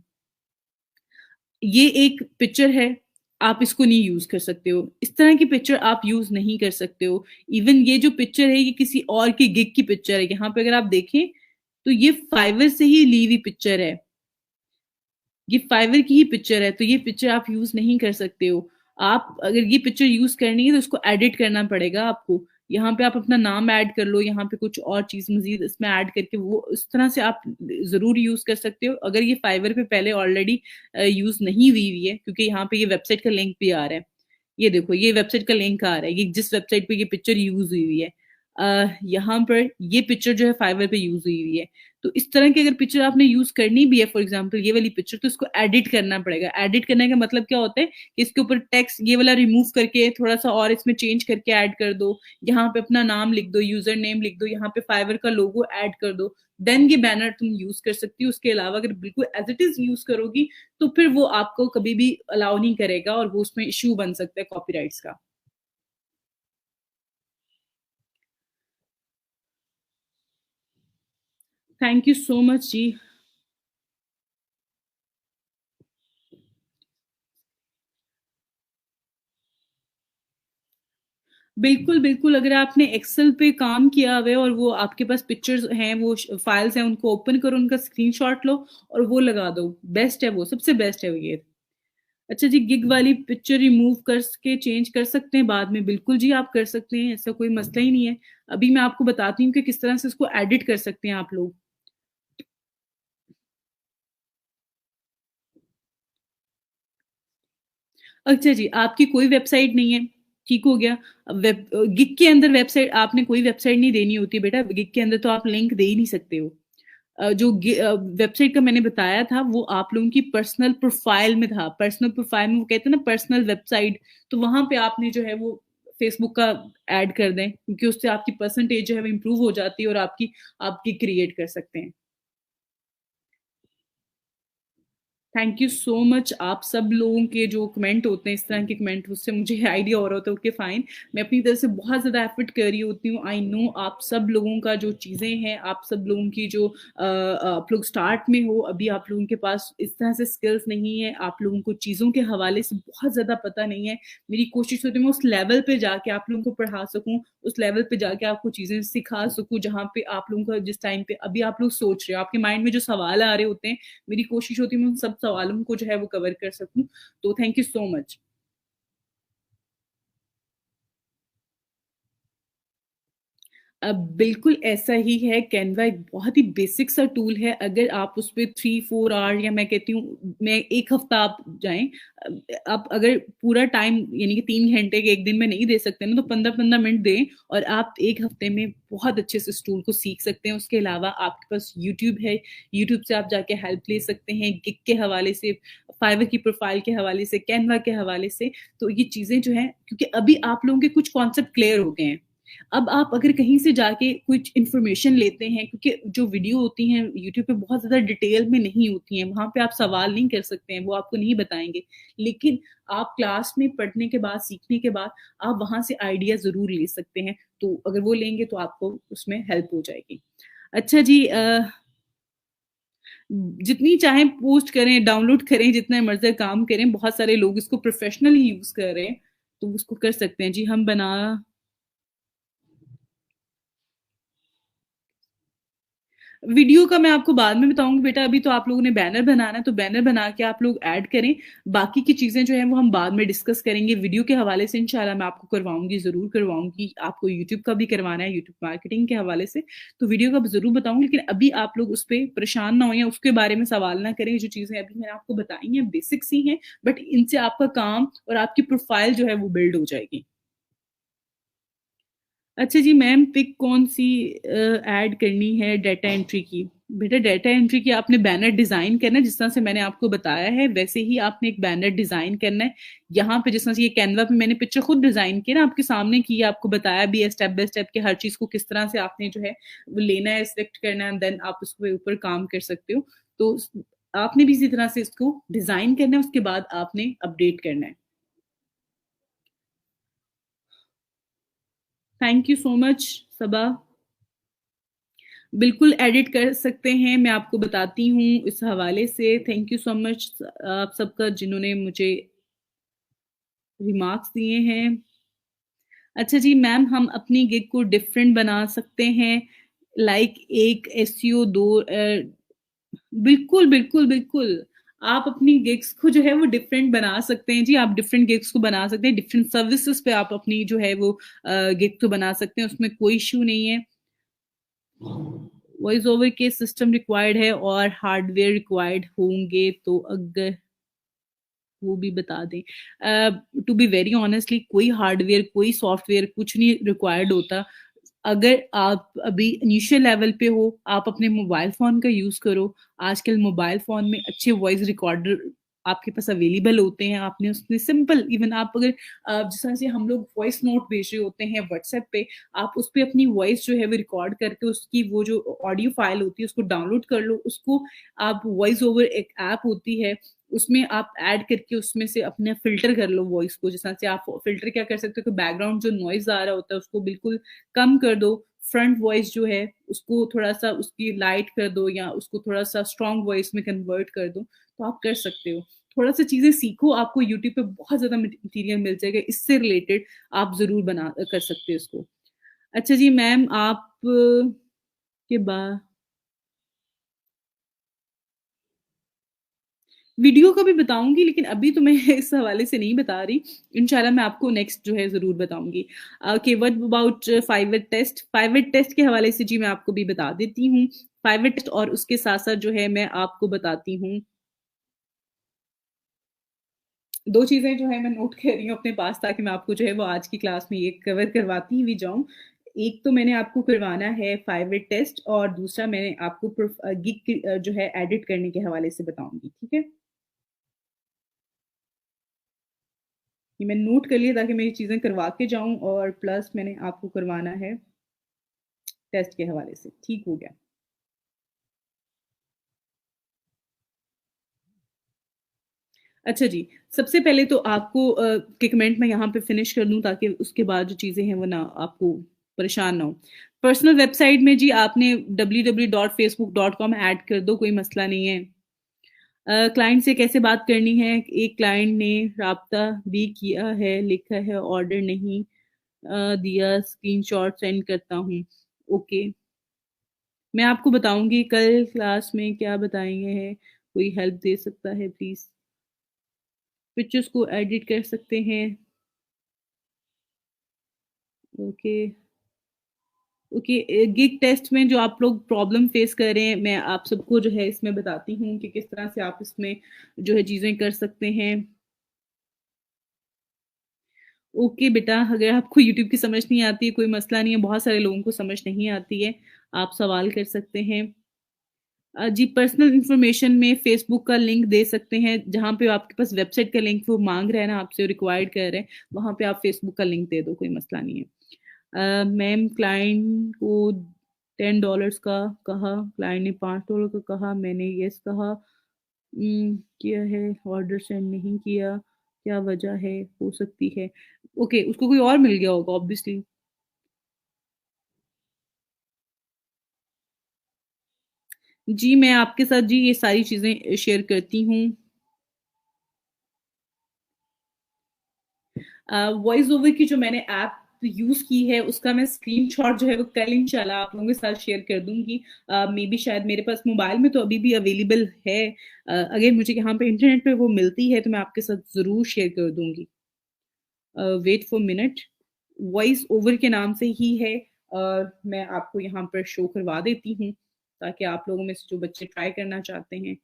ये एक पिक्चर है, आप इसको नहीं यूज कर सकते हो, इस तरह की पिक्चर आप यूज नहीं कर सकते हो। इवन ये जो पिक्चर है ये किसी और की गिग की पिक्चर है, यहाँ पे अगर आप देखें तो ये फाइवर से ही ली हुई पिक्चर है, ये फाइवर की ही पिक्चर है, तो ये पिक्चर आप यूज नहीं कर सकते हो। आप अगर ये पिक्चर यूज करनी है तो इसको एडिट करना पड़ेगा आपको। यहाँ पे आप अपना नाम ऐड कर लो, यहाँ पे कुछ और चीज मजीद इसमें ऐड करके वो इस तरह से आप जरूर यूज कर सकते हो, अगर ये फाइवर पे पहले ऑलरेडी यूज नहीं हुई हुई है, क्योंकि यहाँ पे ये वेबसाइट का लिंक भी आ रहा है। ये देखो, ये वेबसाइट का लिंक आ रहा है, ये जिस वेबसाइट पे ये पिक्चर यूज हुई हुई है, यहाँ पर ये पिक्चर जो है फाइवर पे यूज हुई हुई है। तो इस तरह की अगर पिक्चर आपने यूज करनी भी है, फॉर एग्जांपल ये वाली पिक्चर, तो इसको एडिट करना पड़ेगा। एडिट करने का मतलब क्या होता है कि इसके ऊपर टेक्स्ट ये वाला रिमूव करके थोड़ा सा और इसमें चेंज करके ऐड कर दो, यहाँ पे अपना नाम लिख दो, यूजर नेम लिख दो, यहाँ पे फाइवर का लोगो ऐड कर दो, देन ये बैनर तुम यूज कर सकती हो। उसके अलावा अगर बिल्कुल एज इट इज यूज करोगी तो फिर वो आपको कभी भी अलाउ नहीं करेगा, और वो उसमें इश्यू बन सकता है कॉपीराइट्स का। थैंक यू सो मच जी। बिल्कुल, बिल्कुल, अगर आपने एक्सेल पे काम किया हुआ है और वो आपके पास पिक्चर्स हैं, वो फाइल्स हैं, उनको ओपन करो, उनका स्क्रीनशॉट लो और वो लगा दो। बेस्ट है वो, सबसे बेस्ट है वो ये। अच्छा जी, गिग वाली पिक्चर रिमूव करके चेंज कर सकते हैं बाद में? बिल्कुल जी, आप कर सकते हैं, ऐसा कोई मसला ही नहीं है। अभी मैं आपको बताती हूँ कि किस तरह से इसको एडिट कर सकते हैं आप लोग। अच्छा जी, आपकी कोई वेबसाइट नहीं है, ठीक हो गया। वेब गिग के अंदर वेबसाइट आपने कोई वेबसाइट नहीं देनी होती बेटा, गिग के अंदर तो आप लिंक दे ही नहीं सकते हो। वेबसाइट का मैंने बताया था वो आप लोगों की पर्सनल प्रोफाइल में था। पर्सनल प्रोफाइल में वो कहते हैं ना पर्सनल वेबसाइट, तो वहां पे आपने जो है वो फेसबुक का ऐड कर दें, क्योंकि उससे आपकी परसेंटेज जो है वो इम्प्रूव हो जाती है और आपकी आपकी क्रिएट कर सकते हैं। Thank you so much. आप सब लोगों के जो कमेंट होते हैं, इस तरह के कमेंट, उससे मुझे आइडिया हो रहा होता है ओके फाइन, मैं अपनी तरफ से बहुत ज़्यादा एफर्ट कर रही होती हूँ। आई नो आप सब लोगों का जो चीज़ें हैं, आप सब लोगों की जो आप लोग स्टार्ट में हो, अभी आप लोगों के पास इस तरह से स्किल्स नहीं है, आप लोगों को चीज़ों के हवाले से बहुत ज़्यादा पता नहीं है। मेरी कोशिश होती है मैं उस लेवल पे जाके आप लोगों को पढ़ा सकूँ, उस लेवल पे जाके आपको चीज़ें सिखा सकूँ, जहाँ पे आप लोगों का जिस टाइम पे अभी आप लोग सोच रहे हो, आपके माइंड में जो सवाल आ रहे होते हैं, मेरी कोशिश होती है मैं उन सब सवालों को जो है वो कवर कर सकूं। तो थैंक यू सो मच। बिल्कुल ऐसा ही है। कैनवा एक बहुत ही बेसिक सा टूल है। अगर आप उस पे 3-4 आवर, या मैं कहती हूँ मैं 1 हफ्ता आप जाएँ, आप अगर पूरा टाइम यानी कि 3 घंटे के 1 दिन में नहीं दे सकते ना, तो 15-15 मिनट दें और आप 1 हफ्ते में बहुत अच्छे से इस टूल को सीख सकते हैं। उसके अलावा आपके पास यूट्यूब है, यूट्यूब से आप जाके हेल्प ले सकते हैं, गिग के हवाले से, फाइवर की प्रोफाइल के हवाले से, कैनवा के हवाले से। तो ये चीज़ें जो हैं, क्योंकि अभी आप लोगों के कुछ कॉन्सेप्ट क्लियर हो गए हैं। अब आप अगर कहीं से जाके कुछ इन्फॉर्मेशन लेते हैं, क्योंकि जो वीडियो होती हैं यूट्यूब पे बहुत ज़्यादा डिटेल में नहीं होती हैं, वहाँ पे आप सवाल नहीं कर सकते हैं, वो आपको नहीं बताएँगे। लेकिन आप क्लास में पढ़ने के बाद, सीखने के बाद आप वहाँ से आइडिया ज़रूर ले सकते हैं। तो अगर वो लेंगे तो आपको उसमें हेल्प हो जाएगी। अच्छा जी, जितनी चाहें पोस्ट करें, डाउनलोड करें, जितना मर्ज़ी काम करें, बहुत सारे लोग इसको प्रोफ़ेशनली यूज़ कर रहे हैं, तो उसको कर सकते हैं। जी, हम बना वीडियो का मैं आपको बाद में बताऊँगी बेटा, अभी तो आप लोगों ने बैनर बनाना है, तो बैनर बना के आप लोग ऐड करें। बाकी की चीज़ें जो हैं वो हम बाद में डिस्कस करेंगे। वीडियो के हवाले से इंशाल्लाह मैं आपको करवाऊँगी, ज़रूर करवाऊँगी। आपको यूट्यूब का भी करवाना है, यूट्यूब मार्केटिंग के हवाले से, तो वीडियो का ज़रूर बताऊँगी। लेकिन अभी आप लोग उस पे परेशान ना हों या उसके बारे में सवाल ना करें। जो चीज़ें अभी मैंने आपको बताई हैं बेसिक्स ही हैं, बट इनसे आपका काम और आपकी प्रोफ़ाइल जो है वो बिल्ड हो जाएगी। अच्छा जी मैम, पिक कौन-सी ऐड करनी है डाटा एंट्री की? बेटा डाटा एंट्री की आपने बैनर डिज़ाइन करना है, जिस तरह से मैंने आपको बताया है, वैसे ही आपने एक बैनर डिज़ाइन करना है। यहाँ पे जिस तरह से ये कैनवा पे मैंने पिक्चर खुद डिज़ाइन की है ना, आपके सामने की है, आपको बताया भी है स्टेप बाय स्टेप कि हर चीज़ को किस तरह से आपने जो है वो लेना है, सिलेक्ट करना है, एंड देन आप उसके ऊपर काम कर सकते हो। तो आपने भी इसी तरह से इसको डिज़ाइन करना है, उसके बाद आपने अपडेट करना है। थैंक यू सो मच सबा। बिल्कुल एडिट कर सकते हैं, मैं आपको बताती हूँ इस हवाले से। थैंक यू सो मच आप सबका जिन्होंने मुझे रिमार्क्स दिए हैं। अच्छा जी मैम, हम अपनी गिग को डिफरेंट बना सकते हैं, लाइक एक एसईओ 2 बिल्कुल, बिल्कुल, बिल्कुल। आप अपनी गिग्स को जो है वो डिफरेंट बना सकते हैं जी, आप डिफरेंट गिग्स को बना सकते हैं, डिफरेंट सर्विसेज़ पे आप अपनी जो है वो गिग को बना सकते हैं, उसमें कोई इश्यू नहीं है। वॉइस ओवर के सिस्टम रिक्वायर्ड है और हार्डवेयर रिक्वायर्ड होंगे, तो अगर वो भी बता दें। टू बी वेरी ऑनेस्टली कोई हार्डवेयर, कोई सॉफ्टवेयर कुछ नहीं रिक्वायर्ड होता। अगर आप अभी इनिशियल लेवल पे हो, आप अपने मोबाइल फ़ोन का यूज़ करो। आजकल मोबाइल फ़ोन में अच्छे वॉइस रिकॉर्डर आपके पास अवेलेबल होते हैं। आपने उसमें सिंपल, इवन आप अगर जिस तरह से हम लोग वॉइस नोट भेज रहे होते हैं व्हाट्सएप पे, आप उस पे अपनी वॉइस जो है वो रिकॉर्ड करके उसकी वो जो ऑडियो फाइल होती है उसको डाउनलोड कर लो। उसको आप वॉइस ओवर एक ऐप होती है, उसमें आप ऐड करके उसमें से अपने फ़िल्टर कर लो वॉइस को। जिस तरह से आप फ़िल्टर क्या कर सकते हो कि बैकग्राउंड जो नॉइज़ आ रहा होता है उसको बिल्कुल कम कर दो। फ्रंट वॉइस जो है उसको थोड़ा-सा उसकी लाइट कर दो या उसको थोड़ा-सा स्ट्रॉन्ग वॉइस में कन्वर्ट कर दो, तो आप कर सकते हो। थोड़ा-सा चीज़ें सीखो, आपको यूट्यूब पे बहुत ज़्यादा मटीरियल मिल जाएगा, इससे रिलेटेड आप ज़रूर बना कर सकते हो इसको। अच्छा जी मैम आप के बा वीडियो का भी बताऊँगी लेकिन अभी तो मैं इस हवाले से नहीं बता रही। इंशाल्लाह मैं आपको नेक्स्ट जो है ज़रूर बताऊँगी। Okay what about Fiverr test? Fiverr test के हवाले से जी मैं आपको भी बता देती हूँ। फाइवेट टेस्ट और उसके साथ-साथ जो है मैं आपको बताती हूँ 2 चीज़ें जो है मैं नोट कर रही हूँ अपने पास ताकि मैं आपको जो है वो आज की क्लास में ये कवर करवाती हुई जाऊँ। एक तो मैंने आपको करवाना है फाइवेट टेस्ट और दूसरा मैंने आपको गिग जो है एडिट करने के हवाले से बताऊँगी, ठीक है? ये मैंने नोट कर लिया ताकि मैं ये चीज़ें करवा के जाऊँ और प्लस मैंने आपको करवाना है टेस्ट के हवाले से। ठीक हो गया। अच्छा जी, सबसे पहले तो आपको कि कमेंट मैं यहाँ पे फ़िनिश कर दूँ ताकि उसके बाद जो चीज़ें हैं वो ना आपको परेशान ना हो। पर्सनल वेबसाइट में जी आपने www.facebook.com ऐड कर दो, कोई मसला नहीं है। क्लाइंट से कैसे बात करनी है? एक क्लाइंट ने राब्ता भी किया है, लिखा है ऑर्डर नहीं दिया, स्क्रीनशॉट सेंड करता हूँ। ओके। मैं आपको बताऊँगी कल क्लास में क्या बताएँगे हैं, कोई हेल्प दे सकता है प्लीज़? पिक्चर्स को एडिट कर सकते हैं, ओके, ओके गिग टेस्ट में जो आप लोग प्रॉब्लम फेस कर रहे हैं, मैं आप सबको जो है इसमें बताती हूँ कि किस तरह से आप इसमें जो है चीज़ें कर सकते हैं। ओके बेटा, अगर आपको यूट्यूब की समझ नहीं आती है, कोई मसला नहीं है, बहुत सारे लोगों को समझ नहीं आती है, आप सवाल कर सकते हैं। जी पर्सनल इन्फॉर्मेशन में फ़ेसबुक का लिंक दे सकते हैं, जहाँ पे आपके पास वेबसाइट का लिंक वो माँग रहे हैं ना आपसे रिक्वायर्ड कर रहे हैं, वहाँ पे आप फ़ेसबुक का लिंक दे दो, कोई मसला नहीं है। मैम क्लाइंट को $10 का कहा, क्लाइंट ने $5 का कहा, मैंने येस कहा किया है, ऑर्डर सेंड नहीं किया, क्या वजह है? हो सकती है ओके, उसको कोई और मिल गया होगा ऑब्वियसली। जी, मैं आपके साथ जी ये सारी चीज़ें शेयर करती हूँ। वॉइस ओवर की जो मैंने ऐप यूज़ की है उसका मैं स्क्रीनशॉट जो है वो कल इंशाल्लाह आप लोगों के साथ शेयर कर दूँगी। मे बी शायद मेरे पास मोबाइल में तो अभी भी अवेलेबल है। अगर मुझे यहाँ पे इंटरनेट पे वो मिलती है तो मैं आपके साथ ज़रूर शेयर कर दूँगी। Wait for minute voice over के नाम से ही है मैं आपको यहाँ पर शो करवा देती हूँ ताकि आप लोगों में से जो बच्चे ट्राई करना चाहते हैं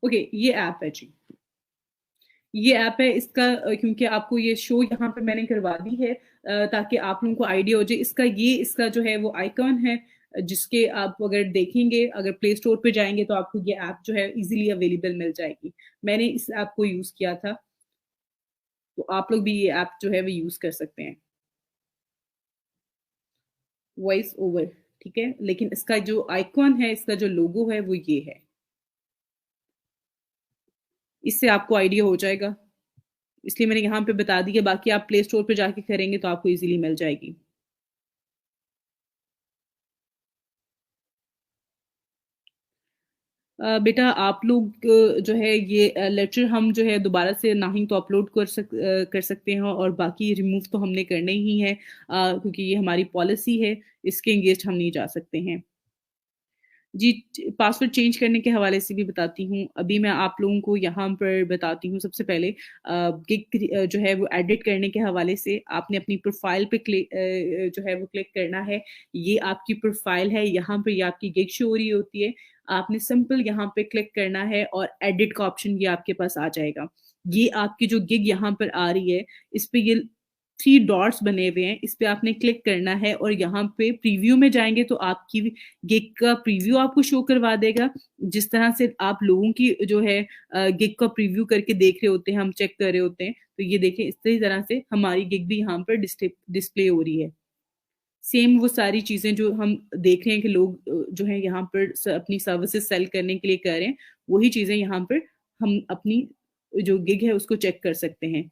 ओके ये ऐप है जी। ये ऐप है इसका क्योंकि आपको ये शो यहाँ पे मैंने करवा दी है ताकि आप लोगों को आइडिया हो जाए इसका जो है वो आइकॉन है जिसके आप अगर देखेंगे अगर प्ले स्टोर पे जाएंगे तो आपको ये ऐप जो है इजीली अवेलेबल मिल जाएगी मैंने इस ऐप को यूज किया था तो आप लोग भी ये ऐप जो है वो यूज कर सकते हैं वॉइस ओवर ठीक है लेकिन इसका जो आइकॉन है इसका जो लोगो है वो ये है इससे आपको आइडिया हो जाएगा इसलिए मैंने यहाँ पे बता दिया बाकी आप प्ले स्टोर पे जाके करेंगे तो आपको इजीली मिल जाएगी बेटा आप लोग जो है ये लेक्चर हम जो है दोबारा से ना ही तो अपलोड कर सकते हैं और बाकी रिमूव तो हमने करने ही है क्योंकि ये हमारी पॉलिसी है इसके अगेंस्ट हम नहीं जा सकते हैं जी, पासवर्ड चेंज करने के हवाले से भी बताती हूँ। अभी मैं आप लोगों को यहाँ पर बताती हूँ सबसे पहले जो है वो एडिट करने के हवाले से आपने अपनी प्रोफ़ाइल पे जो है वो क्लिक करना है। ये आपकी प्रोफ़ाइल है, यहाँ पे ये आपकी गिग शो हो रही होती है। आपने सिंपल यहाँ पे क्लिक करना है और एडिट का ऑप्शन ये आपके पास आ जाएगा। ये आपकी जो गिग यहाँ पर आ रही है, इस पे ये 3 डॉट्स बने हुए हैं, इस पे आपने क्लिक करना है और यहाँ पे प्रीव्यू में जाएंगे तो आपकी गिग का प्रीव्यू आपको शो करवा देगा। जिस तरह से आप लोगों की जो है गिग का प्रीव्यू करके देख रहे होते हैं, हम चेक कर रहे होते हैं, तो ये देखें इसी तरह से हमारी गिग भी यहाँ पर डिस्प्ले हो रही है। सेम वो सारी चीजें जो हम देख रहे हैं कि लोग जो है यहाँ पर अपनी सर्विसेज सेल करने के लिए कर रहे हैं, वही चीजें यहाँ पर हम अपनी जो गिग है उसको चेक कर सकते हैं।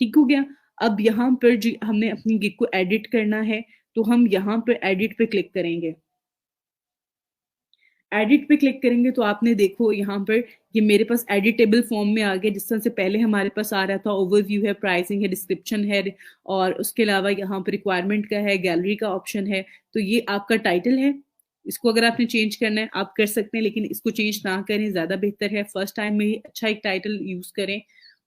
ठीक हो गया। अब यहाँ पर जो हमने अपनी गिग को एडिट करना है, तो हम यहाँ पर एडिट पे क्लिक करेंगे। एडिट पे क्लिक करेंगे तो आपने देखो यहाँ पर ये मेरे पास एडिटेबल फॉर्म में आ गया, जिस तरह से पहले हमारे पास आ रहा था ओवरव्यू है, प्राइसिंग है, डिस्क्रिप्शन है, और उसके अलावा यहाँ पर रिक्वायरमेंट का है, गैलरी का ऑप्शन है। तो ये आपका टाइटल है, इसको अगर आपने चेंज करना है आप कर सकते हैं, लेकिन इसको चेंज ना करें, ज्यादा बेहतर है। फर्स्ट टाइम में ही अच्छा एक टाइटल यूज करें।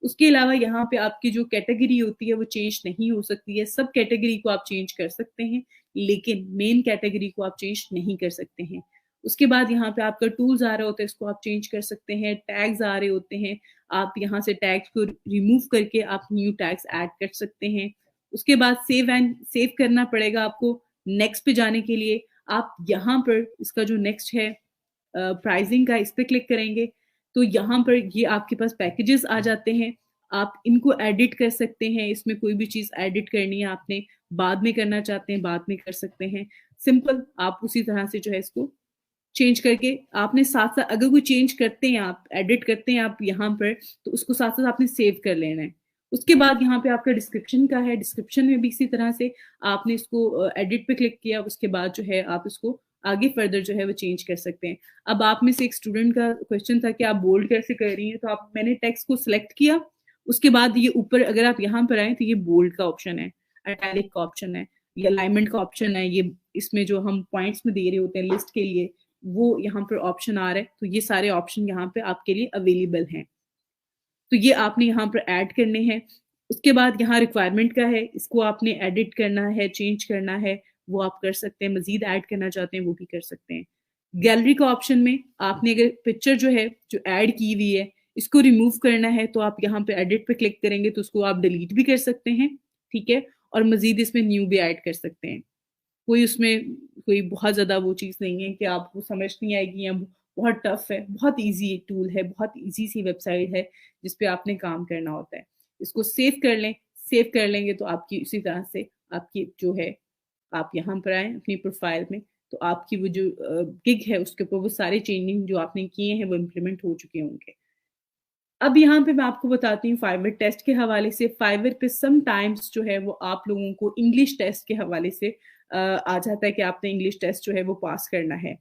उसके अलावा यहाँ पे आपकी जो कैटेगरी होती है वो चेंज नहीं हो सकती है। सब कैटेगरी को आप चेंज कर सकते हैं, लेकिन मेन कैटेगरी को आप चेंज नहीं कर सकते हैं। उसके बाद यहाँ पे आपका टूल्स आ रहा होता है, इसको आप चेंज कर सकते हैं। टैग्स आ रहे होते हैं, आप यहाँ से टैग्स को रिमूव करके आप न्यू टैग्स ऐड कर सकते हैं। उसके बाद सेव करना पड़ेगा आपको। नेक्स्ट पे जाने के लिए आप यहाँ पर इसका जो नेक्स्ट है प्राइसिंग का, इस पे क्लिक करेंगे तो यहाँ पर ये आपके पास पैकेजेस आ जाते हैं। आप इनको एडिट कर सकते हैं, इसमें कोई भी चीज एडिट करनी है आपने, बाद में करना चाहते हैं बाद में कर सकते हैं। सिंपल आप उसी तरह से जो है इसको चेंज करके आपने साथ साथ, अगर कोई चेंज करते हैं आप, एडिट करते हैं आप यहाँ पर, तो उसको साथ साथ आपने सेव कर लेना है। उसके बाद यहाँ पे आपका डिस्क्रिप्शन का है, डिस्क्रिप्शन में भी इसी तरह से आपने इसको एडिट पे क्लिक किया, उसके बाद जो है आप इसको आगे फर्दर जो है वो चेंज कर सकते हैं। अब आप में से एक स्टूडेंट का क्वेश्चन था कि आप बोल्ड कैसे कर रही हैं, तो आप मैंने टेक्स्ट को सिलेक्ट किया, उसके बाद ये ऊपर अगर आप यहाँ पर आए तो ये बोल्ड का ऑप्शन है, इटैलिक का ऑप्शन है, ये अलाइनमेंट का ऑप्शन है, ये इसमें जो हम पॉइंट्स में दे रहे होते हैं लिस्ट के लिए, वो यहाँ पर ऑप्शन आ रहा है। तो ये सारे ऑप्शन यहाँ पे आपके लिए अवेलेबल हैं, तो ये आपने यहाँ पर ऐड करने हैं। उसके बाद यहाँ रिक्वायरमेंट का है, इसको आपने एडिट करना है, चेंज करना है, वो आप कर सकते हैं। मजीद ऐड करना चाहते हैं वो भी कर सकते हैं। गैलरी का ऑप्शन में आपने अगर पिक्चर जो है जो ऐड की हुई है इसको रिमूव करना है, तो आप यहाँ पे एडिट पे क्लिक करेंगे तो उसको आप डिलीट भी कर सकते हैं। ठीक है, और मजीद इसमें न्यू भी ऐड कर सकते हैं। कोई उसमें कोई बहुत ज्यादा वो चीज नहीं है कि आपको समझ नहीं आएगी या बहुत टफ है। बहुत इजी टूल है, बहुत इजी सी वेबसाइट है जिसपे आपने काम करना होता है। इसको सेव कर लें, सेव कर लेंगे तो आपकी उसी तरह से आपकी जो है, आप यहाँ पर आए अपनी प्रोफाइल में, तो आपकी वो जो गिग है उसके ऊपर वो सारे चेंजिंग जो आपने किए हैं वो इम्प्लीमेंट हो चुके होंगे। अब यहाँ पे मैं आपको बताती हूँ फाइवर टेस्ट के हवाले से। फाइवर पे सम टाइम्स जो है वो आप लोगों को इंग्लिश टेस्ट के हवाले से आ जाता है कि आपने इंग्लिश टेस्ट जो है वो पास करना है।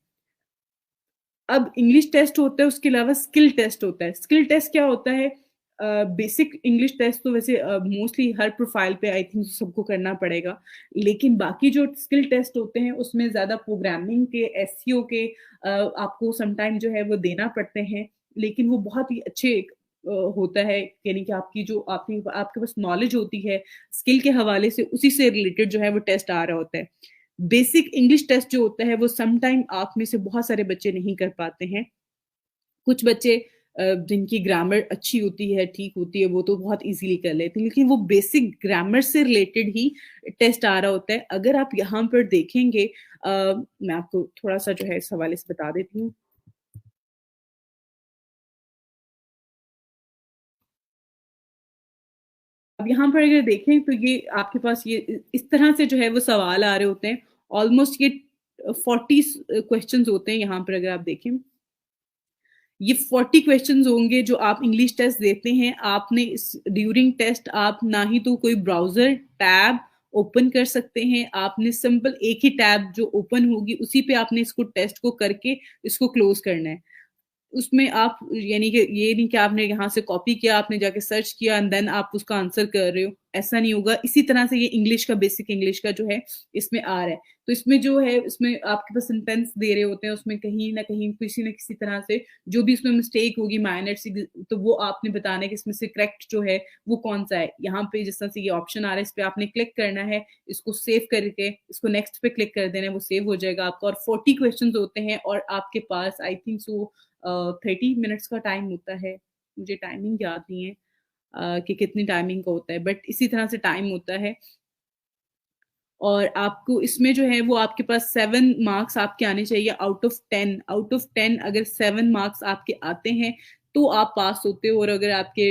अब इंग्लिश टेस्ट होता है, उसके अलावा स्किल टेस्ट होता है। स्किल टेस्ट क्या होता है? बेसिक इंग्लिश टेस्ट तो वैसे मोस्टली हर प्रोफाइल पे आई थिंक सबको करना पड़ेगा, लेकिन बाकी जो स्किल टेस्ट होते हैं उसमें ज्यादा प्रोग्रामिंग के, एसईओ के आपको समटाइम जो है वो देना पड़ते हैं, लेकिन वो बहुत ही अच्छे होता है। यानी कि आपकी जो आपके पास नॉलेज होती है स्किल के हवाले से, उसी से रिलेटेड जो है वो टेस्ट आ रहा होता है। बेसिक इंग्लिश टेस्ट जो होता है वो समटाइम आप में से बहुत सारे बच्चे नहीं कर पाते हैं। कुछ बच्चे जिनकी ग्रामर अच्छी होती है, ठीक होती है, वो तो बहुत इजीली कर लेते हैं, लेकिन वो बेसिक ग्रामर से रिलेटेड ही टेस्ट आ रहा होता है। अगर आप यहाँ पर देखेंगे, मैं आपको थोड़ा सा जो है इस हवाले से बता देती हूँ। अब यहाँ पर अगर देखें तो ये आपके पास ये इस तरह से जो है वो सवाल आ रहे होते हैं। ऑलमोस्ट ये 40 क्वेश्चंस होते हैं यहाँ पर। अगर आप देखें ये 40 क्वेश्चंस होंगे जो आप इंग्लिश टेस्ट देते हैं। आपने इस ड्यूरिंग टेस्ट आप ना ही तो कोई ब्राउजर टैब ओपन कर सकते हैं, आपने सिंपल एक ही टैब जो ओपन होगी उसी पे आपने इसको टेस्ट को करके इसको क्लोज करना है। उसमें आप यानी कि ये नहीं कि आपने यहाँ से कॉपी किया, आपने जाके सर्च किया एंड देन आप उसका आंसर कर रहे हो, ऐसा नहीं होगा। इसी तरह से ये इंग्लिश का, बेसिक इंग्लिश का जो है इसमें आ रहा है। तो इसमें जो है, इसमें आपके पास सेंटेंस दे रहे होते हैं, उसमें कहीं ना कहीं किसी न किसी तरह से जो भी इसमें मिस्टेक होगी माइनर सी, तो वो आपने बताना है कि इसमें से करेक्ट जो है वो कौन सा है। यहाँ पे जिस तरह से ये ऑप्शन आ रहा है इस पे आपने क्लिक करना है, इसको सेव करके इसको नेक्स्ट पे क्लिक कर देना है, वो सेव हो जाएगा आपका। और 40 क्वेश्चन होते हैं और आपके पास आई थिंक सो 30 मिनट्स का टाइम होता है, मुझे टाइमिंग याद नहीं है। कि कितनी टाइमिंग का होता है, बट इसी तरह से टाइम होता है। और आपको इसमें जो है वो आपके पास 7 मार्क्स आपके आने चाहिए आउट ऑफ 10। आउट ऑफ 10 अगर 7 मार्क्स आपके आते हैं तो आप पास होते हो। और अगर आपके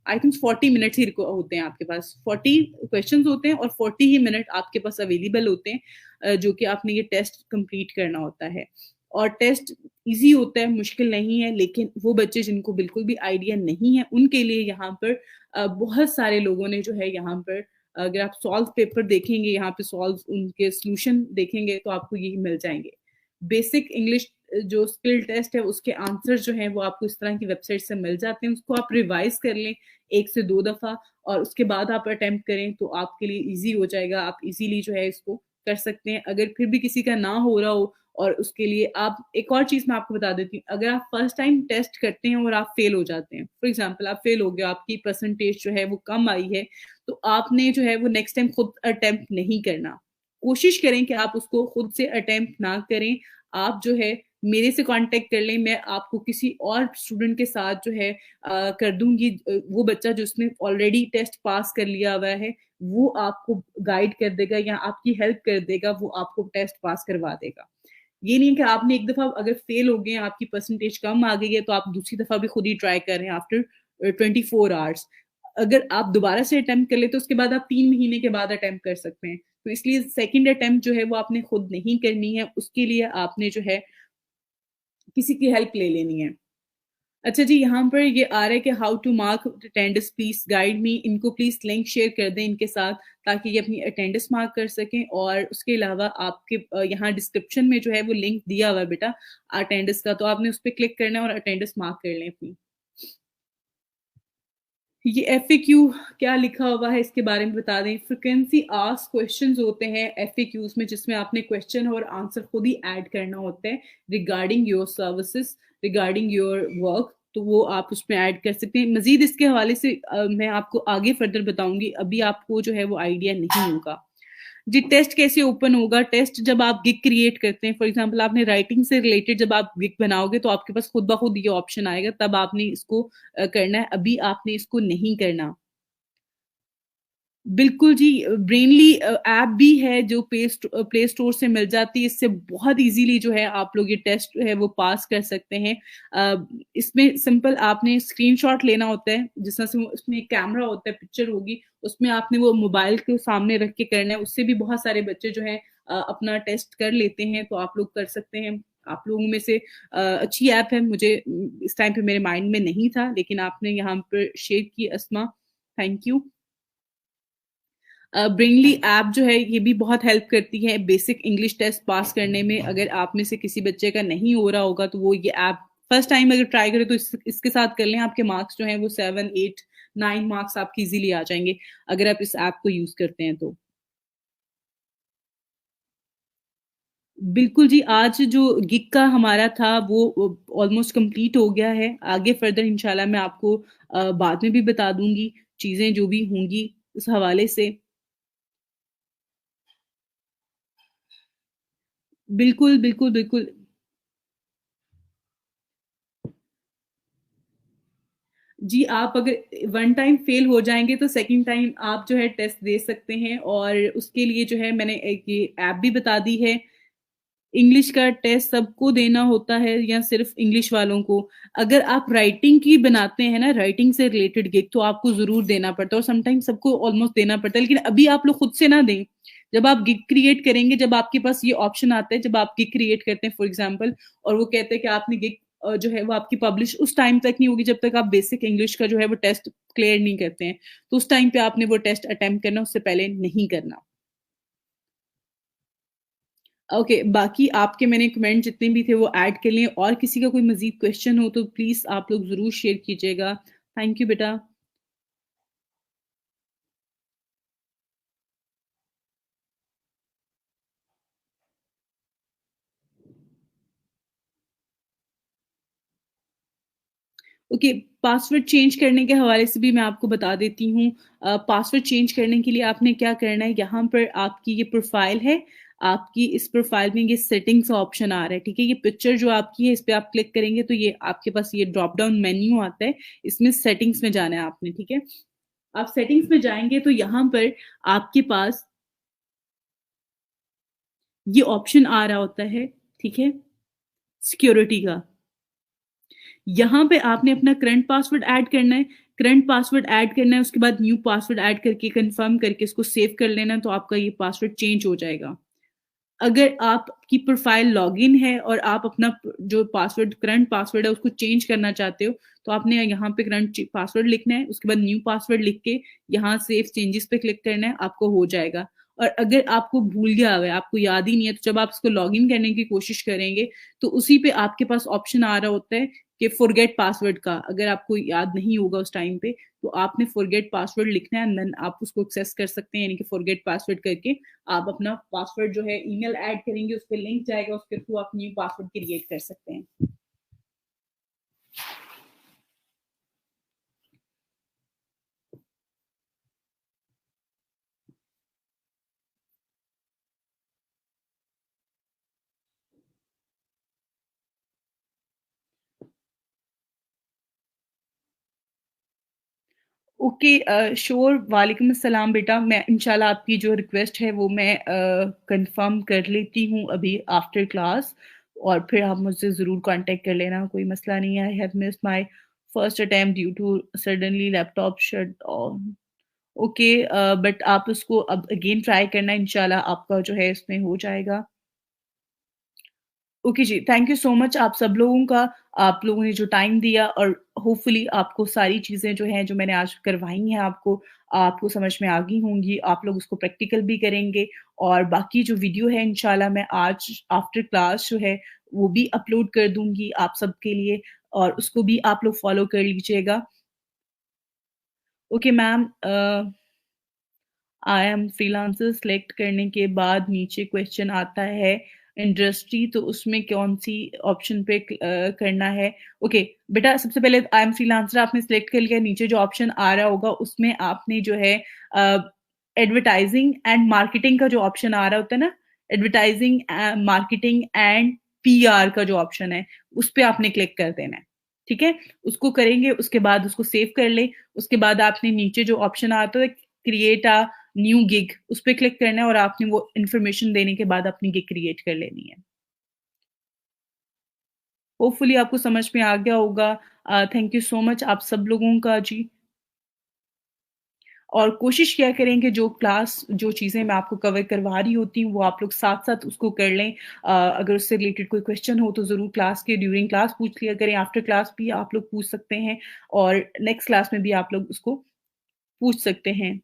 आई थिंक 40 मिनट्स ही होते हैं आपके पास, 40 क्वेश्चंस होते हैं और 40 ही मिनट आपके पास अवेलेबल होते हैं, जो कि आपने ये टेस्ट कंप्लीट करना होता है। और टेस्ट इजी होता है, मुश्किल नहीं है, लेकिन वो बच्चे जिनको बिल्कुल भी आइडिया नहीं है उनके लिए यहाँ पर बहुत सारे लोगों ने जो है यहाँ पर, अगर आप सॉल्व पेपर देखेंगे यहाँ पे, सॉल्व उनके सोल्यूशन देखेंगे तो आपको यही मिल जाएंगे। बेसिक इंग्लिश जो स्किल टेस्ट है उसके आंसर जो हैं वो आपको इस तरह की वेबसाइट से मिल जाते हैं, उसको आप रिवाइज कर लें 1 से 2 दफा और उसके बाद आप अटेम्प्ट करें तो आपके लिए इजी हो जाएगा। आप इजीली जो है इसको कर सकते हैं। अगर फिर भी किसी का ना हो रहा हो, और उसके लिए आप एक और चीज मैं आपको बता देती हूँ, अगर आप फर्स्ट टाइम टेस्ट करते हैं और आप फेल हो जाते हैं, फॉर एग्जाम्पल आप फेल हो गए, आपकी परसेंटेज जो है वो कम आई है, तो आपने जो है वो नेक्स्ट टाइम खुद अटेम्प्ट नहीं करना। कोशिश करें कि आप उसको खुद से अटेम्प्ट ना करें। आप जो है मेरे से कांटेक्ट कर लें, मैं आपको किसी और स्टूडेंट के साथ जो है कर दूंगी। वो बच्चा जो उसने ऑलरेडी टेस्ट पास कर लिया हुआ है वो आपको गाइड कर देगा या आपकी हेल्प कर देगा, वो आपको टेस्ट पास करवा देगा। ये नहीं है कि आपने एक दफा अगर फेल हो गए, आपकी परसेंटेज कम आ गई है तो आप दूसरी दफा भी खुद ही ट्राई कर रहे हैं आफ्टर 24 आवर्स। अगर आप दोबारा से अटेम्प्ट कर ले तो उसके बाद आप 3 महीने के बाद अटेम्प्ट कर सकते हैं। तो इसलिए सेकंड अटेम्प्ट जो है वो आपने खुद नहीं करनी है, उसके लिए आपने जो है किसी की हेल्प ले लेनी है। अच्छा जी, यहाँ पर ये आ रहा है कि how to mark attendance, please guide me. इनको प्लीज लिंक शेयर कर दें इनके साथ ताकि ये अपनी अटेंडेंस मार्क कर सकें। और उसके अलावा आपके यहाँ डिस्क्रिप्शन में जो है वो लिंक दिया हुआ है बेटा अटेंडेंस का, तो आपने उस पर क्लिक करना है और अटेंडेंस मार्क कर लें अपनी। ये एफएक्यू क्या लिखा हुआ है इसके बारे में बता दें। फ्रिक्वेंसी आस्क्ड क्वेश्चंस होते हैं एफएक्यूज में, जिसमें आपने क्वेश्चन और आंसर खुद ही ऐड करना होता है regarding your services, regarding your work, तो वो आप उसमें ऐड कर सकते हैं। मजीद इसके हवाले से मैं आपको आगे फर्दर बताऊंगी, अभी आपको जो है वो आइडिया नहीं होगा। जी, टेस्ट कैसे ओपन होगा। टेस्ट जब आप गिग क्रिएट करते हैं, फॉर एग्जांपल आपने राइटिंग से रिलेटेड जब आप गिग बनाओगे तो आपके पास खुद ब खुद ये ऑप्शन आएगा, तब आपने इसको करना है, अभी आपने इसको नहीं करना। बिल्कुल जी, ब्रेनली ऐप भी है जो प्ले स्टोर से मिल जाती है। इससे बहुत इजीली जो है आप लोग ये टेस्ट है वो पास कर सकते हैं। इसमें सिंपल आपने स्क्रीनशॉट लेना होता है, जिस तरह से उसमें एक कैमरा होता है, पिक्चर होगी, उसमें आपने वो मोबाइल के सामने रख के करना है। उससे भी बहुत सारे बच्चे जो है अपना टेस्ट कर लेते हैं, तो आप लोग कर सकते हैं। आप लोगों में से अच्छी ऐप है, मुझे इस टाइम पे मेरे माइंड में नहीं था, लेकिन आपने यहाँ पर शेयर की अस्मा, थैंक यू। ब्रिंगली ऐप जो है ये भी बहुत हेल्प करती है बेसिक इंग्लिश टेस्ट पास करने में। अगर आप में से किसी बच्चे का नहीं हो रहा होगा तो वो ये ऐप फर्स्ट टाइम अगर ट्राई करें तो इसके साथ कर लें। आपके मार्क्स जो हैं वो 7, 8, 9 मार्क्स आपके इजीली आ जाएंगे अगर आप इस ऐप को यूज करते हैं तो। बिल्कुल जी, आज जो गिग का हमारा था वो ऑलमोस्ट कंप्लीट हो गया है। आगे फर्दर इंशाल्लाह मैं आपको बाद में भी बता दूंगी चीजें जो भी होंगी उस हवाले से। बिल्कुल बिल्कुल बिल्कुल। जी, आप अगर वन टाइम फेल हो जाएंगे तो सेकंड टाइम आप जो है टेस्ट दे सकते हैं, और उसके लिए जो है मैंने एक ये ऐप भी बता दी है। इंग्लिश का टेस्ट सबको देना होता है या सिर्फ इंग्लिश वालों को। अगर आप राइटिंग की बनाते हैं ना, राइटिंग से रिलेटेड गिग, तो आपको जरूर देना पड़ता है, और समटाइम सबको ऑलमोस्ट देना पड़ता है, लेकिन अभी आप लोग खुद से ना दें। जब आप गिग क्रिएट करेंगे, जब आपके पास ये ऑप्शन आता है, जब आप गिग क्रिएट करते हैं फॉर एग्जाम्पल, और वो कहते हैं कि आपने गिग जो है वो आपकी पब्लिश उस टाइम तक नहीं होगी जब तक आप बेसिक इंग्लिश का जो है वो टेस्ट क्लियर नहीं करते हैं, तो उस टाइम पे आपने वो टेस्ट अटेम्प्ट करना, उससे पहले नहीं करना। ओके, बाकी आपके मैंने कमेंट जितने भी थे वो ऐड कर लिए, और किसी का कोई मजीद क्वेश्चन हो तो प्लीज आप लोग जरूर शेयर कीजिएगा। थैंक यू बेटा। ओके, पासवर्ड चेंज करने के हवाले से भी मैं आपको बता देती हूँ। पासवर्ड चेंज करने के लिए आपने क्या करना है, यहाँ पर आपकी ये प्रोफाइल है, आपकी इस प्रोफाइल में ये सेटिंग्स का ऑप्शन आ रहा है, ठीक है? ये पिक्चर जो आपकी है, इस पे आप क्लिक करेंगे तो ये आपके पास ये ड्रॉप डाउन मेन्यू आता है, इसमें सेटिंग्स में जाना है आपने, ठीक है? आप सेटिंग्स में जाएँगे तो यहाँ पर आपके पास ये ऑप्शन आ रहा होता है, ठीक है? सिक्योरिटी का। यहाँ पे आपने अपना करंट पासवर्ड ऐड करना है, करंट पासवर्ड ऐड करना है, उसके बाद न्यू पासवर्ड ऐड करके कन्फर्म करके इसको सेव कर लेना है, तो आपका ये पासवर्ड चेंज हो जाएगा। अगर आपकी प्रोफाइल लॉगिन है और आप अपना जो पासवर्ड करंट पासवर्ड है उसको चेंज करना चाहते हो, तो आपने यहाँ पे करंट पासवर्ड लिखना है, उसके बाद न्यू पासवर्ड लिख के यहाँ सेव चेंजेस पे क्लिक करना है, आपको हो जाएगा। और अगर आपको भूल गया हुआ है, आपको याद ही नहीं है, तो जब आप इसको लॉगिन करने की कोशिश करेंगे, तो उसी पे आपके पास ऑप्शन आ रहा होता है कि फॉरगेट पासवर्ड का। अगर आपको याद नहीं होगा उस टाइम पे, तो आपने फॉरगेट पासवर्ड लिखना है एंड देन आप उसको एक्सेस कर सकते हैं, यानी कि फॉरगेट पासवर्ड करके आप अपना पासवर्ड जो है ईमेल ऐड करेंगे, उस पर लिंक जाएगा, उसके थ्रू आप न्यू पासवर्ड क्रिएट कर सकते हैं। Okay, sure. वालेकुम अस्सलाम बेटा, मैं इंशाल्लाह आपकी जो रिक्वेस्ट है वो मैं कंफर्म कर लेती हूँ अभी आफ्टर क्लास, और फिर आप मुझसे ज़रूर कांटेक्ट कर लेना, कोई मसला नहीं है। I have missed my first attempt due to suddenly laptop shut on. Okay, but आप उसको अब अगेन ट्राई करना, इंशाल्लाह आपका जो है इसमें हो जाएगा। ओके जी, थैंक यू सो मच आप सब लोगों का। आप लोगों ने जो टाइम दिया, और होपफुली आपको सारी चीज़ें जो हैं, जो मैंने आज करवाई हैं आपको, आपको समझ में आ गई होंगी। आप लोग उसको प्रैक्टिकल भी करेंगे, और बाकी जो वीडियो है इंशाल्लाह मैं आज आफ्टर क्लास जो है वो भी अपलोड कर दूँगी आप सबके लिए, और उसको भी आप लोग फ़ॉलो कर लीजिएगा। Okay ma'am, I am freelancer select करने के बाद नीचे क्वेश्चन आता है इंडस्ट्री, तो उसमें कौन-सी ऑप्शन पे करना है? ओके, बेटा सबसे पहले आई एम फ्रीलांसर आपने सेलेक्ट कर लिया, नीचे जो ऑप्शन आ रहा होगा उसमें आपने जो है एडवर्टाइज़िंग एंड मार्केटिंग का जो ऑप्शन आ रहा होता है ना, एडवर्टाइज़िंग मार्केटिंग एंड पीआर का जो ऑप्शन है, उस पे आपने क्लिक कर देना है, ठीक है? उसको करेंगे, उसके बाद उसको सेव कर लें, उसके बाद आपने नीचे जो ऑप्शन आता है क्रिएट अ न्यू गिग, उस पे क्लिक करना है, और आपने वो इन्फॉर्मेशन देने के बाद अपनी गिग क्रिएट कर लेनी है। होपफुली आपको समझ में आ गया होगा। थैंक यू सो मच आप सब लोगों का जी। और कोशिश किया करें कि जो क्लास जो चीज़ें मैं आपको कवर करवा रही होती हूँ, वो आप लोग साथ-साथ उसको कर लें। अगर उससे रिलेटेड कोई क्वेश्चन हो तो ज़रूर क्लास के ड्यूरिंग क्लास पूछ लिया करें, आफ्टर क्लास भी आप लोग पूछ सकते हैं, और नेक्स्ट क्लास में भी आप लोग उसको पूछ सकते हैं।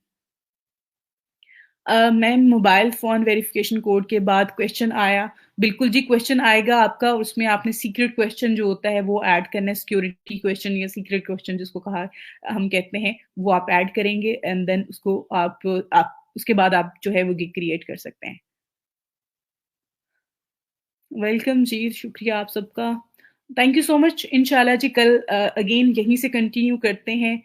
Ma'am, mobile phone verification code के बाद क्वेश्चन आया। बिल्कुल जी, क्वेश्चन आएगा आपका, उसमें आपने सीक्रेट क्वेश्चन जो होता है वो ऐड करना है, सिक्योरिटी क्वेश्चन या सीक्रेट क्वेश्चन जिसको कहा हम कहते हैं, वो आप ऐड करेंगे एंड देन उसको आप उसके बाद आप जो है वो गिग क्रिएट कर सकते हैं। वेलकम जी, शुक्रिया आप सबका। Thank you so much. इंशाल्लाह जी कल अगेन यहीं से कंटिन्यू करते हैं।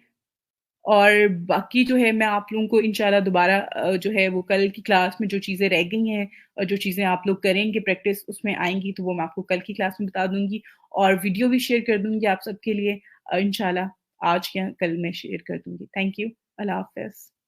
और बाकी जो है मैं आप लोगों को इंशाल्लाह दोबारा जो है वो कल की क्लास में जो चीज़ें रह गई हैं और जो चीज़ें आप लोग करेंगे प्रैक्टिस उसमें आएँगी, तो वो मैं आपको कल की क्लास में बता दूँगी, और वीडियो भी शेयर कर दूँगी आप सबके लिए इंशाल्लाह आज या कल मैं शेयर कर दूँगी। Thank you. अल्लाह हाफ़िज़।